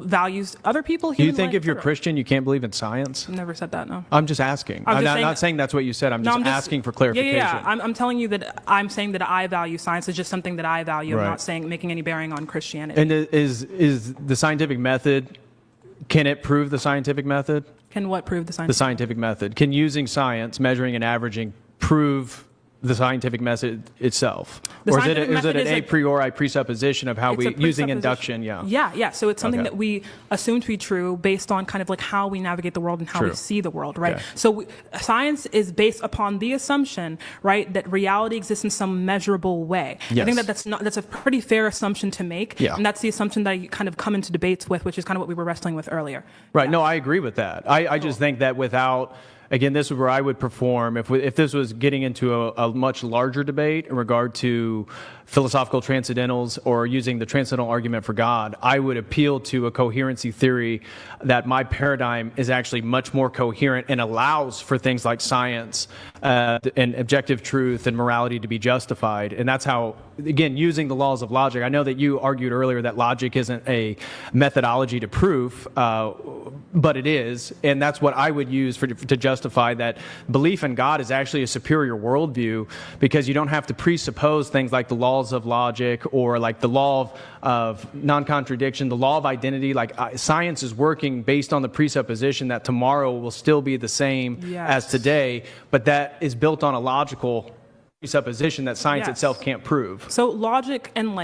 values other people. Do you think if you're Christian, you can't believe in science? Never said that, no. I'm just asking. I'm not saying that's what you said. I'm just asking for clarification. Yeah. I'm telling you that I'm saying that I value science. It's just something that I value. Right. I'm not making any bearing on Christianity. And is the scientific method, can it prove the scientific method? Can what prove the The scientific method. Can using science, measuring and averaging, prove the scientific method itself? Or is it an a priori presupposition of how we, using induction? Yeah. So it's something that we assume to be true based on kind of like how we navigate the world and how we see the world, right? Okay. So science is based upon the assumption, right, that reality exists in some measurable way. Yes. I think that's a pretty fair assumption to make. Yeah. And that's the assumption that I kind of come into debates with, which is kind of what we were wrestling with earlier. Right. Yeah. No, I agree with that. I just think that without... Again, this is where I would perform if this was getting into a much larger debate in regard to philosophical transcendentals or using the transcendental argument for God. I would appeal to a coherency theory that my paradigm is actually much more coherent and allows for things like science and objective truth and morality to be justified. And that's how, again, using the laws of logic. I know that you argued earlier that logic isn't a methodology to proof, but it is. And that's what I would use to justify that belief in God is actually a superior worldview, because you don't have to presuppose things like the laws of logic or like the law of non-contradiction, the law of identity. Like science is working based on the presupposition that tomorrow will still be the same as today, but that is built on a logical presupposition that science itself can't prove. So logic and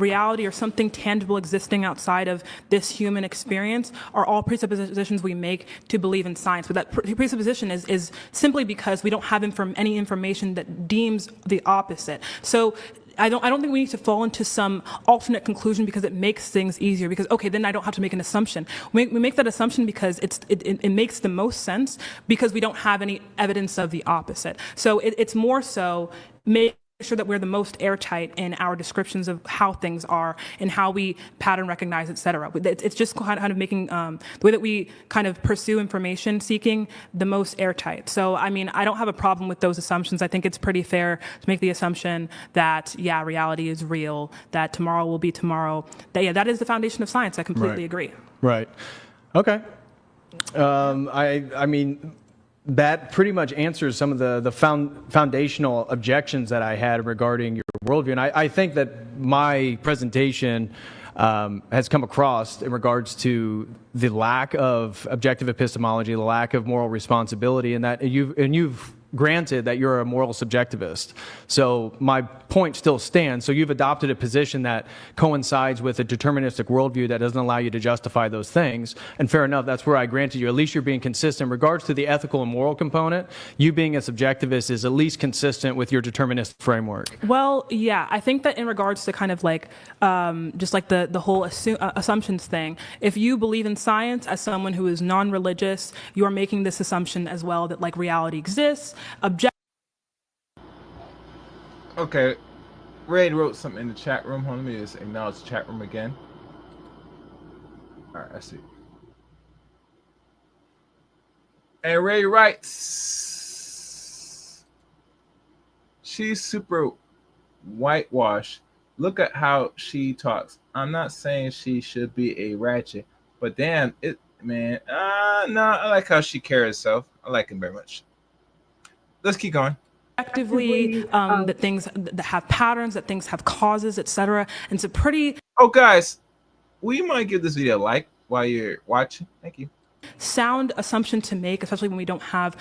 reality or something tangible existing outside of this human experience are all presuppositions we make to believe in science. But that presupposition is simply because we don't have any information that deems the opposite. So I don't think we need to fall into some alternate conclusion because it makes things easier. Because then I don't have to make an assumption. We make that assumption because it makes the most sense because we don't have any evidence of the opposite. So it's more so making sure that we're the most airtight in our descriptions of how things are and how we pattern recognize, et cetera. It's just kind of making the way that we kind of pursue information seeking the most airtight. So, I mean, I don't have a problem with those assumptions. I think it's pretty fair to make the assumption that, reality is real, that tomorrow will be tomorrow. That is the foundation of science. I completely agree. Right. Okay. I mean, that pretty much answers some of the foundational objections that I had regarding your worldview. And I think that my presentation has come across in regards to the lack of objective epistemology, the lack of moral responsibility, and that you've granted that you're a moral subjectivist. So my point still stands. So you've adopted a position that coincides with a deterministic worldview that doesn't allow you to justify those things. And fair enough, that's where I granted you. At least you're being consistent. In regards to the ethical and moral component, you being a subjectivist is at least consistent with your deterministic framework. Well, yeah, I think that in regards to kind of like just like the whole assumptions thing, if you believe in science as someone who is non-religious, you are making this assumption as well that like reality exists. Okay, Ray wrote something in the chat room. Hold on, let me just acknowledge the chat room again. All right, I see. And Ray writes, she's super whitewashed. Look at how she talks. I'm not saying she should be a ratchet, but damn, no, I like how she carries herself. I like it very much. Let's keep going. Objectively, that things that have patterns, that things have causes, etc. And it's a pretty... Oh, guys, we might give this video a like while you're watching. Thank you. Sound assumption to make, especially when we don't have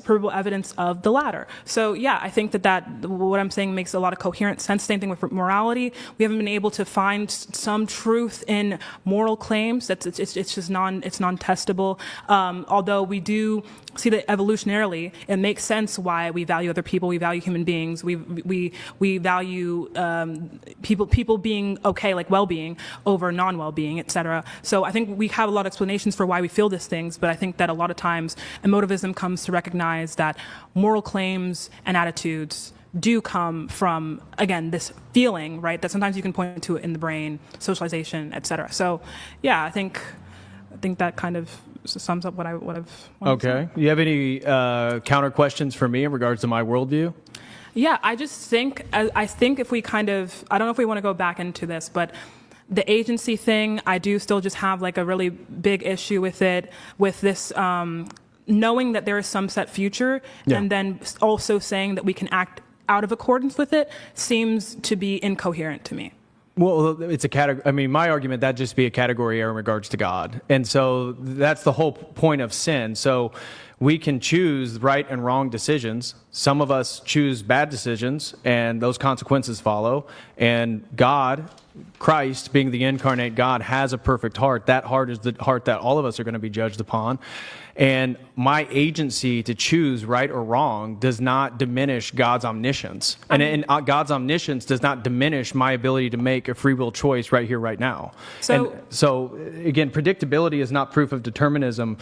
provable evidence of the latter. So yeah, I think that what I'm saying makes a lot of coherent sense. Same thing with morality. We haven't been able to find some truth in moral claims. It's just non-testable. Although we do see that evolutionarily, it makes sense why we value other people. We value human beings. We value people being okay, like well-being, over non-well-being, etc. So I think we have a lot of explanations for why we feel these things, but I think that a lot of times emotivism comes to recognize that moral claims and attitudes do come from, again, this feeling, right, that sometimes you can point to in the brain, socialization, etc. So, yeah, I think that kind of sums up what I've wanted to say. Okay. You have any counter questions for me in regards to my worldview? Yeah, I just think, I think if we kind of, I don't know if we want to go back into this, but the agency thing, I do still just have like a really big issue with it, with this knowing that there is some set future, and then also saying that we can act out of accordance with it seems to be incoherent to me. Well, it's a category. I mean, my argument, that'd just be a category error in regards to God. And so that's the whole point of sin. So we can choose right and wrong decisions. Some of us choose bad decisions, and those consequences follow. And God, Christ, being the incarnate God, has a perfect heart. That heart is the heart that all of us are going to be judged upon. And my agency to choose right or wrong does not diminish God's omniscience. And God's omniscience does not diminish my ability to make a free will choice right here, right now. So again, predictability is not proof of determinism.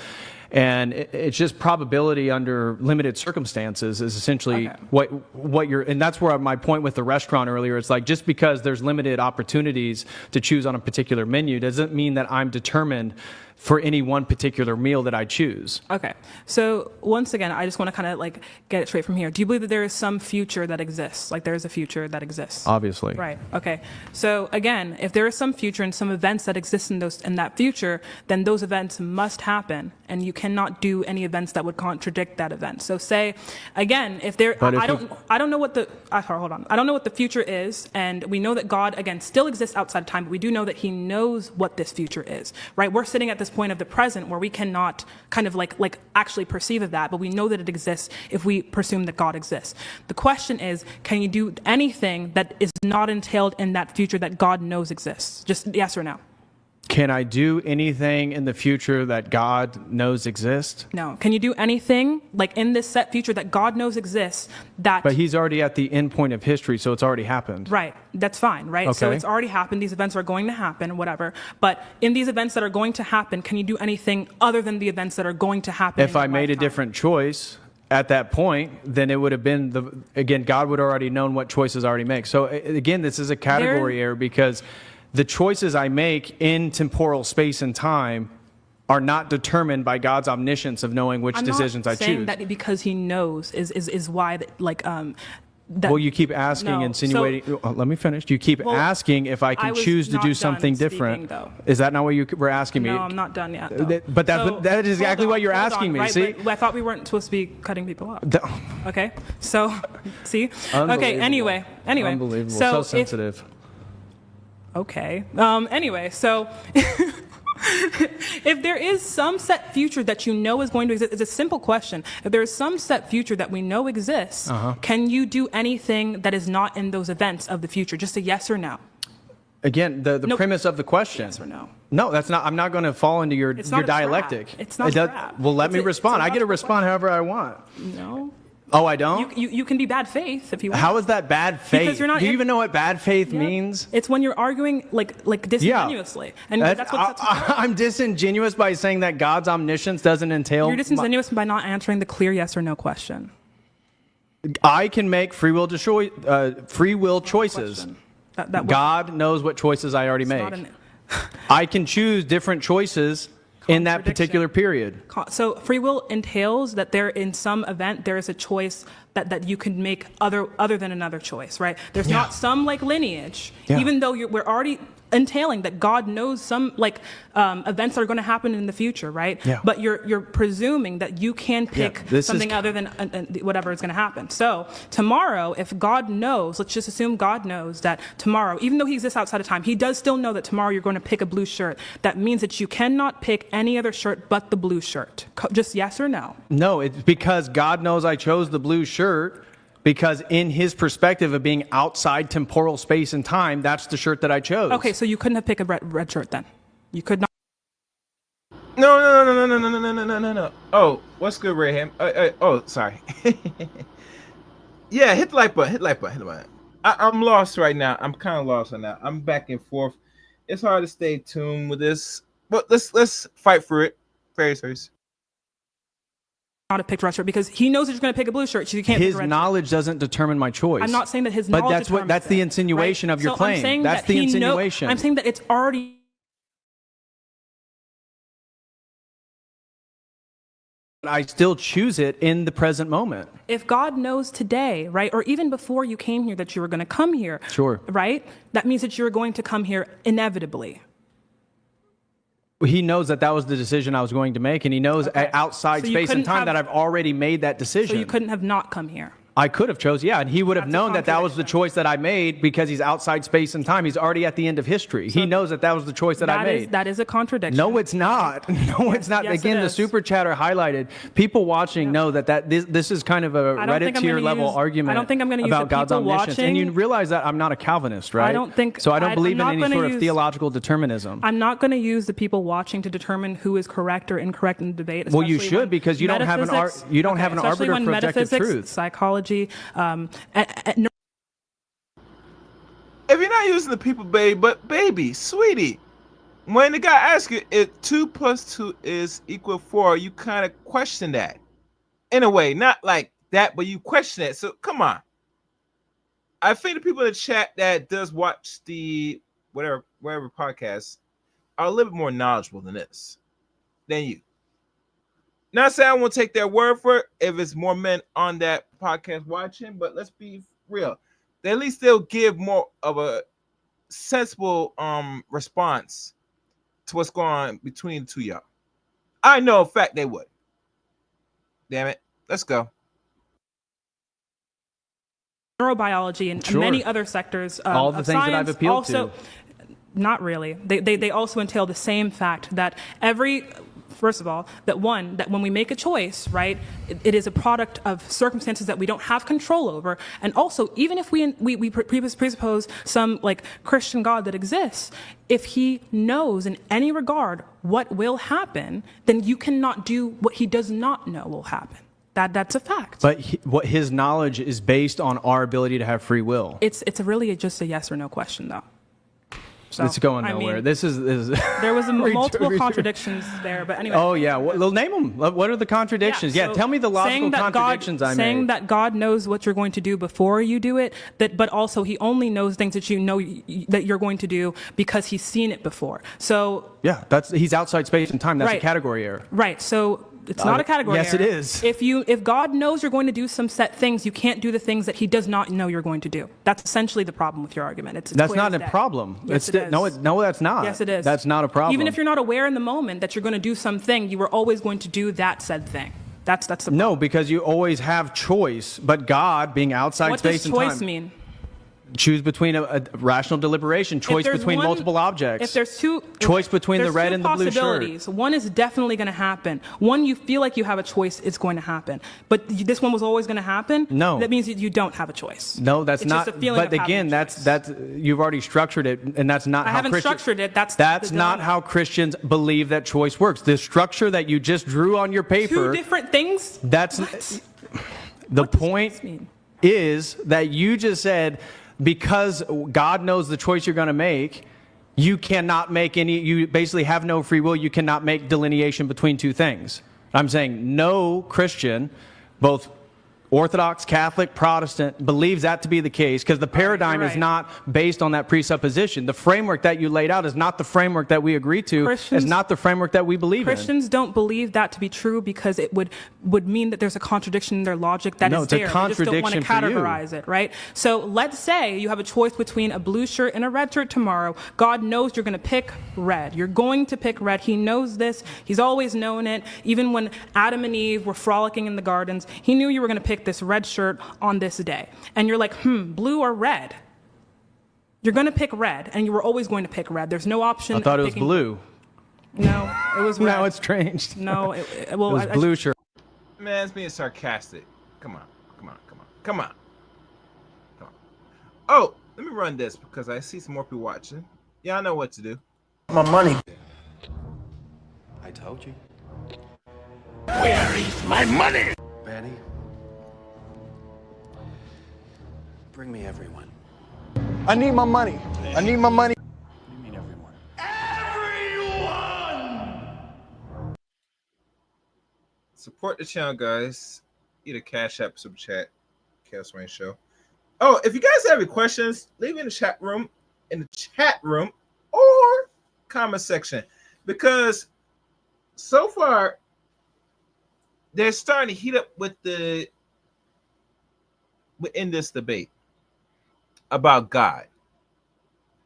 And it's just probability under limited circumstances is essentially what you're, and that's where my point with the restaurant earlier, it's like just because there's limited opportunities to choose on a particular menu doesn't mean that I'm determined for any one particular meal that I choose. Okay. So once again, I just want to kind of like get it straight from here. Do you believe that there is some future that exists? Like there is a future that exists? Obviously. Right. Okay. So again, if there is some future and some events that exist in that future, then those events must happen, and you cannot do any events that would contradict that event. So say again, if there, I don't know what the hold on. I don't know what the future is, and we know that God again still exists outside of time, but we do know that He knows what this future is. Right. We're sitting at this point of the present where we cannot kind of like actually perceive of that, but we know that it exists if we presume that God exists. The question is, can you do anything that is not entailed in that future that God knows exists? Just yes or no. Can I do anything in the future that God knows exists? No. Can you do anything like in this set future that God knows exists that... But He's already at the end point of history, so it's already happened. Right. That's fine, right? Okay. So it's already happened. These events are going to happen, whatever. But in these events that are going to happen, can you do anything other than the events that are going to happen? If I made a different choice at that point, then it would have been, again, God would have already known what choices I already make. So again, this is a category error because the choices I make in temporal space and time are not determined by God's omniscience of knowing which decisions I choose. I'm not saying that because He knows is why well, you keep asking, insinuating. Let me finish. You keep asking if I can choose to do something different. Is that not what you were asking me? No, I'm not done yet. Though. But that is exactly what you're asking me. Right? See, but I thought we weren't supposed to be cutting people off. Okay, so see. Okay. Anyway. Unbelievable. So sensitive. Okay. Anyway, so if there is some set future that you know is going to exist, it's a simple question. If there is some set future that we know exists, can you do anything that is not in those events of the future? Just a yes or no. Again, the premise of the question. Yes or no? No, that's not. I'm not going to fall into your dialectic. It's not a trap. Well, let me respond. I get to respond however I want. No. Oh, I don't? You can be bad faith if you want. How is that bad faith? Because you're not. Do you even know what bad faith means? It's when you're arguing like disingenuously. Yeah. And that's what I'm disingenuous by saying that God's omniscience doesn't entail. You're disingenuous by not answering the clear yes or no question. I can make free will choices. God knows what choices I already make. I can choose different choices in that particular period. So free will entails that there, in some event, there is a choice that you can make other than another choice, right? There's not some like lineage, even though we're already entailing that God knows some like events that are going to happen in the future, right? Yeah. But you're presuming that you can pick something other than whatever is going to happen. So tomorrow, if God knows, let's just assume God knows that tomorrow, even though He exists outside of time, He does still know that tomorrow you're going to pick a blue shirt. That means that you cannot pick any other shirt but the blue shirt. Just yes or no? No, it's because God knows I chose the blue shirt. Because in His perspective of being outside temporal space and time, that's the shirt that I chose. Okay, so you couldn't have picked a red shirt then. You could not. No. Oh, what's good, Raham? Oh, sorry. Yeah, hit the like button. Hit the like button. I'm lost right now. I'm kind of lost right now. I'm back and forth. It's hard to stay tuned with this, but let's fight for it. Very serious. not have picked a red shirt because he knows that you're going to pick a blue shirt, so you can't pick His a red knowledge doesn't determine my choice. shirt. I'm not saying that his But knowledge that's what determines that's the it, insinuation right? of your So claim. I'm saying That's that the he insinuation. I'm saying that it's already. I still choose it in the present moment. If God knows today, right, or even before you came here that you were going to come here, Sure. right, that means that you're going to come here inevitably. He knows that that was the decision I was going to make, and he knows outside So you space and couldn't time have- that I've already made that decision. So you couldn't have not come here. I could have chose, yeah, and he would have That's a known that that was the contradiction. choice that I made because he's outside space and time. He's already at the end of history. He knows that that was the choice that I made. That is a contradiction. No, it's not. No, it's not. Yes, Again, it the is. super chatter highlighted. People watching know that this is kind of a I don't think Reddit I'm tier gonna level use- argument I don't think I'm gonna use about the God's people omniscience. And you watching- realize that I'm not a Calvinist, right? don't think- So I don't I'm believe in not any gonna sort of use- theological determinism. I'm not going to use the people watching to determine who is correct or incorrect in the debate. Well, you especially should when because you don't have an metaphysics- you don't have an especially arbiter when for objective metaphysics, truth. psychology, If you're not using the people, baby, but baby, sweetie, when the guy asks you if 2 + 2 is equal 4, you kind of question that. In a way, not like that, but you question it. So come on. I think the people in the chat that does watch the whatever podcast are a little bit more knowledgeable than you. Not saying I won't take their word for it if it's more men on that podcast watching, but let's be real. At least they'll give more of a sensible response to what's going on between the two of y'all. I know in fact they would. Damn it. Let's go. neurobiology and Sure. many other sectors All of the things that I've science appealed also, to. Not really. They also entail the same fact that first of all, that when we make a choice, right, it is a product of circumstances that we don't have control over. And also, even if we presuppose some like Christian God that exists, if he knows in any regard what will happen, then you cannot do what he does not know will happen. That's a fact. But what his knowledge is based on our ability to have free will. It's really just a yes or no question, though. So, It's going I nowhere. mean, this is there was multiple contradictions there, but anyway. Oh yeah, well, name them. What are the contradictions? Yeah, so tell me the logical contradictions I made. Saying that God knows what you're going to do before you do it, but also he only knows things that you know that you're going to do because he's seen it before. So Yeah, he's outside space and time. That's a Right. category error. right, so it's not a category yes, it error. is. If God knows you're going to do some set things, you can't do the things that he does not know you're going to do. That's essentially the problem with your argument. It's That's clear not as a day. problem. Yes, It's it is. No, that's not. Yes, it is. That's not a problem. Even if you're not aware in the moment that you're going to do something, you were always going to do that said thing. That's the problem. No, because you always have choice. But God, being outside What space does and choice time, mean? choose between a rational deliberation, choice there's between one- multiple objects. If there's two Choice between the there's red two and the blue shirt. possibilities. One is definitely going to happen. One you feel like you have a choice, it's going to happen. But this one was always going to happen. No. That means that you don't have a choice. No, that's it's not. Just a feeling but of having again, a that's choice. you've already structured it, and that's not I how haven't Christians. structured it. That's the not dilemma. how Christians believe that choice works. The structure that you just drew on your paper. Two different things. That's What? the What does point. choice mean? Is that you just said because God knows the choice you're going to make, you cannot make any. You basically have no free will. You cannot make delineation between two things. I'm saying no Christian, both Orthodox, Catholic, Protestant, believes that to be the case because the paradigm you're is right. not based on that presupposition. The framework that you laid out is not the framework that we agree to. Christians- It's not the framework that we believe in. Christians don't believe that to be true because it would mean that there's a contradiction in their logic that No, is it's a there. They just don't want to contradiction for you. categorize it, right? So let's say you have a choice between a blue shirt and a red shirt tomorrow. God knows you're going to pick red. You're going to pick red. He knows this. He's always known it. Even when Adam and Eve were frolicking in the gardens, he knew you were going to pick this red shirt on this day. And you're like, blue or red? You're going to pick red, and you were always going to pick red. There's no option. I thought of it was picking- blue. No, it was red. Now it's changed. No, It was blue shirt. Man, it's being sarcastic. Come on. Oh, let me run this because I see some more people watching. Yeah, I know what to do. My money. I told you. Where is my money? Betty. Bring me everyone. I need my money. I need my money. What do you mean everyone? Everyone! Support the channel, guys. Either Cash App, Super Chat, Chaos Rain Show. Oh, if you guys have any questions, leave in the chat room, or comment section, because so far they're starting to heat up within this debate about God.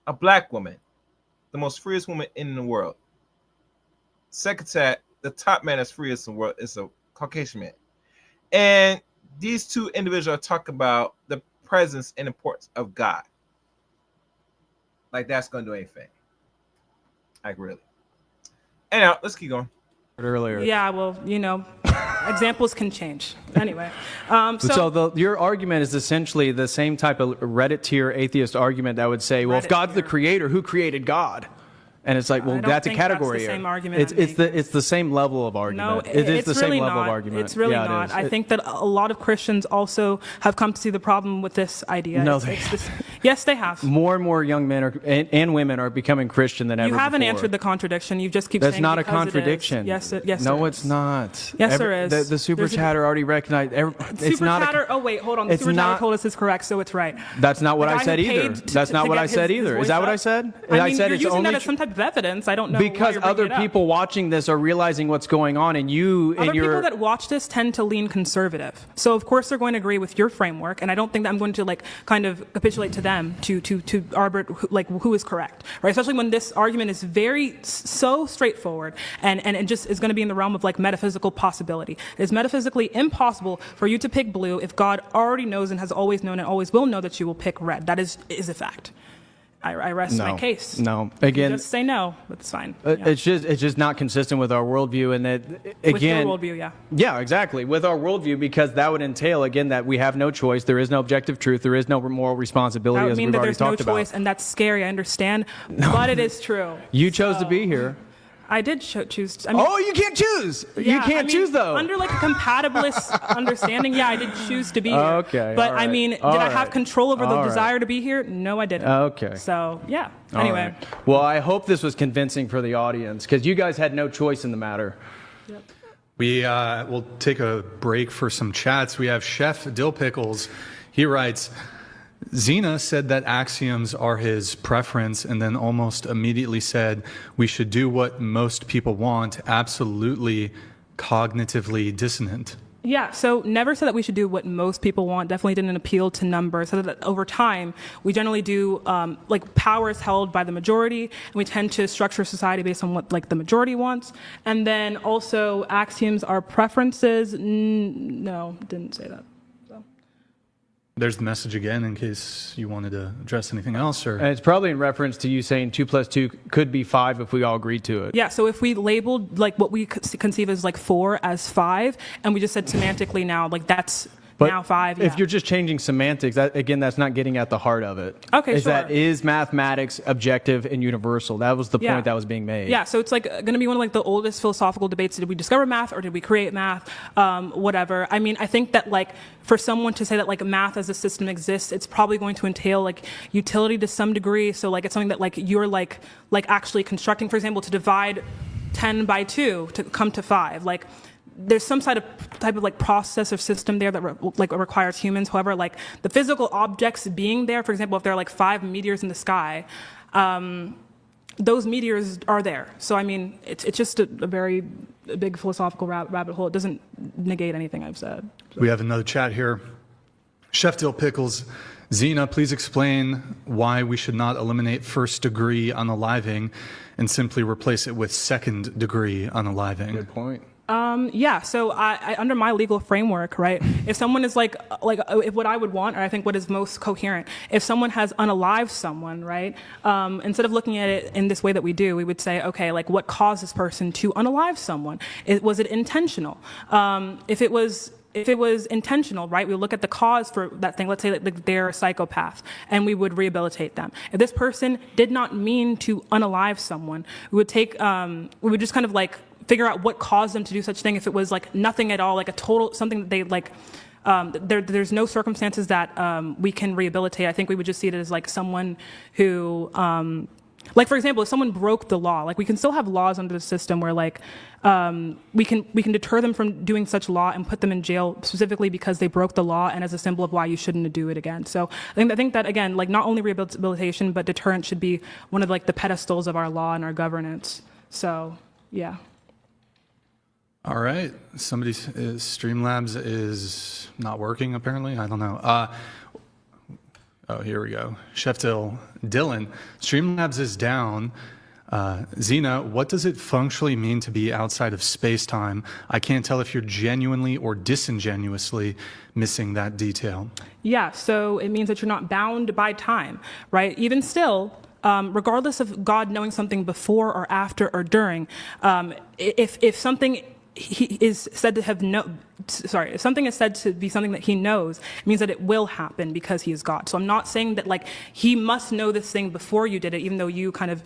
A black woman, the most freest woman in the world. Second to that, the top man that's freest in the world is a Caucasian man. And these two individuals are talking about the presence and importance of God. Like that's going to do anything. Like really. Anyhow, let's keep going. Earlier. Yeah, well, examples can change. Anyway. Your argument is essentially the same type of Reddit tier atheist argument that would say, well, if God's the creator, who created God? And it's like, well, that's a category. That's the same argument. It's the same level of argument. No, it is it's the same really level not. of argument. It's really not. I think that a lot of Christians also have come to see the problem with this idea. No, yes, they have. More and more young men and women are becoming Christian than ever before. You haven't answered the contradiction. You just keep saying that's not a contradiction. Yes, no, it's not. Yes, there is. The super chatter already recognized. Super chatter. Oh wait, hold on. The super chatter told us it's correct, so it's right. That's not what I said either. That's not what I said either. Is that what I said? I mean, you're using that as some type of evidence. I don't know. Because other people watching this are realizing what's going on, and other people that watch this tend to lean conservative. So of course they're going to agree with your framework, and I don't think that I'm going to kind of capitulate to them to arbitrate who is correct, right? Especially when this argument is so straightforward and it just is going to be in the realm of metaphysical possibility. It is metaphysically impossible for you to pick blue if God already knows and has always known and always will know that you will pick red. That is a fact. I rest my case. No, again, you just say no. That's fine. It's just not consistent with our worldview, and that again, with your worldview, yeah, exactly, with our worldview, because that would entail again that we have no choice. There is no objective truth. There is no moral responsibility. That would mean that there's no choice, about. and that's scary. I understand, but it is true. You chose to be here. I did choose. You can't choose. You can't choose, though. Under a compatibilist understanding, I did choose to be here. Okay. But I mean, did I have control over the desire to be here? No, I didn't. Okay. So, yeah. Anyway. Right. Well, I hope this was convincing for the audience, because you guys had no choice in the matter. Yep. We will take a break for some chats. We have Chef Dill Pickles. He writes, Zena said that axioms are his preference, and then almost immediately said we should do what most people want. Absolutely cognitively dissonant. Yeah, so never said that we should do what most people want. Definitely didn't appeal to numbers. So that over time, we generally do power is held by the majority, and we tend to structure society based on what the majority wants. And then also axioms are preferences. No, didn't say that. There's the message again, in case you wanted to address anything else. Or and it's probably in reference to you saying 2 + 2 could be 5 if we all agreed to it. Yeah, so if we labeled what we conceive as 4 as 5, and we just said semantically now that's now 5. If you're just changing semantics, that's not getting at the heart of it. Okay, sure. Is mathematics objective and universal? That was the point that was being made. Yeah, so it's going to be one of the oldest philosophical debates. Did we discover math or did we create math? Whatever. I mean, I think that for someone to say that math as a system exists, it's probably going to entail utility to some degree. So it's something that you're actually constructing, for example, to divide 10 by 2 to come to 5. There's some type of process or system there that requires humans. However, the physical objects being there, for example, if there are 5 meteors in the sky, those meteors are there. So I mean, it's just a very big philosophical rabbit hole. It doesn't negate anything I've said. We have another chat here. Chef Dill Pickles, Zena, please explain why we should not eliminate first degree unaliving and simply replace it with second degree unaliving. Good point. So I under my legal framework, right, if someone is if what I would want, or I think what is most coherent, if someone has unalived someone, right, instead of looking at it in this way that we do, we would say, okay, what caused this person to unalive someone? Was it intentional? If it was intentional, right, we would look at the cause for that thing. Let's say that they're a psychopath, and we would rehabilitate them. If this person did not mean to unalive someone, we would just kind of figure out what caused them to do such thing. If it was nothing at all, a total something that they there's no circumstances that we can rehabilitate. I think we would just see it as someone who Like, for example, if someone broke the law, like we can still have laws under the system where like we can deter them from doing such law and put them in jail specifically because they broke the law and as a symbol of why you shouldn't do it again. So I think that, again, like not only rehabilitation, but deterrence should be one of like the pedestals of our law and our governance. So, yeah. All right. Streamlabs is not working, apparently. I don't know. Oh, here we go. Chef Dylan, Streamlabs is down. Zena, what does it functionally mean to be outside of space-time? I can't tell if you're genuinely or disingenuously missing that detail. Yeah, so it means that you're not bound by time, right? Even still, regardless of God knowing something before or after or during, if something is said to have if something is said to be something that he knows, it means that it will happen because he is God. So I'm not saying that like he must know this thing before you did it, even though you kind of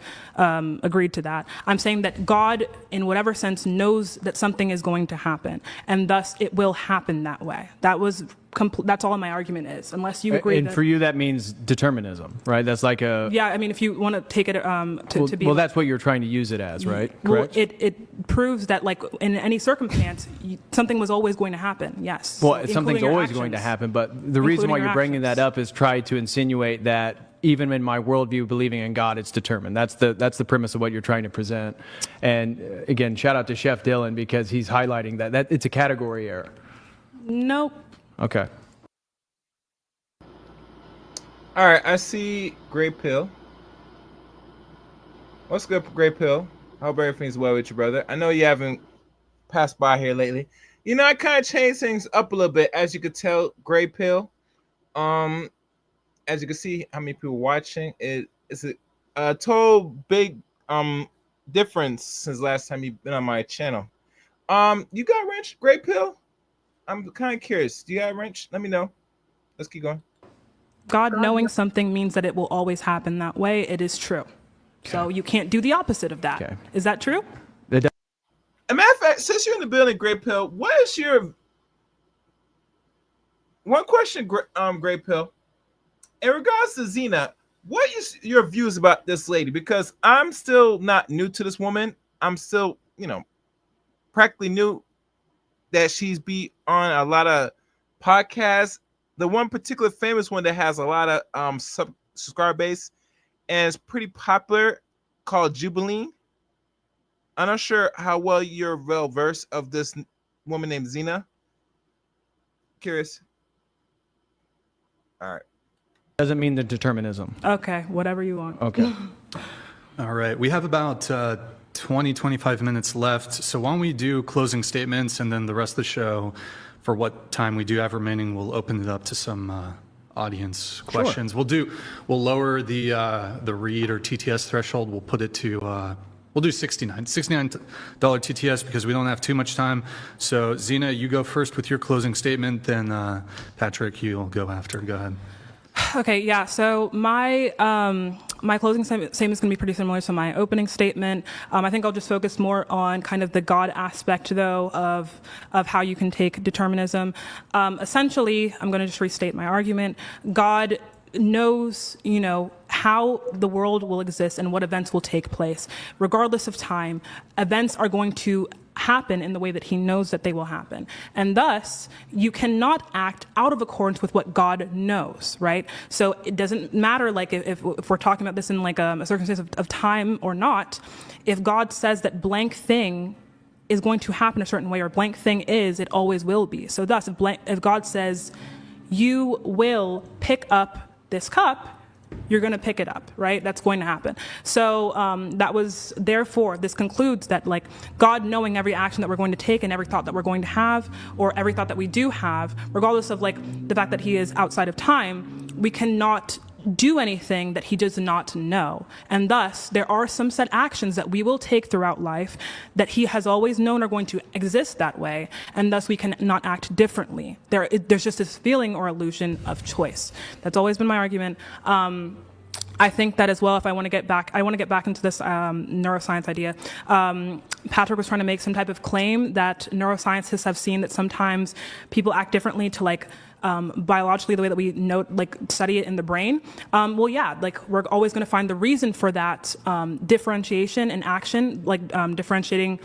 agreed to that. I'm saying that God, in whatever sense, knows that something is going to happen, and thus it will happen that way. That's all my argument is, unless you agree. And for you, that means determinism, right? That's like a... Yeah, I mean, if you want to take it to be... Well, that's what you're trying to use it as, right? Well, Correct? it proves that, like, in any circumstance, something was always going to happen, yes. Well, something's always going to happen, but the reason why you're bringing that up is try to insinuate that even in my worldview, believing in God, it's determined. That's the premise of what you're trying to present. And again, shout out to Chef Dylan because he's highlighting that it's a category error. Nope. Okay. All right, I see Gray Pill. What's good, Gray Pill? I hope everything's well with you, brother. I know you haven't passed by here lately. You know, I kind of changed things up a little bit, as you could tell, Gray Pill. As you can see, how many people watching it's a total big difference since last time you've been on my channel. You got wrench, Gray Pill? I'm kind of curious. Do you have wrench? Let me know. Let's keep going. God knowing something means that it will always happen that way. It is true. Okay. So you can't do the opposite of that. Okay. Is that true? As a matter of fact, since you're in the building, Gray Pill, what is your one question, Gray Pill? In regards to Zena, what is your views about this lady? Because I'm still not new to this woman. I'm still, practically new that she's be on a lot of podcasts. The one particular famous one that has a lot of subscriber base and it's pretty popular called Jubilee. I'm not sure how well you're well versed of this woman named Zena. Curious. All right. Doesn't mean the determinism. Okay, whatever you want. Okay. All right, we have about 25 minutes left. So why don't we do closing statements and then the rest of the show, for what time we do have remaining, we'll open it up to some audience questions. Sure. We'll lower the read or TTS threshold. We'll put it to we'll do $69 TTS because we don't have too much time. So Zena, you go first with your closing statement. Then Patrick, you'll go after. Go ahead. Okay, yeah. So my closing statement is going to be pretty similar to my opening statement. I think I'll just focus more on kind of the God aspect, though, of how you can take determinism. Essentially, I'm going to just restate my argument. God knows, how the world will exist and what events will take place. Regardless of time, events are going to happen in the way that he knows that they will happen. And thus, you cannot act out of accordance with what God knows, right? So it doesn't matter, like, if we're talking about this in, like, a circumstance of time or not, if God says that blank thing is going to happen a certain way or blank thing is, it always will be. So thus, if God says, you will pick up this cup, you're going to pick it up, right? That's going to happen. So therefore, this concludes that, like, God knowing every action that we're going to take and every thought that we're going to have or every thought that we do have, regardless of, like, the fact that he is outside of time, we cannot do anything that he does not know. And thus, there are some set actions that we will take throughout life that he has always known are going to exist that way, and thus we cannot act differently. There's just this feeling or illusion of choice. That's always been my argument. I think that as well, if I want to get back into this neuroscience idea. Patrick was trying to make some type of claim that neuroscientists have seen that sometimes people act differently to, like, biologically, the way that we study it in the brain, well, yeah, we're always going to find the reason for that differentiation in action, differentiating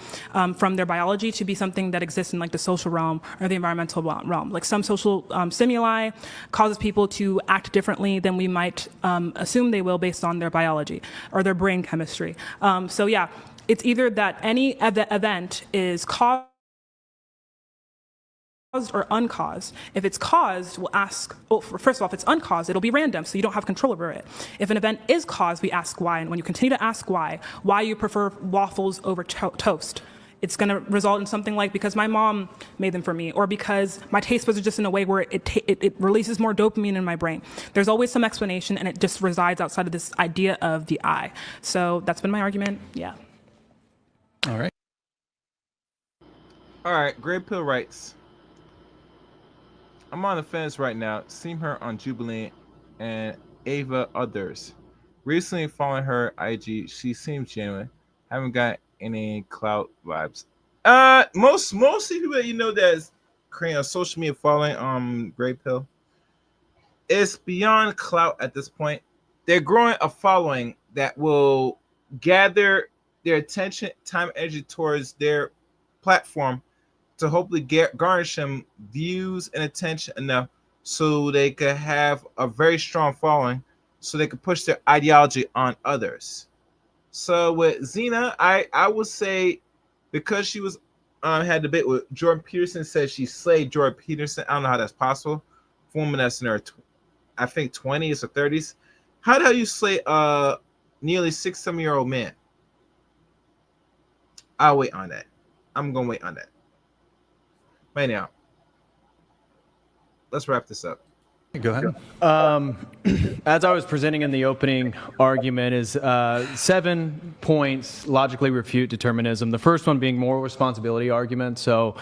from their biology to be something that exists in the social realm or the environmental realm. Like some social stimuli causes people to act differently than we might assume they will based on their biology or their brain chemistry. So yeah, it's either that any event is caused or uncaused. If it's caused, we'll ask, well, first of all, if it's uncaused, it'll be random, so you don't have control over it. If an event is caused, we ask why. And when you continue to ask why you prefer waffles over toast, it's going to result in something like because my mom made them for me, or because my taste buds are just in a way where it releases more dopamine in my brain. There's always some explanation, and it just resides outside of this idea of the I. So that's been my argument. Yeah. All right. All right. Great Pill writes, I'm on the fence right now. Seen her on Jubilee and Ava others. Recently following her IG, she seems genuine. Haven't got any clout vibes. Most people that you know that's creating a social media following Great Pill, it's beyond clout at this point. They're growing a following that will gather their attention, time, energy towards their platform to hopefully garnish them views and attention enough so they could have a very strong following so they could push their ideology on others. So with Zena, I would say because she was had a debate with Jordan Peterson, said she slayed Jordan Peterson. I don't know how that's possible. For a woman that's in her, I think 20s or 30s. How the hell you slay a nearly 6-7-year-old man? I'll wait on that. I'm gonna wait on that. Right now, let's wrap this up. Go ahead. As I was presenting in the opening argument is 7 points logically refute determinism. The first one being moral responsibility argument. So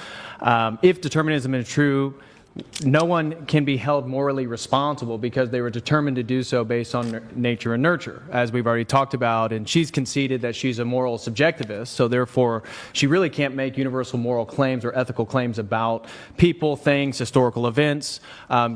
if determinism is true, no one can be held morally responsible because they were determined to do so based on nature and nurture, as we've already talked about. And she's conceded that she's a moral subjectivist, so therefore she really can't make universal moral claims or ethical claims about people, things, historical events.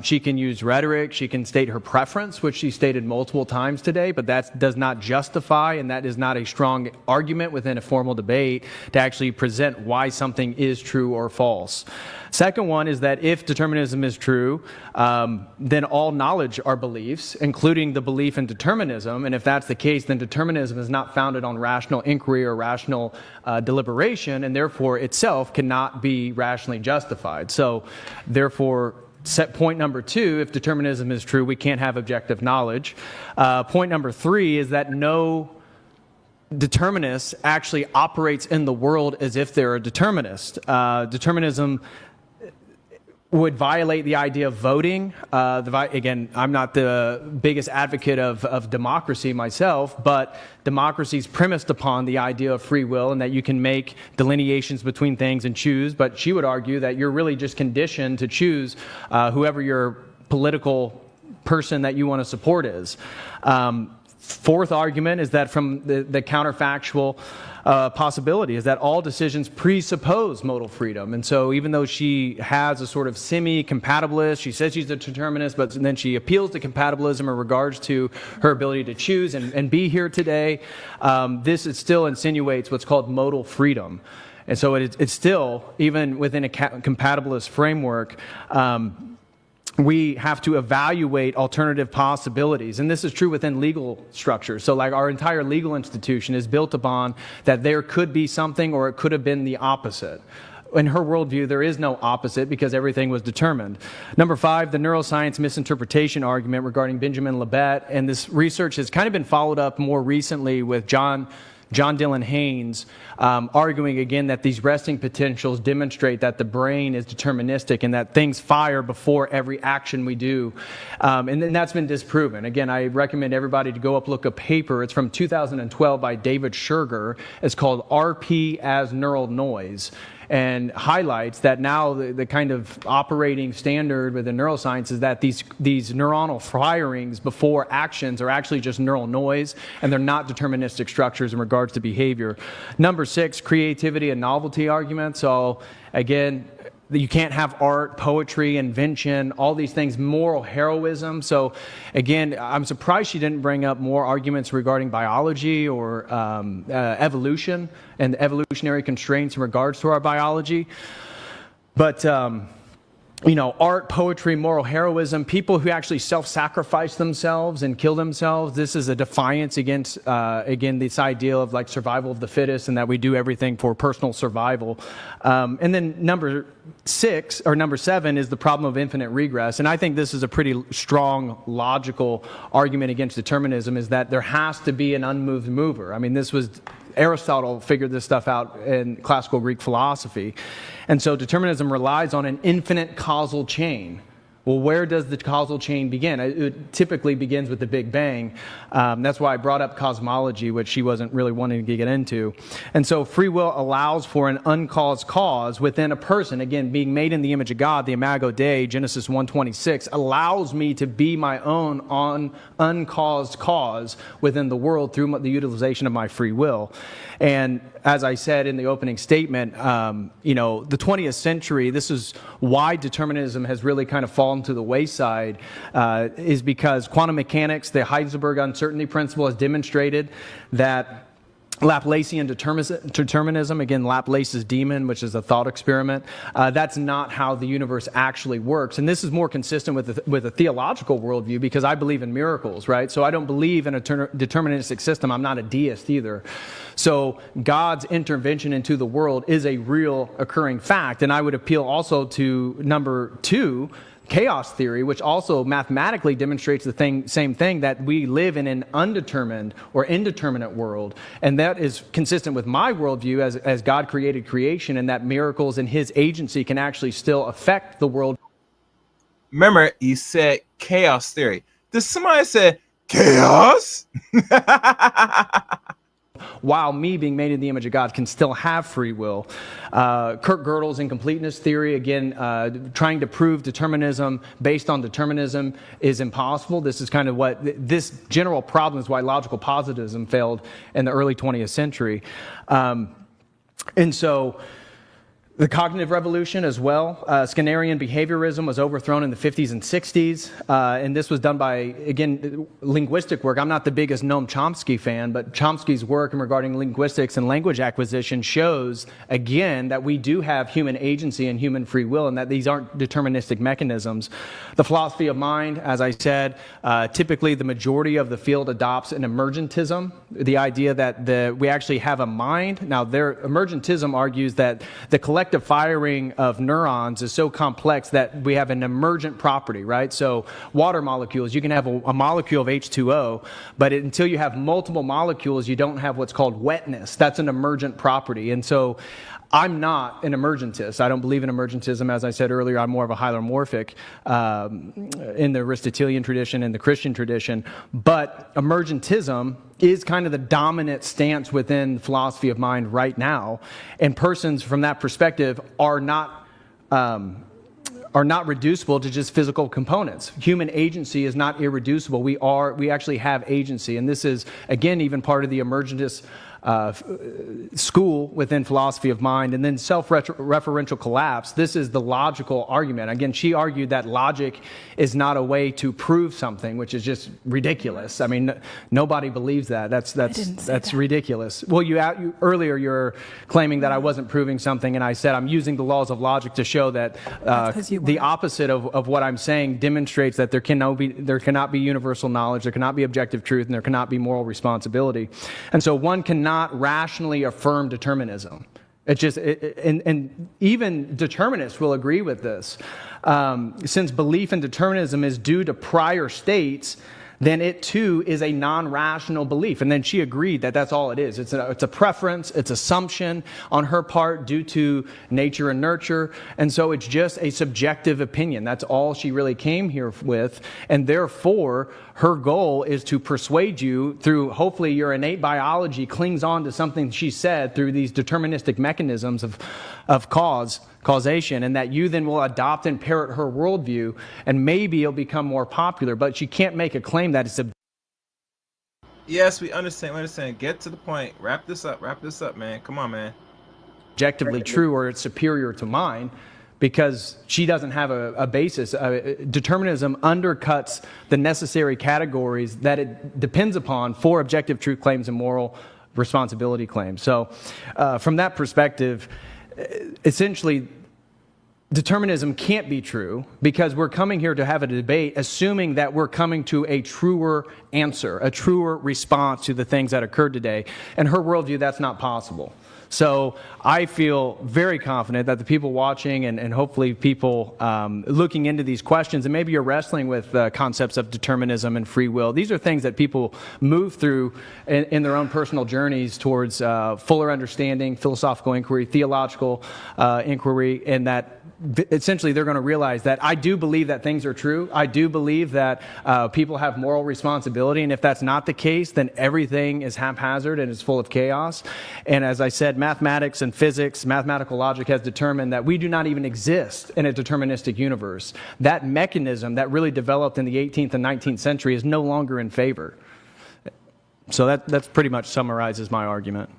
She can use rhetoric. She can state her preference, which she stated multiple times today, but that does not justify, and that is not a strong argument within a formal debate to actually present why something is true or false. Second one is that if determinism is true, then all knowledge are beliefs, including the belief in determinism. And if that's the case, then determinism is not founded on rational inquiry or rational deliberation, and therefore itself cannot be rationally justified. So therefore, set point number 2, if determinism is true, we can't have objective knowledge. Point number 3 is that no determinist actually operates in the world as if they're a determinist. Determinism would violate the idea of voting. Again, I'm not the biggest advocate of democracy myself, but democracy is premised upon the idea of free will and that you can make delineations between things and choose. But she would argue that you're really just conditioned to choose whoever your political person that you want to support is. Fourth argument is that from the counterfactual possibility is that all decisions presuppose modal freedom. And so even though she has a sort of semi-compatibilist, she says she's a determinist, but then she appeals to compatibilism in regards to her ability to choose and be here today, it still insinuates what's called modal freedom. And so it's still, even within a compatibilist framework, we have to evaluate alternative possibilities. And this is true within legal structures. So like our entire legal institution is built upon that there could be something or it could have been the opposite. In her worldview, there is no opposite because everything was determined. Number 5, the neuroscience misinterpretation argument regarding Benjamin Libet. And this research has kind of been followed up more recently with John Dylan Haynes arguing again that these resting potentials demonstrate that the brain is deterministic and that things fire before every action we do. And then that's been disproven. Again, I recommend everybody to go look a paper. It's from 2012 by David Scherger. It's called RP as Neural Noise, and highlights that now the kind of operating standard within neuroscience is that these neuronal firings before actions are actually just neural noise, and they're not deterministic structures in regards to behavior. Number 6, creativity and novelty argument. So again, that you can't have art, poetry, invention, all these things, moral heroism. So again, I'm surprised she didn't bring up more arguments regarding biology or evolution and the evolutionary constraints in regards to our biology. But you know, art, poetry, moral heroism, people who actually self-sacrifice themselves and kill themselves. This is a defiance against, again, this idea of like survival of the fittest and that we do everything for personal survival. And then number 7 is the problem of infinite regress. And I think this is a pretty strong logical argument against determinism, is that there has to be an unmoved mover. I mean, this was Aristotle figured this stuff out in classical Greek philosophy. And so determinism relies on an infinite causal chain. Well, where does the causal chain begin? It typically begins with the Big Bang. That's why I brought up cosmology, which she wasn't really wanting to get into. And so free will allows for an uncaused cause within a person. Again, being made in the image of God, the Imago Dei, Genesis 1:26, allows me to be my own uncaused cause within the world through the utilization of my free will. And as I said in the opening statement, you know, the 20th century, this is why determinism has really kind of fallen to the wayside, is because quantum mechanics, the Heisenberg uncertainty principle, has demonstrated that Laplacian determinism, again, Laplace's demon, which is a thought experiment, that's not how the universe actually works. And this is more consistent with a theological worldview, because I believe in miracles, right? So I don't believe in a deterministic system. I'm not a deist either. So God's intervention into the world is a real occurring fact. And I would appeal also to number 2, chaos theory, which also mathematically demonstrates the same thing, that we live in an undetermined or indeterminate world. And that is consistent with my worldview as God created creation, and that miracles and his agency can actually still affect the world. Remember, he said chaos theory. Did somebody say chaos? While me, being made in the image of God, can still have free will. Kurt Gödel's incompleteness theory, again, trying to prove determinism based on determinism is impossible. This is kind of what this general problem is why logical positivism failed in the early 20th century. And so the cognitive revolution as well. Skinnerian behaviorism was overthrown in the 50s and 60s. And this was done by, again, linguistic work. I'm not the biggest Noam Chomsky fan, but Chomsky's work regarding linguistics and language acquisition shows, again, that we do have human agency and human free will, and that these aren't deterministic mechanisms. The philosophy of mind, as I said, typically the majority of the field adopts an emergentism, the idea that we actually have a mind. Now, emergentism argues that the collective firing of neurons is so complex that we have an emergent property, right? So water molecules, you can have a molecule of H2O, but until you have multiple molecules, you don't have what's called wetness. That's an emergent property. And so I'm not an emergentist. I don't believe in emergentism. As I said earlier, I'm more of a hylomorphic in the Aristotelian tradition and the Christian tradition. But emergentism is kind of the dominant stance within philosophy of mind right now. And persons from that perspective are not reducible to just physical components. Human agency is not irreducible. We actually have agency. And this is, again, even part of the emergentist school within philosophy of mind. And then self-referential collapse. This is the logical argument. Again, she argued that logic is not a way to prove something, which is just ridiculous. I mean, nobody believes that. That's ridiculous. Well, earlier you're claiming that I wasn't proving something, and I said I'm using the laws of logic to show that the opposite of what I'm saying demonstrates that there cannot be universal knowledge, there cannot be objective truth, and there cannot be moral responsibility. And so one cannot rationally affirm determinism. And even determinists will agree with this. Since belief in determinism is due to prior states, then it too is a non-rational belief. And then she agreed that that's all it is. It's a preference, it's assumption on her part due to nature and nurture. And so it's just a subjective opinion. That's all she really came here with. And therefore, her goal is to persuade you through, hopefully your innate biology clings on to something she said through these deterministic mechanisms of causation, and that you then will adopt and parrot her worldview, and maybe it'll become more popular. But she can't make a claim that it's Yes, we understand. Get to the point. Wrap this up, man. Come on, man. objectively true or it's superior to mine. because she doesn't have a basis. Determinism undercuts the necessary categories that it depends upon for objective truth claims and moral responsibility claims. So from that perspective, essentially, determinism can't be true because we're coming here to have a debate assuming that we're coming to a truer answer, a truer response to the things that occurred today. In her worldview, that's not possible. So I feel very confident that the people watching and hopefully people looking into these questions, and maybe you're wrestling with concepts of determinism and free will. These are things that people move through in their own personal journeys towards fuller understanding, philosophical inquiry, theological inquiry, and that essentially they're going to realize that I do believe that things are true. I do believe that people have moral responsibility, and if that's not the case, then everything is haphazard and is full of chaos. And as I said, mathematics and physics, mathematical logic has determined that we do not even exist in a deterministic universe. That mechanism that really developed in the 18th and 19th century is no longer in favor. So that's pretty much summarizes my argument.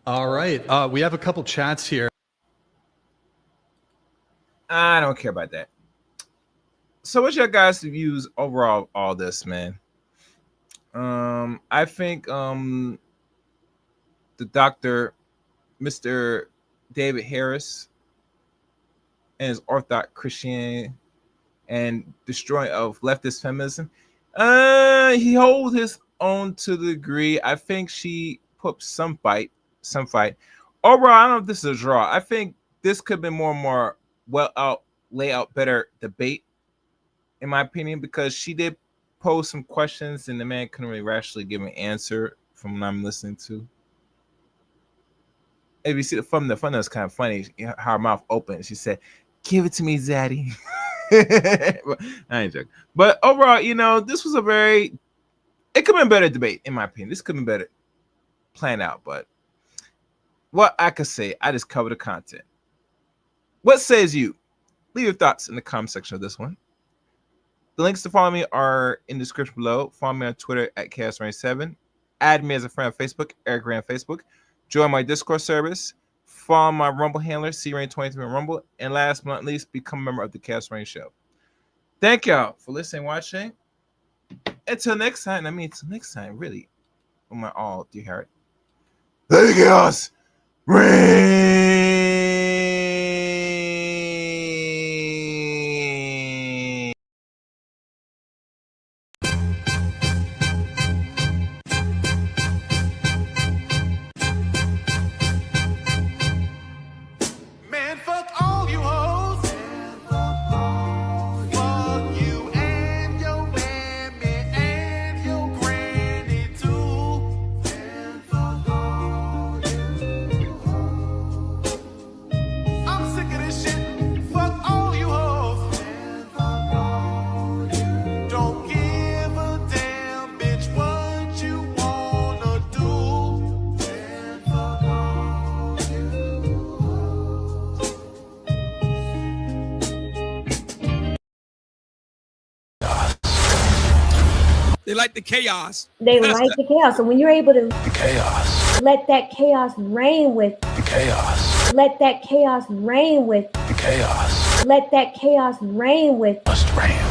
All right. We have a couple chats here. I don't care about that. So what's your guys' views overall all this, man? I think the Dr. Mr. David Harris and his Orthodox Christianity and destroying of leftist feminism, he holds his own to the degree. I think she put some fight. Overall, I don't know if this is a draw. I think this could have been more lay out better debate, in my opinion, because she did pose some questions and the man couldn't really rationally give an answer from what I'm listening to. If you see the fun is kind of funny. How her mouth opened. She said, "Give it to me, Zaddy." I ain't joking. But overall, this was it could have been a better debate, in my opinion. This could have been better planned out. But what I could say, I just covered the content. What says you? Leave your thoughts in the comment section of this one. The links to follow me are in the description below. Follow me on Twitter at ChaosRain7. Add me as a friend on Facebook, Eric Ray on Facebook. Join my Discord service. Follow my Rumble handler, CRain23 on Rumble. And last but not least, become a member of the Chaos Rain Show. Thank y'all for listening and watching. Until next time, really. Oh my all, dear heart. The Chaos Rain! They like the chaos. They like the chaos. So when you're able to The chaos. let that chaos reign with, The chaos. let that chaos reign with, The chaos. let that chaos reign with, Must reign.